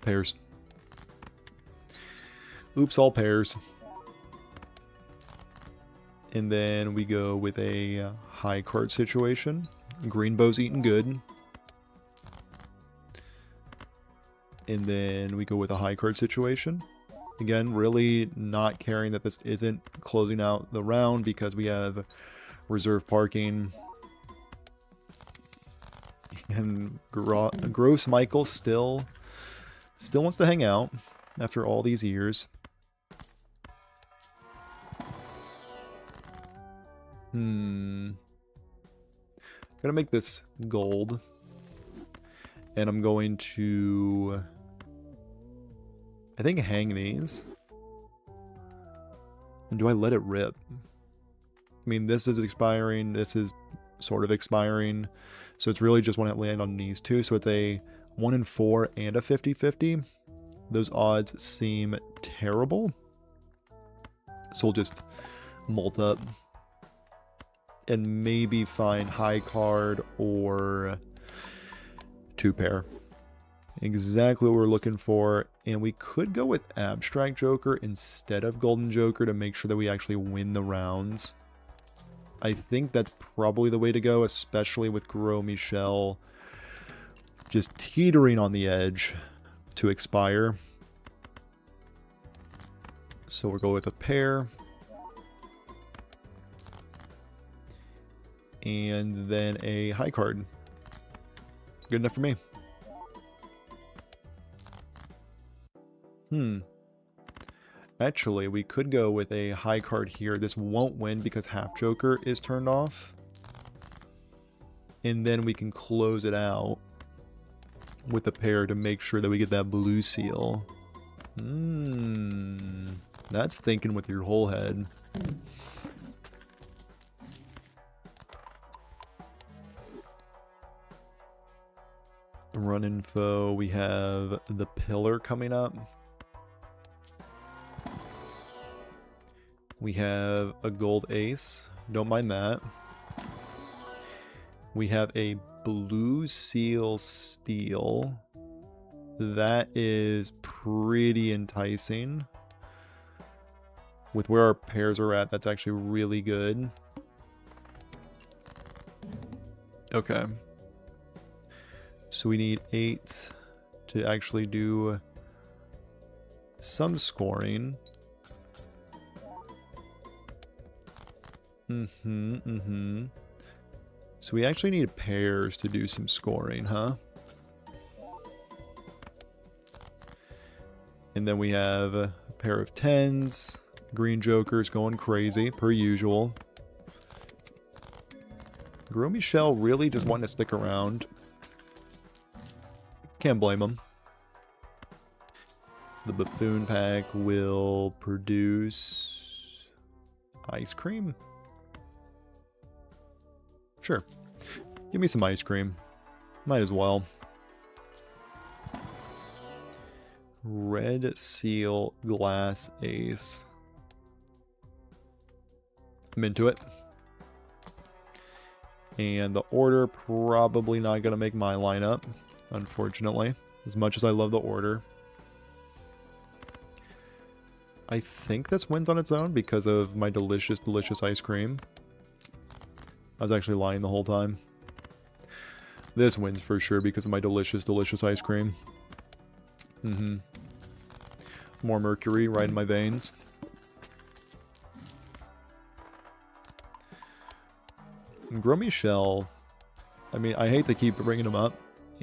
Pairs. Oops, all pairs. And then we go with a high card situation. Greenbow's eating good. And then we go with a high card situation. Again, really not caring that this isn't closing out the round because we have reserve parking. And Gross Michael still wants to hang out after all these years. Gonna make this gold. And I'm going to, I think, hang these. And do I let it rip? I mean, this is expiring. This is sort of expiring. So it's really just want to land on these two. So it's a 1 in 4 and a 50-50. Those odds seem terrible. So we'll just mult up. And maybe find high card or 2 pair. Exactly what we're looking for. And we could go with Abstract Joker instead of Golden Joker to make sure that we actually win the rounds. I think that's probably the way to go, especially with Gros Michel just teetering on the edge to expire. So we'll go with a pair. And then a high card. Good enough for me. Actually, we could go with a high card here. This won't win because Half Joker is turned off. And then we can close it out with a pair to make sure that we get that blue seal. That's thinking with your whole head. Run info, we have the pillar coming up. We have a gold ace, don't mind that. We have a blue seal steel. That is pretty enticing. With where our pairs are at, that's actually really good. Okay. So we need 8 to actually do some scoring. So we actually need pairs to do some scoring, huh? And then we have a pair of 10s. Green Joker's going crazy, per usual. Gros Michel really just wanting to stick around. Can't blame him. The Buffoon pack will produce ice cream? Sure. Give me some ice cream. Might as well. Red Seal Glass Ace. I'm into it. And the order probably not going to make my lineup, unfortunately. As much as I love the order. I think this wins on its own because of my delicious, delicious ice cream. I was actually lying the whole time. This wins for sure because of my delicious, delicious ice cream. More mercury right in my veins. Gros Michel, I mean, I hate to keep bringing him up.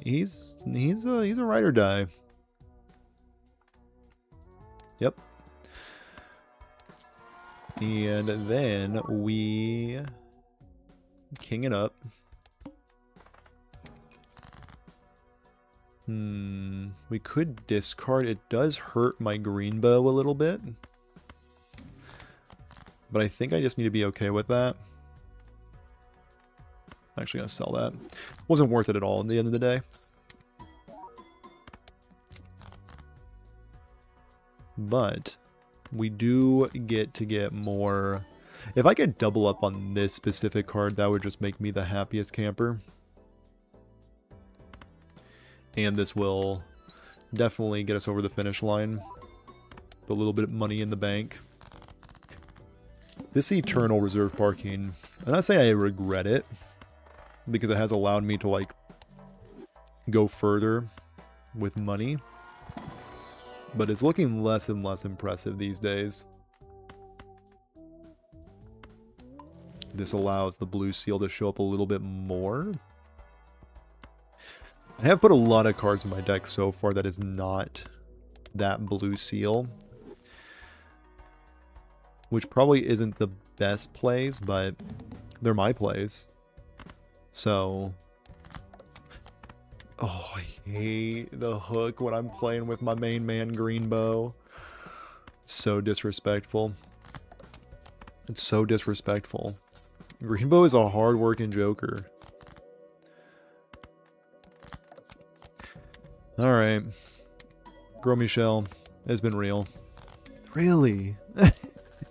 He's a ride or die. Yep. And then we king it up. We could discard. It does hurt my green bow a little bit. But I think I just need to be okay with that. I'm actually going to sell that. Wasn't worth it at all in the end of the day. But we do get to get more. If I could double up on this specific card, that would just make me the happiest camper. And this will definitely get us over the finish line. With a little bit of money in the bank. This Eternal Reserve Parking, I'm not saying I regret it, because it has allowed me to, like, go further with money. But it's looking less and less impressive these days. This allows the blue seal to show up a little bit more. I have put a lot of cards in my deck so far that is not that blue seal. Which probably isn't the best plays, but they're my plays. So... oh, I hate the hook when I'm playing with my main man green bow. It's so disrespectful. It's so disrespectful. Green bow is a hard-working joker. Alright. Gros Michel has been real. Really?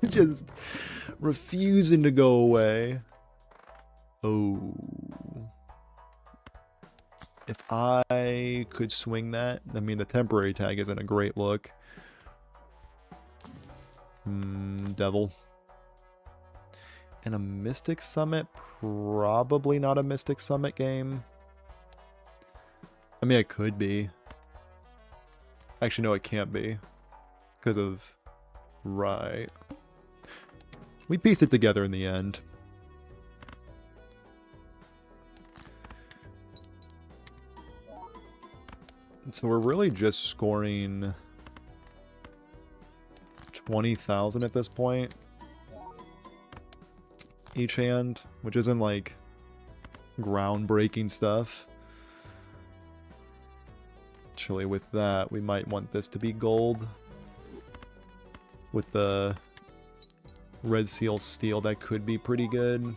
It's just refusing to go away. Oh. If I could swing that, I mean, the temporary tag isn't a great look. Devil. And a Mystic Summit? Probably not a Mystic Summit game. I mean, it could be. Actually, no, it can't be. Because of... right. We pieced it together in the end. So we're really just scoring 20,000 at this point. Each hand, which isn't like groundbreaking stuff. Actually, with that, we might want this to be gold. With the Red Seal Steel, that could be pretty good.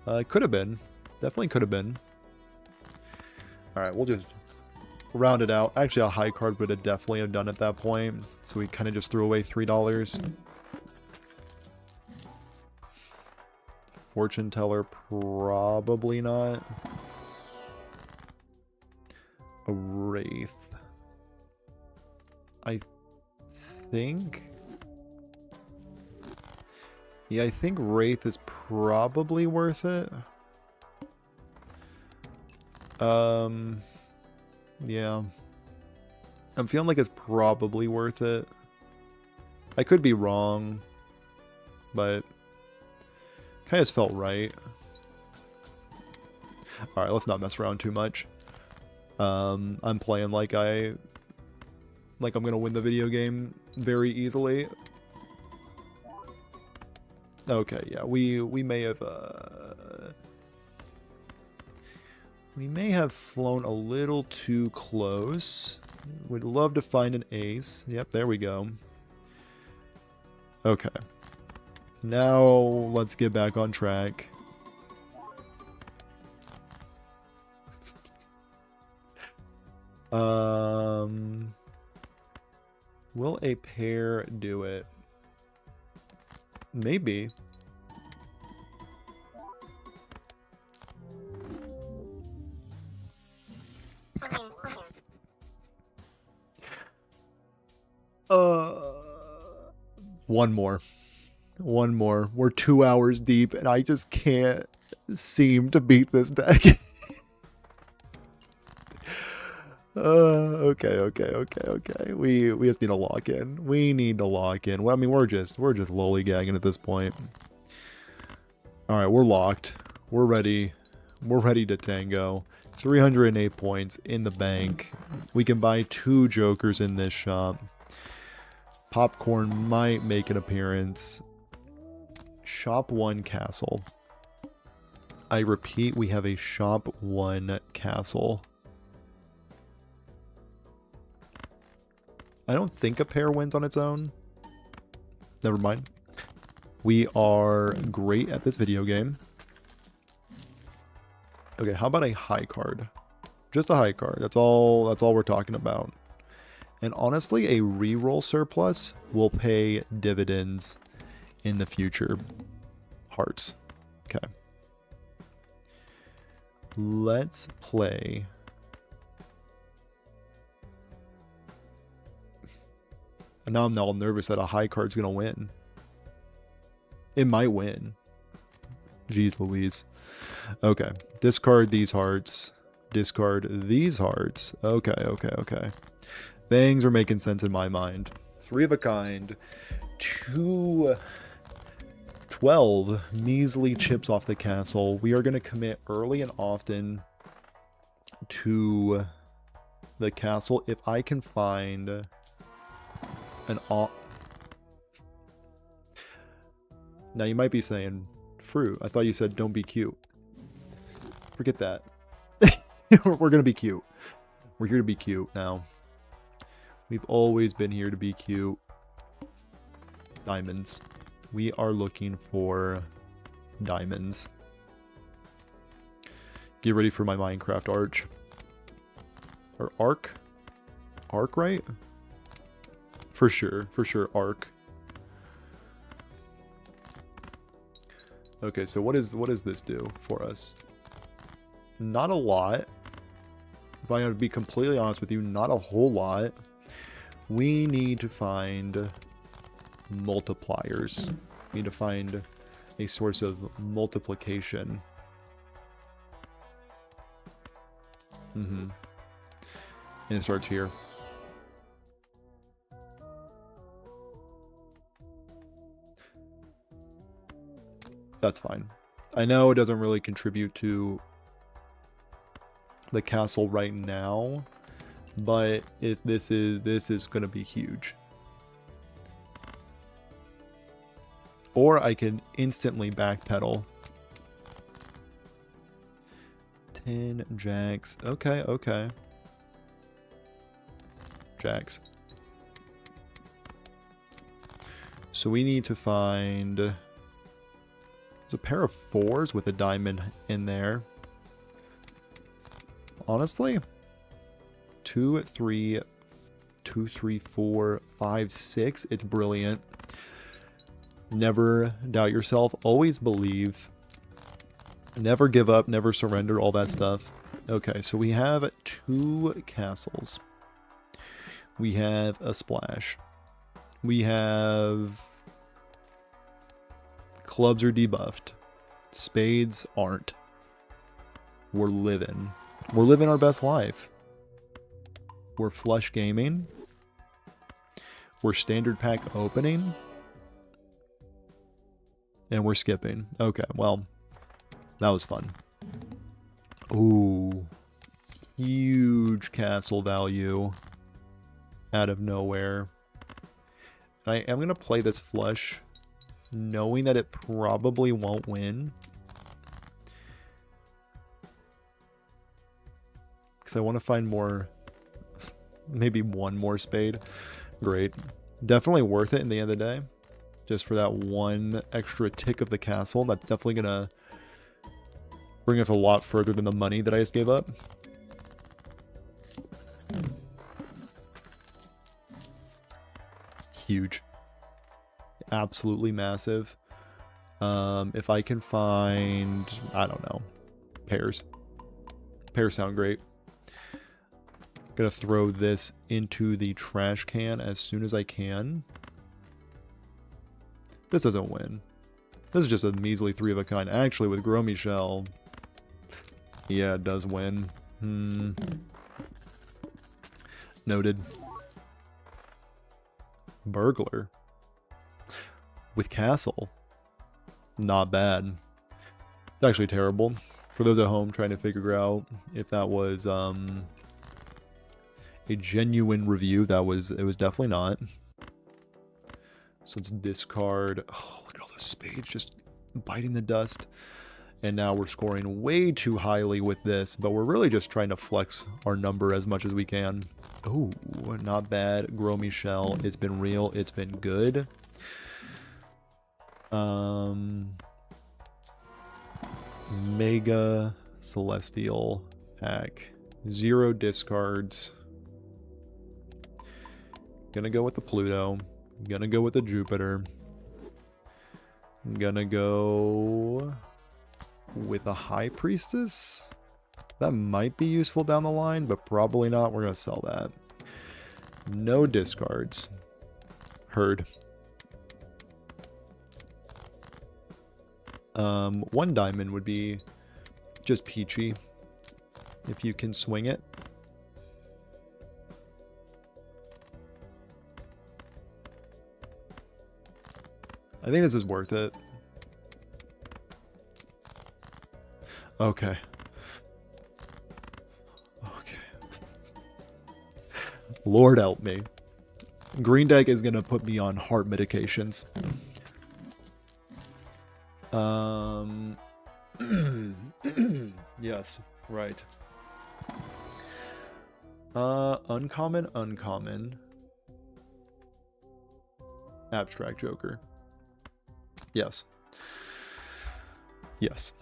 It could have been. Definitely could have been. Alright, we'll just round it out. Actually, a high card would have definitely have done at that point. So we kind of just threw away $3. Fortune Teller, probably not. A Wraith. I think... yeah, I think Wraith is probably worth it. Yeah. I'm feeling like it's probably worth it. I could be wrong, but kind of just felt right. Alright, let's not mess around too much. I'm playing like I'm gonna win the video game very easily. Okay, yeah, we may have flown a little too close. Would love to find an ace. Yep, there we go. Okay. Now let's get back on track. Will a pair do it? Maybe. One more. One more. We're 2 hours deep, and I just can't seem to beat this deck. Okay. We just need to lock in. We need to lock in. Well, I mean, we're just lollygagging at this point. All right, we're locked. We're ready. We're ready to tango. 308 points in the bank. We can buy 2 jokers in this shop. Popcorn might make an appearance. Shop 1 castle. I repeat, we have a shop 1 castle. I don't think a pair wins on its own. Never mind. We are great at this video game. Okay, how about a high card? Just a high card. That's all we're talking about. And honestly, a reroll surplus will pay dividends in the future. Hearts. Okay. Let's play. And now I'm all nervous that a high card's gonna win. It might win. Jeez Louise. Okay. Discard these hearts. Discard these hearts. Okay. Things are making sense in my mind. 3 of a kind. 12 measly chips off the castle. We are going to commit early and often to the castle if I can find an Now you might be saying, Fruit, I thought you said don't be cute. Forget that. We're going to be cute. We're here to be cute now. We've always been here to be cute. Diamonds. We are looking for diamonds. Get ready for my Minecraft arch. Or arc? Arc, right? For sure, arc. Okay, so what does this do for us? Not a lot. If I'm going to be completely honest with you, not a whole lot. We need to find multipliers. We need to find a source of multiplication. And it starts here. That's fine. I know it doesn't really contribute to the castle right now, but this is going to be huge. Or I can instantly backpedal. 10 jacks. Okay. Jacks. So we need to find... There's a pair of 4s with a diamond in there. Honestly, 2, 3, 4, 5, 6. It's brilliant. Never doubt yourself. Always believe. Never give up. Never surrender. All that stuff. Okay, so we have 2 castles. We have a splash. We have... Clubs are debuffed. Spades aren't. We're living. We're living our best life. We're flush gaming. We're standard pack opening. And we're skipping. Okay, well, that was fun. Ooh. Huge castle value out of nowhere. I am going to play this flush, knowing that it probably won't win. Because I want to find more, maybe one more spade. Great. Definitely worth it in the end of the day. Just for that one extra tick of the castle. That's definitely going to bring us a lot further than the money that I just gave up. Huge. Absolutely massive. If I can find, I don't know, pairs. Pairs sound great. Gonna throw this into the trash can as soon as I can. This doesn't win. This is just a measly 3 of a kind. Actually, with Gros Michel, yeah, it does win. Noted. Burglar. With Castle. Not bad. It's actually terrible. For those at home trying to figure out if that was a genuine review, it was definitely not. So let's discard. Oh, look at all those spades just biting the dust. And now we're scoring way too highly with this, but we're really just trying to flex our number as much as we can. Oh, not bad. Gros Michel. It's been real. It's been good. Mega Celestial pack. 0 discards. Gonna go with the Pluto. Gonna go with the Jupiter. Gonna go with a High Priestess. That might be useful down the line, but probably not. We're gonna sell that. No discards. Heard. 1 diamond would be just peachy if you can swing it. I think this is worth it. Okay. Okay. Lord help me. Green deck is gonna put me on heart medications. Yes, right. Uncommon. Abstract Joker. Yes. Yes.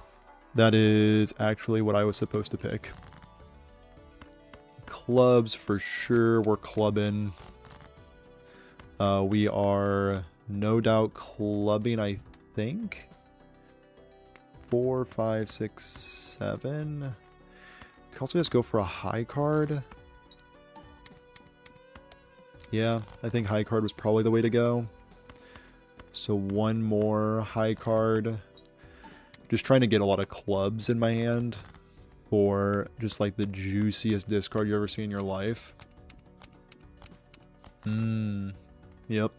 That is actually what I was supposed to pick. Clubs for sure. We're clubbing. We are no doubt clubbing, I think. 4, 5, 6, 7. Could also just go for a high card. Yeah, I think high card was probably the way to go. So 1 more high card. Just trying to get a lot of clubs in my hand for just like the juiciest discard you ever see in your life. Yep.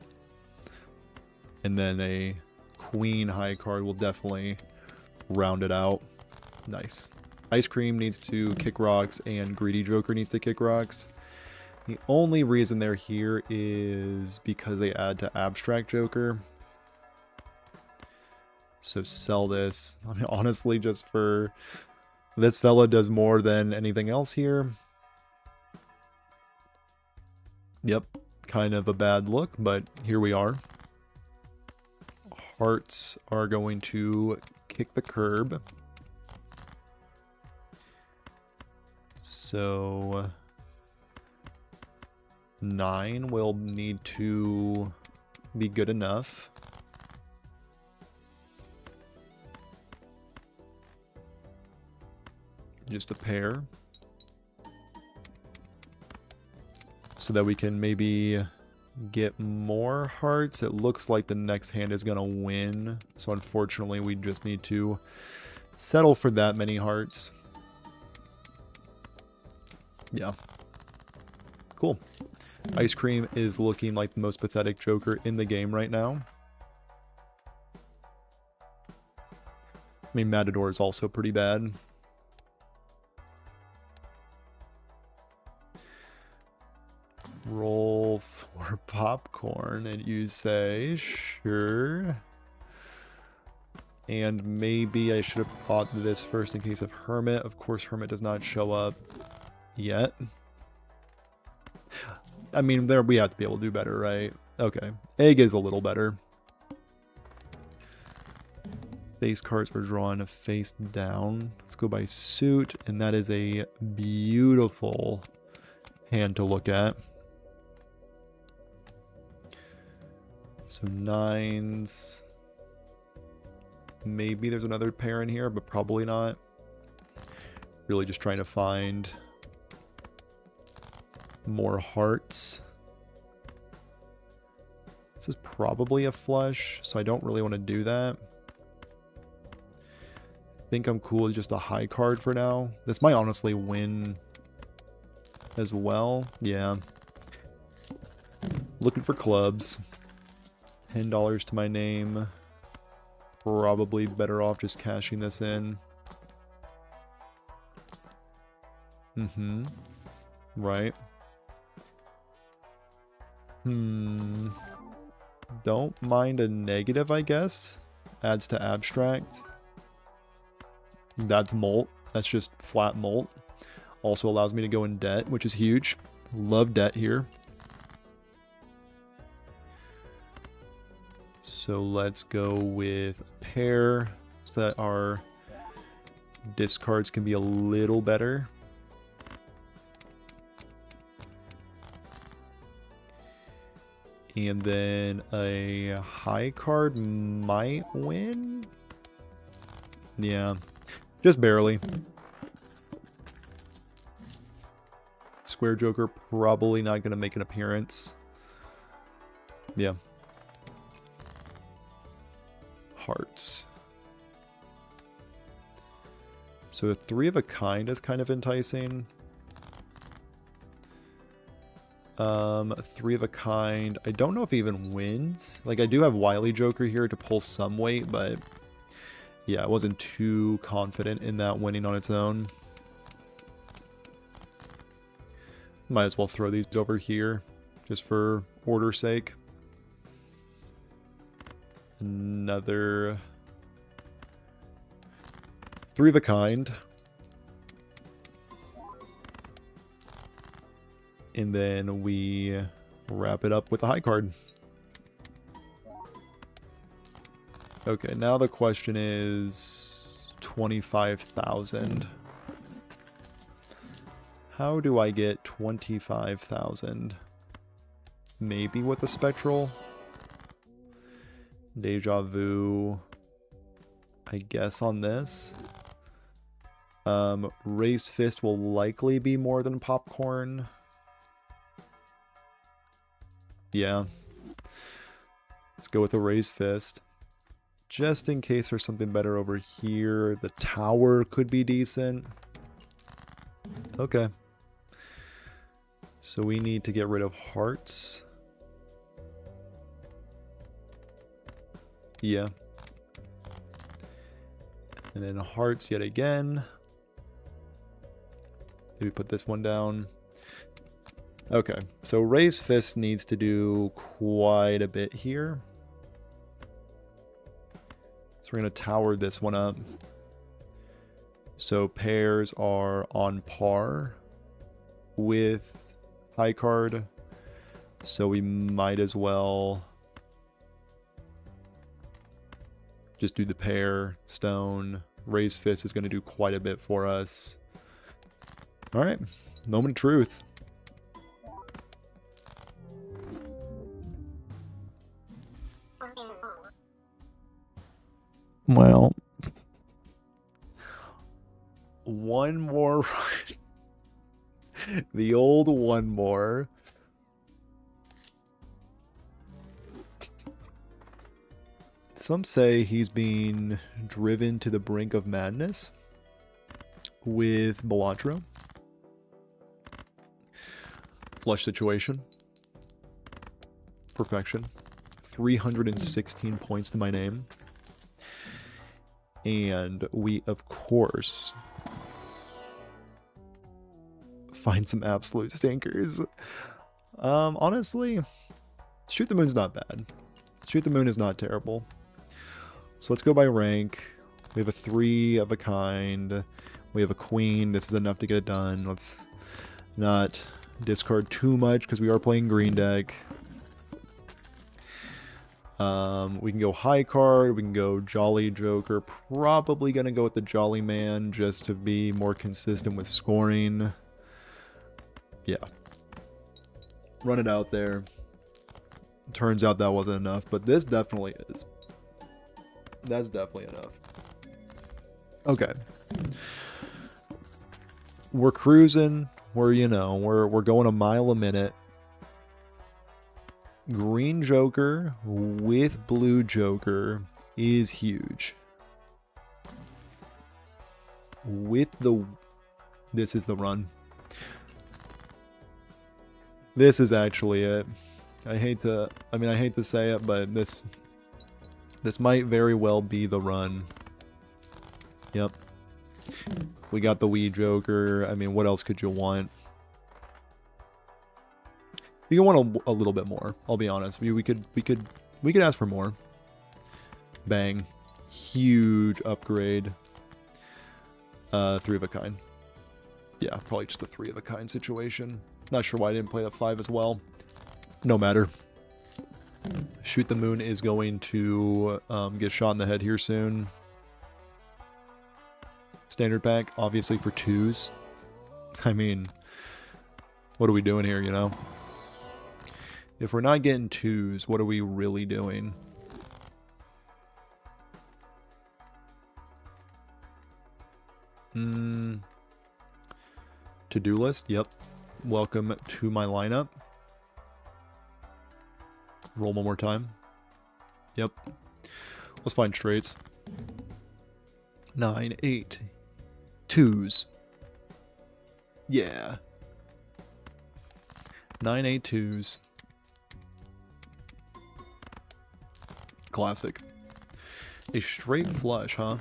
And then a queen high card will definitely round it out. Nice. Ice Cream needs to kick rocks and Greedy Joker needs to kick rocks. The only reason they're here is because they add to Abstract Joker. So sell this. I mean, honestly, just for this fella does more than anything else here. Yep, kind of a bad look, but here we are. Hearts are going to kick the curb. So 9 will need to be good enough. Just a pair. So that we can maybe get more hearts. It looks like the next hand is going to win. So unfortunately, we just need to settle for that many hearts. Yeah. cool. Ice Cream is looking like the most pathetic Joker in the game right now. I mean, Matador is also pretty bad. Roll for popcorn, and you say, sure. And maybe I should have bought this first in case of Hermit. Of course, Hermit does not show up yet. I mean, there we have to be able to do better, right? Okay. Egg is a little better. Face cards are drawn face down. Let's go by suit, and that is a beautiful hand to look at. So nines. Maybe there's another pair in here, but probably not. Really just trying to find more hearts. This is probably a flush, so I don't really want to do that. I think I'm cool with just a high card for now. This might honestly win as well. Yeah. Looking for clubs. $10 to my name. Probably better off just cashing this in. Right. Don't mind a negative, I guess. Adds to abstract. That's molt. That's just flat molt. Also allows me to go in debt, which is huge. Love debt here. So let's go with a pair so that our discards can be a little better. And then a high card might win. Yeah, just barely. Square Joker probably not going to make an appearance. Yeah. Hearts. So a 3 of a kind is kind of enticing. 3 of a kind. I don't know if he even wins. Like, I do have Wily Joker here to pull some weight, but yeah, I wasn't too confident in that winning on its own. Might as well throw these over here just for order's sake. Another 3 of a kind. And then we wrap it up with a high card. Okay, now the question is 25,000. How do I get 25,000? Maybe with a spectral? Deja vu, I guess, on this. Raised Fist will likely be more than popcorn. Yeah. Let's go with a Raised Fist. Just in case there's something better over here. The tower could be decent. Okay. So we need to get rid of hearts. Yeah. And then hearts yet again. Maybe put this one down. Okay, so Raised Fist needs to do quite a bit here. So we're going to tower this one up. So pairs are on par with high card. So we might as well just do the pair, stone. Raised Fist is going to do quite a bit for us. Alright, moment of truth. Well, one more. The old one more. Some say he's being driven to the brink of madness with Balatro. Flush situation. Perfection. 316 points to my name. And we, of course, find some absolute stinkers. Honestly, Shoot the Moon's not bad. Shoot the Moon is not terrible. So let's go by rank. We have a 3 of a kind. We have a queen. This is enough to get it done. Let's not discard too much because we are playing green deck. We can go high card. We can go Jolly Joker. Probably going to go with the Jolly Man just to be more consistent with scoring. Yeah. Run it out there. Turns out that wasn't enough, but this definitely is. That's definitely enough. Okay. We're cruising. We're going a mile a minute. Green Joker with blue Joker is huge. This is the run. This is actually it. I hate to say it, but this might very well be the run. Yep. We got the wee Joker. I mean, what else could you want? You can want a little bit more, I'll be honest. We could ask for more. Bang. Huge upgrade. 3 of a kind. Yeah, probably just a 3 of a kind situation. Not sure why I didn't play that 5 as well. No matter. Shoot the Moon is going to get shot in the head here soon. Standard pack, obviously for 2s. I mean, what are we doing here, you know? If we're not getting 2s, what are we really doing? To-do list, yep. Welcome to my lineup. Roll one more time. Yep. Let's find straights. 9, 8. 2s. Yeah. 9, 8, 2s. Classic. A straight flush, huh?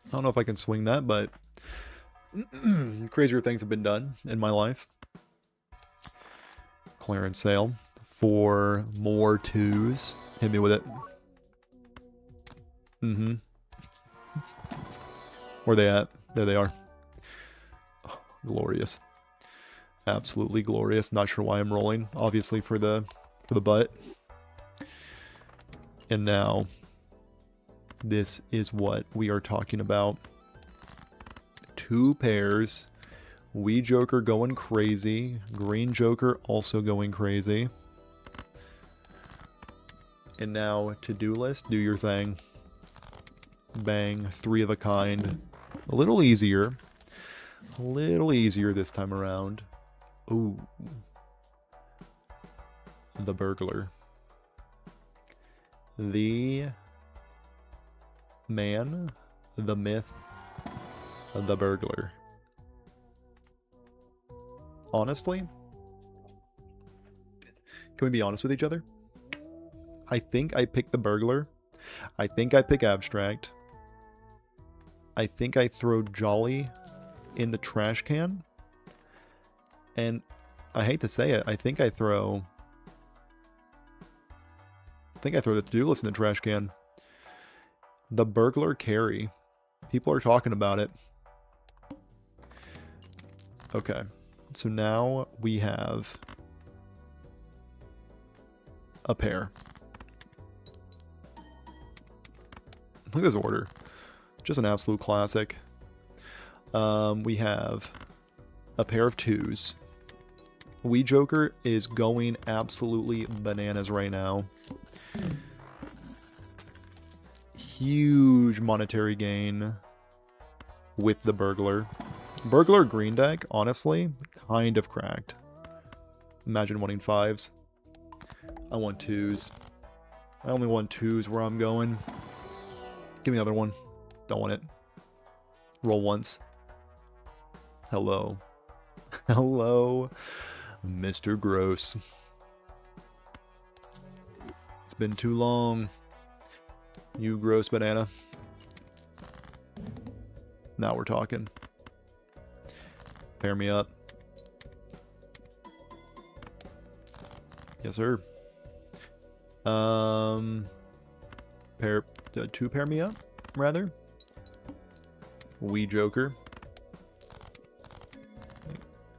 I don't know if I can swing that, but crazier things have been done in my life. Clearance sale for more 2s. Hit me with it. Where they at? There they are. Oh, glorious. Absolutely glorious. Not sure why I'm rolling. Obviously for the butt. And now, this is what we are talking about. 2 pairs. Wee Joker going crazy. Green Joker also going crazy. And now, to-do list, do your thing. Bang. 3 of a kind. A little easier. A little easier this time around. Ooh. The burglar. The man, the myth, the burglar. Honestly, can we be honest with each other? I think I pick the burglar. I think I pick abstract. I think I throw Jolly in the trash can. And I hate to say it, I think I throw the to-do list in the trash can. The burglar carry. People are talking about it. Okay. So now we have a pair. Look at this order. Just an absolute classic. We have a pair of 2s. Wee Joker is going absolutely bananas right now. Huge monetary gain with the burglar. Burglar green deck, honestly, kind of cracked. Imagine wanting 5s. I want 2s. I only want 2s where I'm going. Give me another one. Don't want it. Roll once. Hello. Hello, Mr. Gross. It's been too long. You gross banana. Now we're talking. Pair me up. Yes, sir. Pair me up, rather. Wee Joker.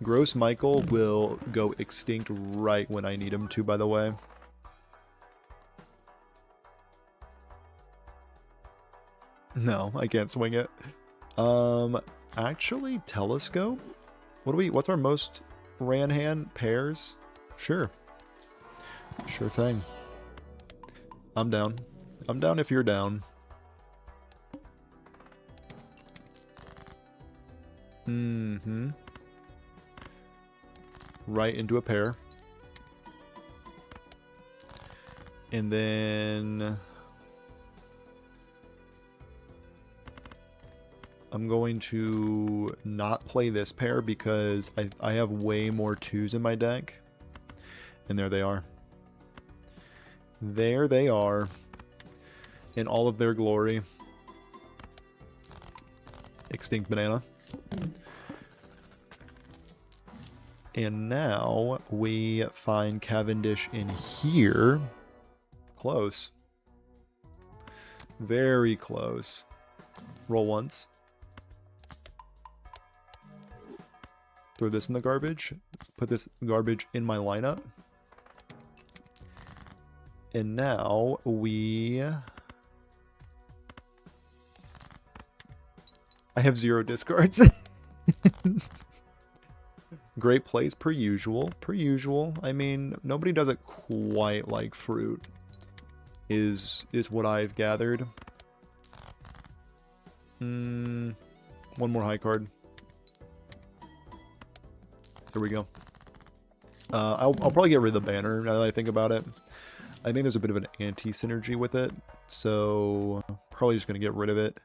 Gross Michael will go extinct right when I need him to, by the way. No, I can't swing it. Actually, Telescope? What's our most ran hand? Pairs? Sure. Sure thing. I'm down. I'm down if you're down. Mm-hmm. Right into a pair. And then I'm going to not play this pair because I have way more 2s in my deck. And there they are. There they are. In all of their glory. Extinct banana. And now we find Cavendish in here. Close. Very close. Roll once. Throw this in the garbage. Put this garbage in my lineup. And now we... I have 0 discards. Great plays per usual. Per usual. I mean, nobody does it quite like Fruit. Is what I've gathered. One more high card. There we go. I'll probably get rid of the banner now that I think about it. I think there's a bit of an anti-synergy with it. So, probably just going to get rid of it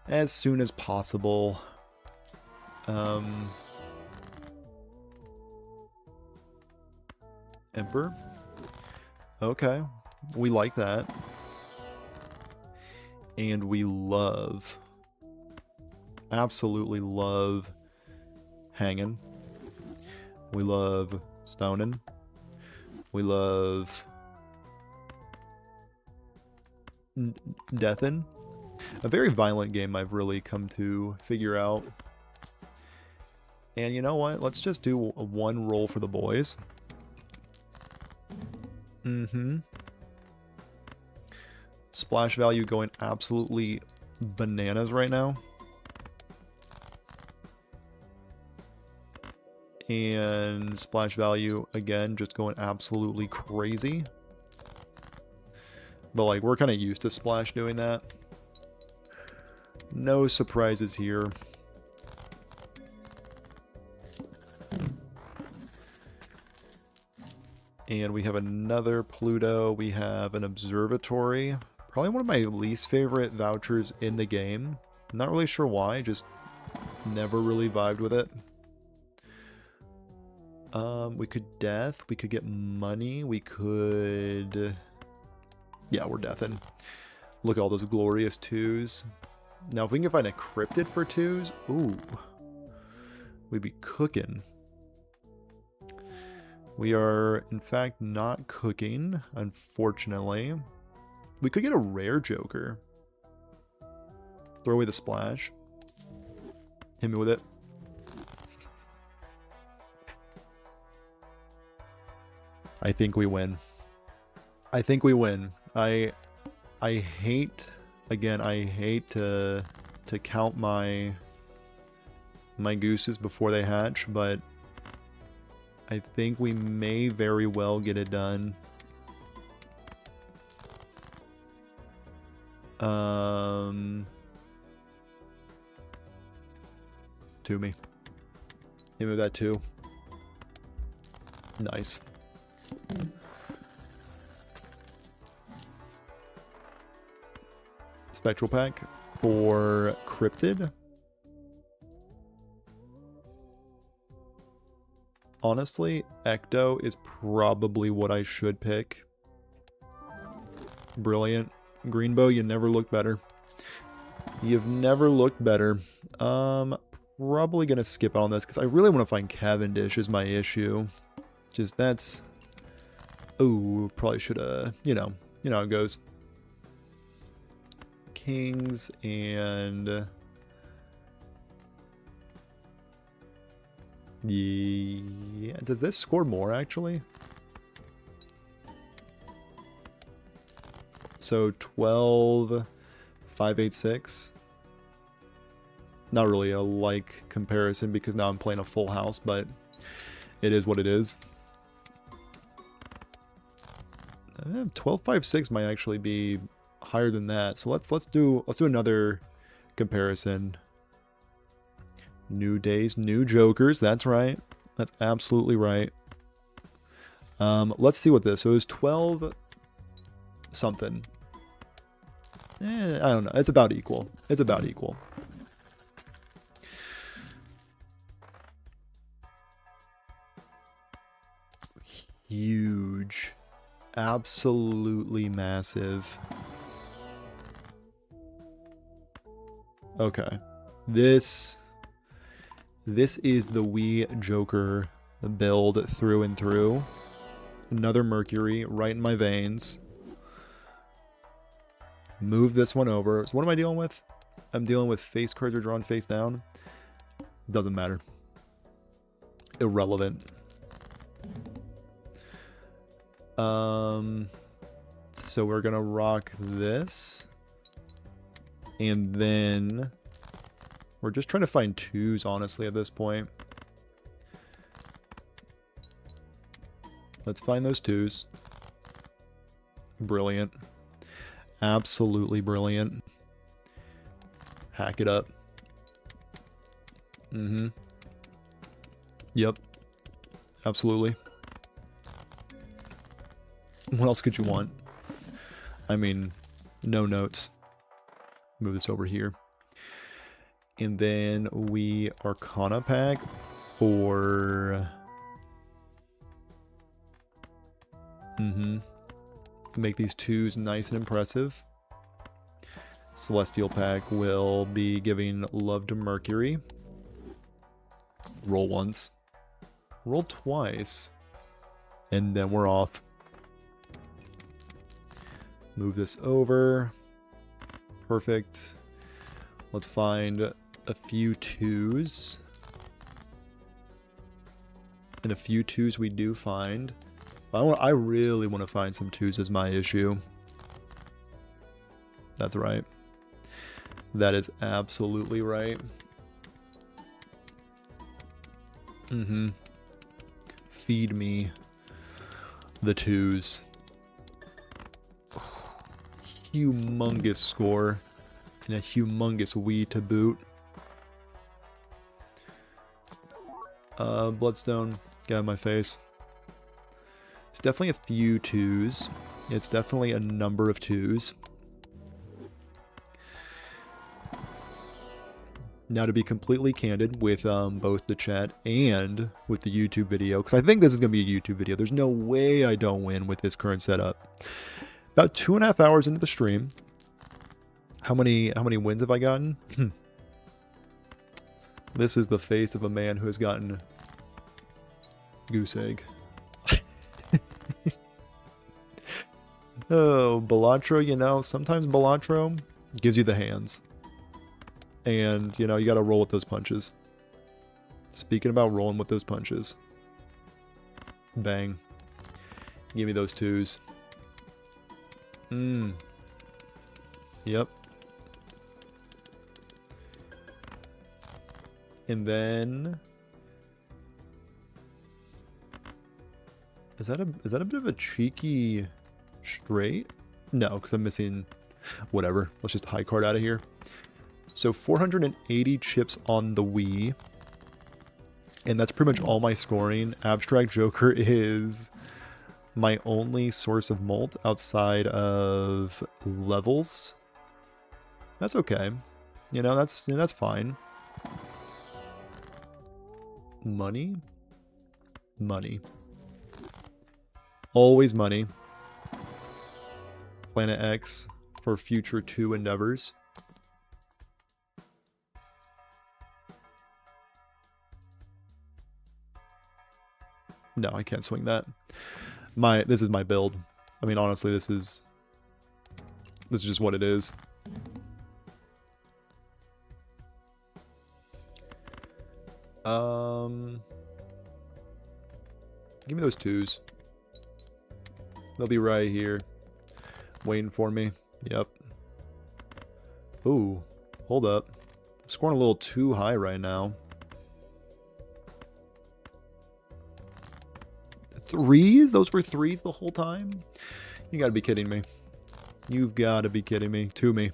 as soon as possible. Emperor. Okay. We like that. And we love, absolutely love Hanging. We love Stoning. We love Deathin. A very violent game I've really come to figure out. And you know what? Let's just do one roll for the boys. Splash value going absolutely bananas right now. And splash value, again, just going absolutely crazy. But, like, we're kind of used to Splash doing that. No surprises here. And we have another Pluto. We have an Observatory. Probably one of my least favorite vouchers in the game. Not really sure why, just never really vibed with it. We could Death. We could get money. We could... Yeah, we're Deathin'. Look at all those glorious 2s. Now, if we can find a Cryptid for 2s, ooh, we'd be cooking. We are, in fact, not cooking, unfortunately. We could get a rare Joker. Throw away the splash. Hit me with it. I think we win. I think we win. I hate, again, I hate to count my gooses before they hatch, but I think we may very well get it done. To me. Hit me with that too. Nice. Spectral Pack for Cryptid. honestly, Ecto is probably what I should pick. Brilliant. Greenbow, you never looked better. You've never looked better. Probably gonna skip on this because I really want to find Cavendish is my issue. Just that's... Oh, probably should have, you know how it goes. Kings and... Yeah, does this score more actually? So 12, 5, 8, 6. Not really a like comparison because now I'm playing a full house, but it is what it is. 12, 5, 6 might actually be higher than that. So let's do another comparison. New days, new jokers. That's right. That's absolutely right. Let's see what this. So it was 12 something. I don't know. It's about equal. It's about equal. Huge. Absolutely massive. Okay. This is the Wii Joker build through and through. Another Mercury right in my veins. Move this one over. So what am I dealing with? I'm dealing with face cards are drawn face down. Doesn't matter. Irrelevant. So we're gonna rock this. And then we're just trying to find twos, honestly, at this point. Let's find those twos. Brilliant. Absolutely brilliant. Hack it up. Mm-hmm. Yep. Absolutely. What else could you want? I mean, no notes. Move this over here. And then we Arcana pack or... Make these twos nice and impressive. Celestial pack will be giving love to Mercury. Roll once. Roll twice. And then we're off. Move this over. Perfect. Let's find a few twos. And a few twos we do find. I really want to find some twos is my issue. That's right. That is absolutely right. Feed me the twos. Humongous score. And a humongous Wii to boot. Bloodstone. Get out of my face. It's definitely a few twos. It's definitely a number of twos. Now, to be completely candid with both the chat and with the YouTube video, because I think this is going to be a YouTube video. There's no way I don't win with this current setup. About 2.5 hours into the stream. How many wins have I gotten? This is the face of a man who has gotten goose egg. Oh, Balatro, you know, sometimes Balatro gives you the hands. And, you know, you gotta roll with those punches. Speaking about rolling with those punches. Bang. Give me those twos. Yep. And then... Is that a bit of a cheeky... straight? No, because I'm missing whatever. Let's just high card out of here. So 480 chips on the Wii. And that's pretty much all my scoring. Abstract Joker is my only source of mult outside of levels. That's okay. You know, that's fine. Money? money. Always money. Planet X for future 2 endeavors. No, I can't swing that. This is my build. I mean, honestly, this is just what it is. Give me those 2s. They'll be right here, waiting for me. Yep. Ooh, hold up. I'm scoring a little too high right now. 3s? Those were 3s the whole time? You gotta be kidding me. You've gotta be kidding me. To me.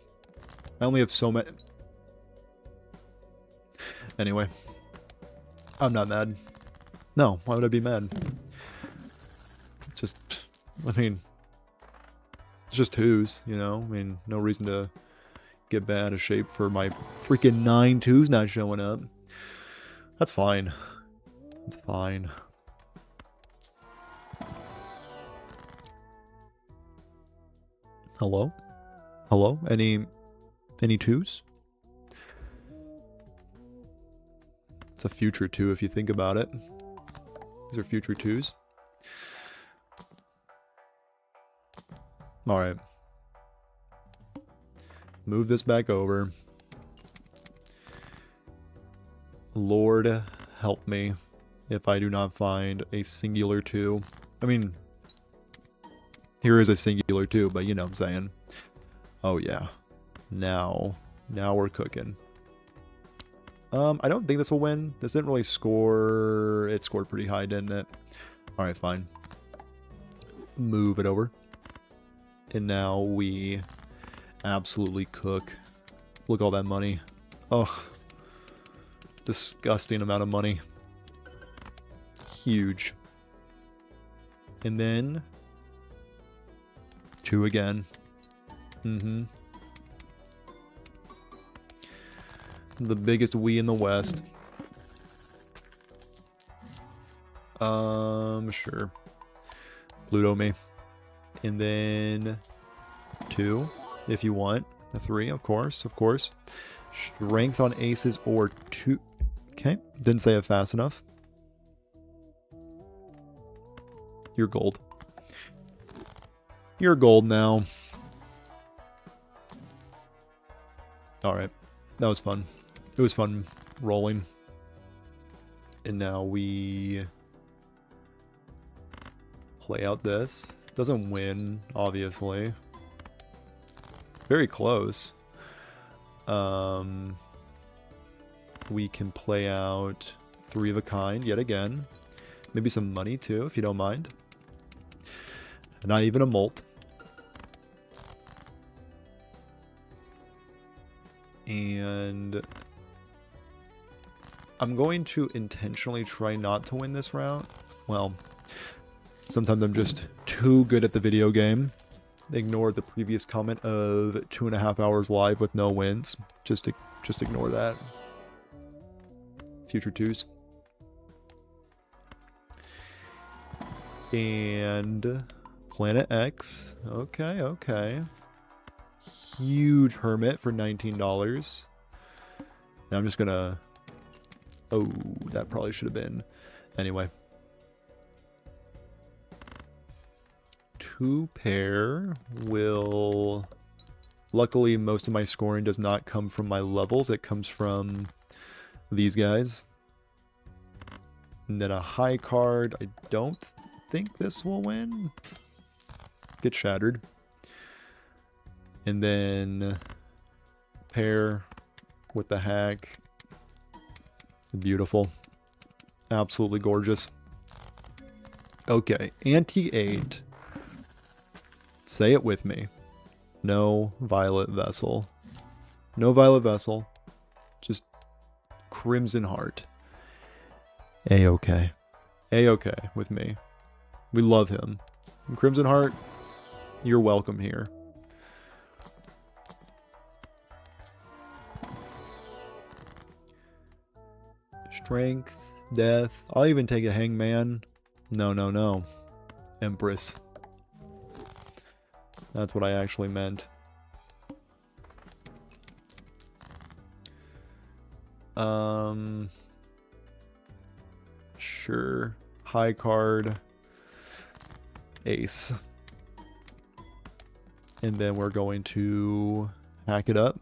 I only have so many. Anyway. I'm not mad. No, why would I be mad? Just, I mean, it's just 2s, you know? I mean, no reason to get bent out of shape for my freaking 9 2s not showing up. That's fine. It's fine. Hello? Hello? Any 2s? It's a future 2 if you think about it. These are future 2s. Alright. Move this back over. Lord help me if I do not find a singular 2. I mean, here is a singular 2, but you know what I'm saying. Oh yeah. Now we're cooking. I don't think this will win. This didn't really score. It scored pretty high, didn't it? Alright, fine. Move it over. And now we absolutely cook. Look at all that money. Ugh. Disgusting amount of money. Huge. And then 2 again. The biggest we in the West. Sure. Pluto me. And then 2, if you want. A 3, of course, of course. Strength on aces or 2. Okay, didn't say it fast enough. You're gold. You're gold now. Alright, that was fun. It was fun rolling. And now we play out this. Doesn't win, obviously. Very close. We can play out 3 of a kind yet again. Maybe some money too, if you don't mind. Not even a molt. And I'm going to intentionally try not to win this round. Well, sometimes I'm just too good at the video game. Ignore the previous comment of 2.5 hours live with no wins. Just ignore that. Future 2s. And Planet X. Okay, okay. Huge hermit for $19. Now I'm just gonna... Oh, that probably should have been. Anyway. 2 pair will... Luckily, most of my scoring does not come from my levels. It comes from these guys. And then a high card. I don't think this will win. Get shattered. And then pair with the hack. Beautiful. Absolutely gorgeous. Okay, ante-8. Say it with me. No violet vessel. No violet vessel. Just crimson heart. A-okay. A-okay with me. We love him. Crimson heart, you're welcome here. Strength, death. I'll even take a hangman. No, no, no. Empress. That's what I actually meant. Sure. High card. Ace. And then we're going to hack it up.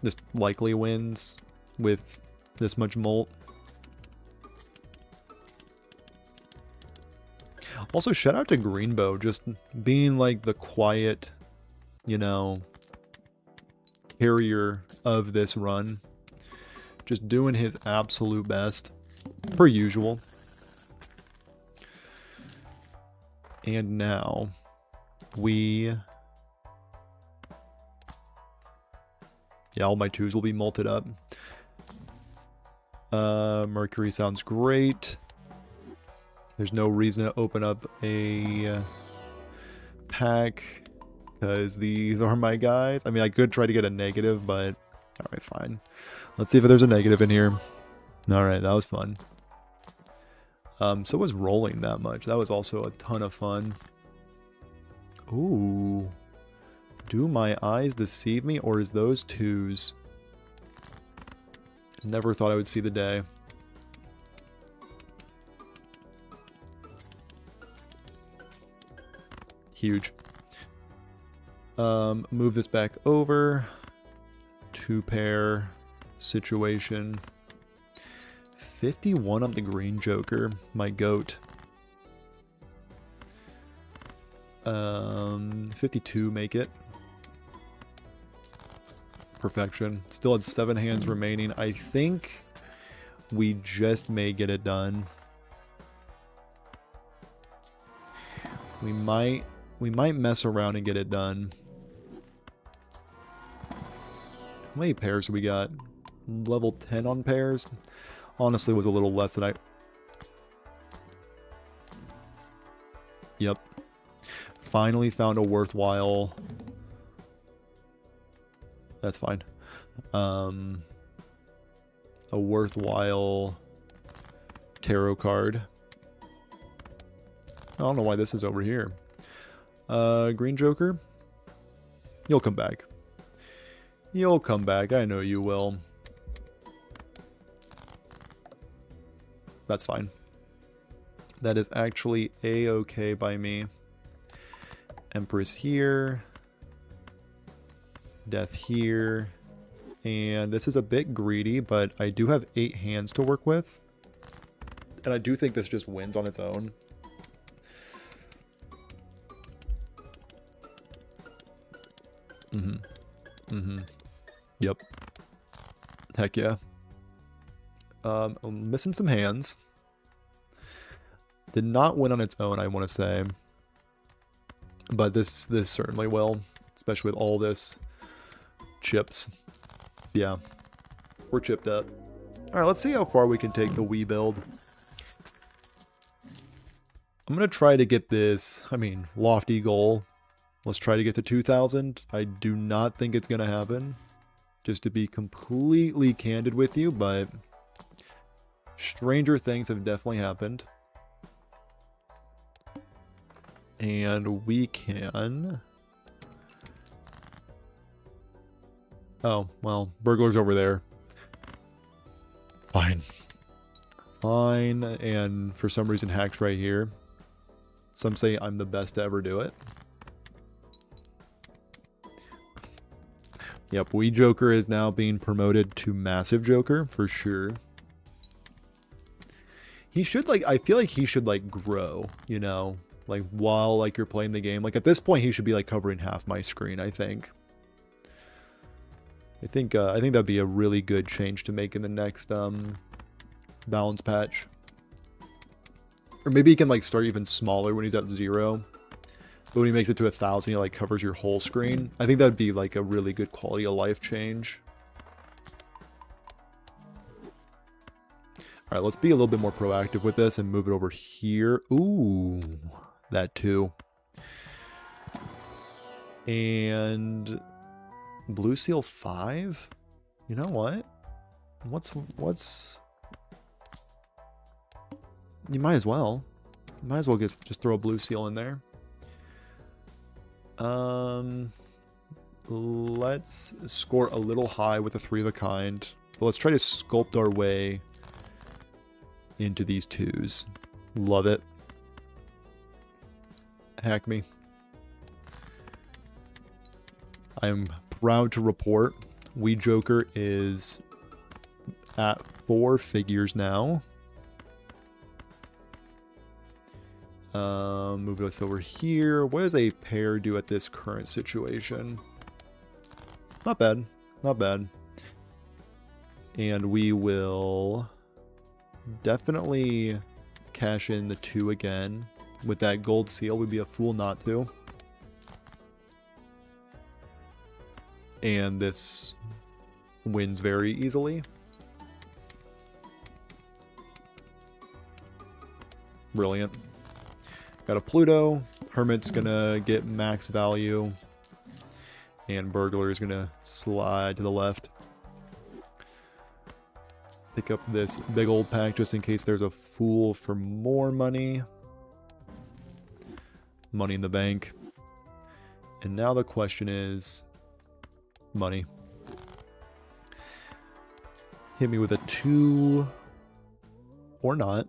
This likely wins with this much molt. Also, shout out to Greenbow, just being like the quiet, you know, carrier of this run. Just doing his absolute best, per usual. And now, we... Yeah, all my 2s will be molted up. Mercury sounds great. There's no reason to open up a pack, because these are my guys. I mean, I could try to get a negative, but... Alright, fine. Let's see if there's a negative in here. Alright, that was fun. So was rolling that much. That was also a ton of fun. Ooh. Do my eyes deceive me, or is those 2s? Never thought I would see the day. Huge. Move this back over. 2-pair situation. 51 on the green joker. My goat. 52 make it. Perfection. Still had 7 hands remaining. I think we just may get it done. We might mess around and get it done. How many pairs do we got? Level 10 on pairs? Honestly, was a little less than I... Yep. Finally found a worthwhile... That's fine. A worthwhile tarot card. I don't know why this is over here. Green Joker? You'll come back. You'll come back. I know you will. That's fine. That is actually a-okay by me. Empress here. Death here. And this is a bit greedy, but I do have 8 hands to work with. And I do think this just wins on its own. Yep. Heck yeah. I'm missing some hands. Did not win on its own, I want to say. But this certainly will. Especially with all this chips. Yeah. We're chipped up. Alright, let's see how far we can take the Wii build. I'm going to try to get this, I mean, lofty goal. Let's try to get to 2,000. I do not think it's going to happen. Just to be completely candid with you, but stranger things have definitely happened. And we can... Oh, well, burglar's over there. Fine. Fine, and for some reason hack's right here. Some say I'm the best to ever do it. Yep, Wii Joker is now being promoted to Massive Joker, for sure. He should, like, I feel like he should, like, grow, you know? Like, while, like, you're playing the game. Like, at this point, he should be, like, covering half my screen, I think. I think that'd be a really good change to make in the next, balance patch. Or maybe he can, like, start even smaller when he's at 0. But when he makes it to 1,000, he, like, covers your whole screen. I think that'd be, like, a really good quality of life change. Alright, let's be a little bit more proactive with this and move it over here. Ooh, that too. And Blue Seal 5? You know what? What's You might as well. You might as well just throw a blue seal in there. Let's score a little high with a 3 of a kind. But let's try to sculpt our way into these 2s. Love it. Hack me. I am proud to report Wee Joker is at 4 figures now. Move us over here. What does a pair do at this current situation? Not bad. Not bad. And we will definitely cash in the 2 again. With that gold seal, we'd be a fool not to. And this wins very easily. Brilliant. Got a Pluto. Hermit's gonna get max value. And Burglar is gonna slide to the left. Pick up this big old pack just in case there's a Fool for more money. Money in the bank. And now the question is money. Hit me with a 2 or not.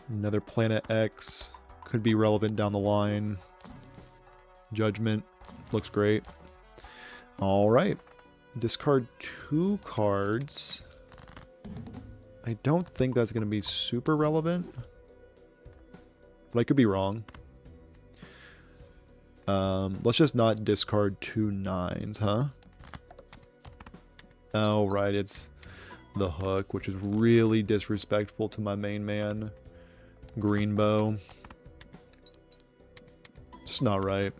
Another Planet X could be relevant down the line. Judgment looks great. All right. Discard 2 cards. I don't think that's going to be super relevant. But I could be wrong. Let's just not discard 2 9s, huh? Oh, right. It's the Hook, which is really disrespectful to my main man. Greenbow. It's not right.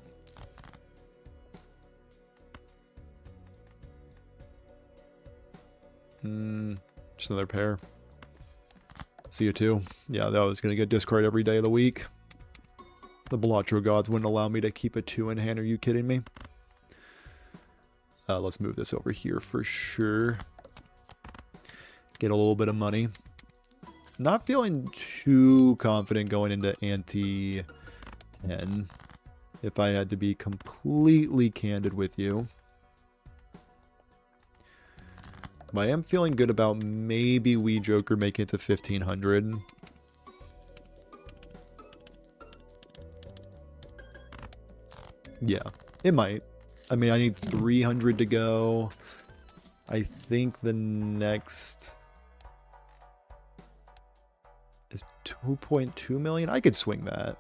Just another pair. See you too. Yeah, that was going to get discard every day of the week. The Balatro gods wouldn't allow me to keep a 2 in hand. Are you kidding me? Let's move this over here for sure. Get a little bit of money. Not feeling too confident going into ante 10. If I had to be completely candid with you. But I am feeling good about maybe Wee Joker making it to 1500. Yeah, it might. I mean, I need 300 to go. I think the next is 2.2 million. I could swing that.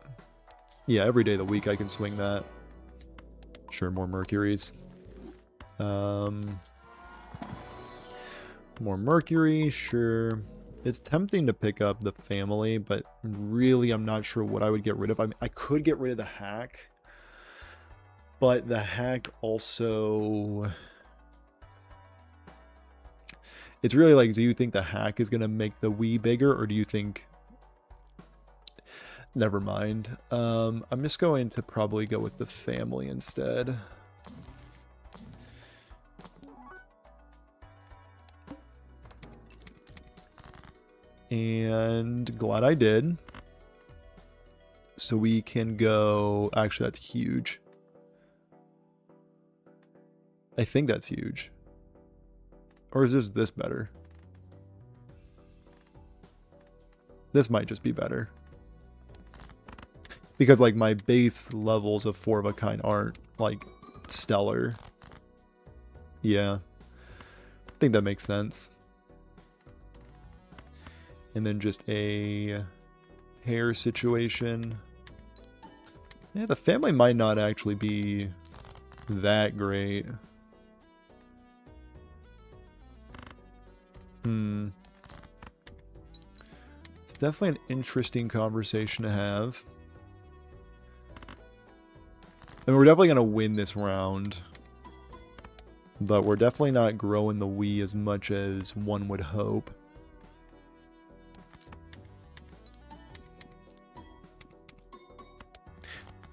Yeah, every day of the week I can swing that. Sure, more Mercuries. More Mercury, sure. It's tempting to pick up the family, but really I'm not sure what I would get rid of. I mean, I could get rid of the hack. But the hack also... It's really like, do you think the hack is going to make the Wii bigger, or do you think... Never mind. I'm just going to probably go with the family instead. And glad I did. So we can go... Actually, that's huge. I think that's huge. Or is this better? This might just be better. Because, like, my base levels of 4 of a kind aren't, like, stellar. Yeah. I think that makes sense. And then just a hair situation. Yeah, the family might not actually be that great. It's definitely an interesting conversation to have. I mean, we're definitely going to win this round. But we're definitely not growing the Wii as much as one would hope.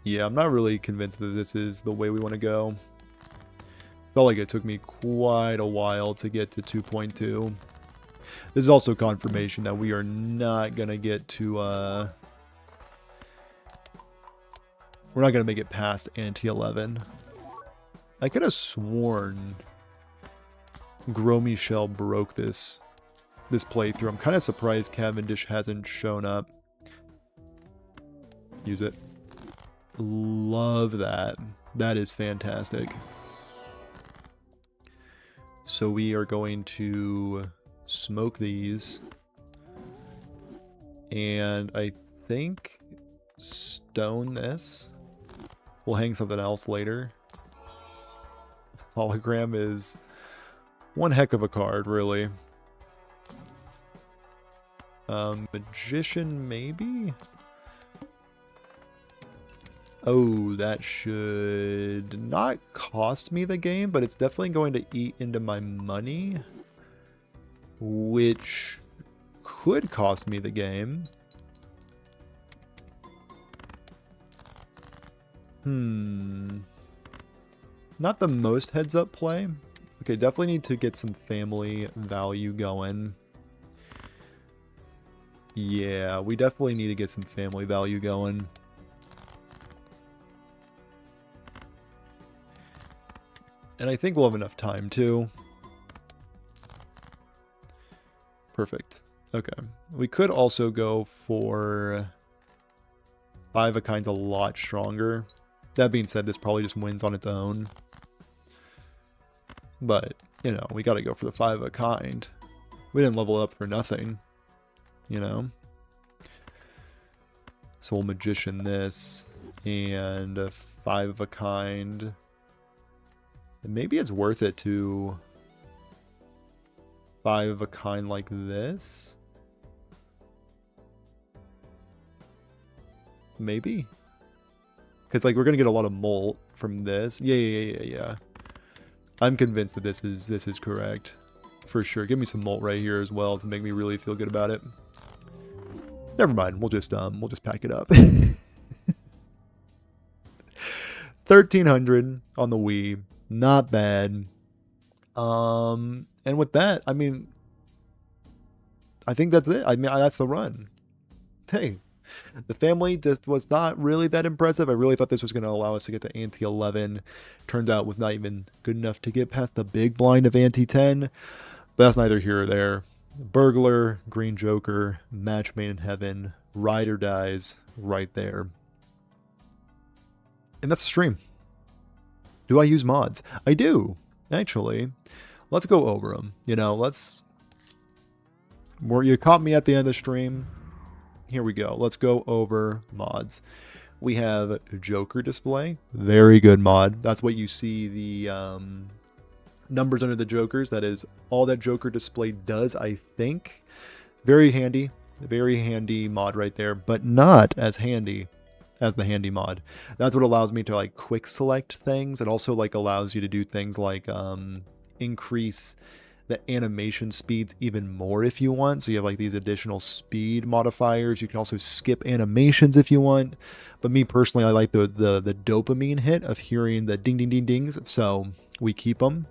Yeah, I'm not really convinced that this is the way we want to go. Felt like it took me quite a while to get to 2.2. This is also confirmation that we are not going to get to, we're not going to make it past ante 11. I could have sworn Gros Michel broke this playthrough. I'm kind of surprised Cavendish hasn't shown up. Use it. Love that. That is fantastic. So we are going to smoke these. And I think stone this. We'll hang something else later. Hologram is one heck of a card, really. Magician, maybe? Oh, that should not cost me the game, but it's definitely going to eat into my money, which could cost me the game. Not the most heads-up play. Okay, definitely need to get some family value going. Yeah, we definitely need to get some family value going. And I think we'll have enough time, too. Perfect. Okay. We could also go for 5 of Kind's a lot stronger. That being said, this probably just wins on its own. But, you know, we got to go for the 5 of a kind. We didn't level up for nothing, you know? So we'll Magician this, and a 5 of a kind. And maybe it's worth it to 5 of a kind like this. Maybe. Because, like, we're going to get a lot of molt from this. Yeah. I'm convinced that this is correct. For sure. Give me some molt right here as well to make me really feel good about it. Never mind. We'll just pack it up. 1300 on the Wii. Not bad. And with that, I mean, I think that's it. I mean, that's the run. Hey, the family just was not really that impressive. I really thought this was going to allow us to get to ante 11. Turns out it was not even good enough to get past the big blind of ante 10. But that's neither here or there. Burglar, Green Joker, Match Made in Heaven, Ride or Dies right there. And that's the stream. Do I use mods? I do, actually. Let's go over them. You know, you caught me at the end of the stream. Here we go. Let's go over mods. We have Joker display. Very good mod. That's what you see the numbers under the Jokers. That is all that Joker display does, I think. Very handy. Very handy mod right there, but not as handy as the handy mod. That's what allows me to like quick select things. It also like allows you to do things like increase the animation speeds even more if you want. So you have like these additional speed modifiers. You can also skip animations if you want. But me personally, I like the dopamine hit of hearing the ding ding ding dings. So we keep them.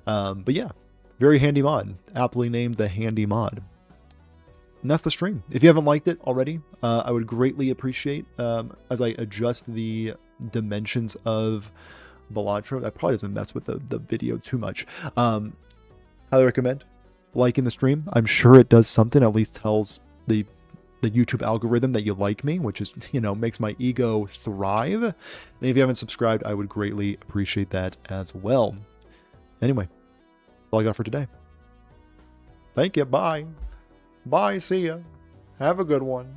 But yeah, very handy mod. Aptly named the handy mod. And that's the stream. If you haven't liked it already, I would greatly appreciate as I adjust the dimensions of Balatro. That probably doesn't mess with the video too much. Highly recommend liking the stream. I'm sure it does something, at least tells the YouTube algorithm that you like me, which is, you know, makes my ego thrive. And if you haven't subscribed, I would greatly appreciate that as well. Anyway, that's all I got for today. Thank you. Bye. Bye. See ya. Have a good one.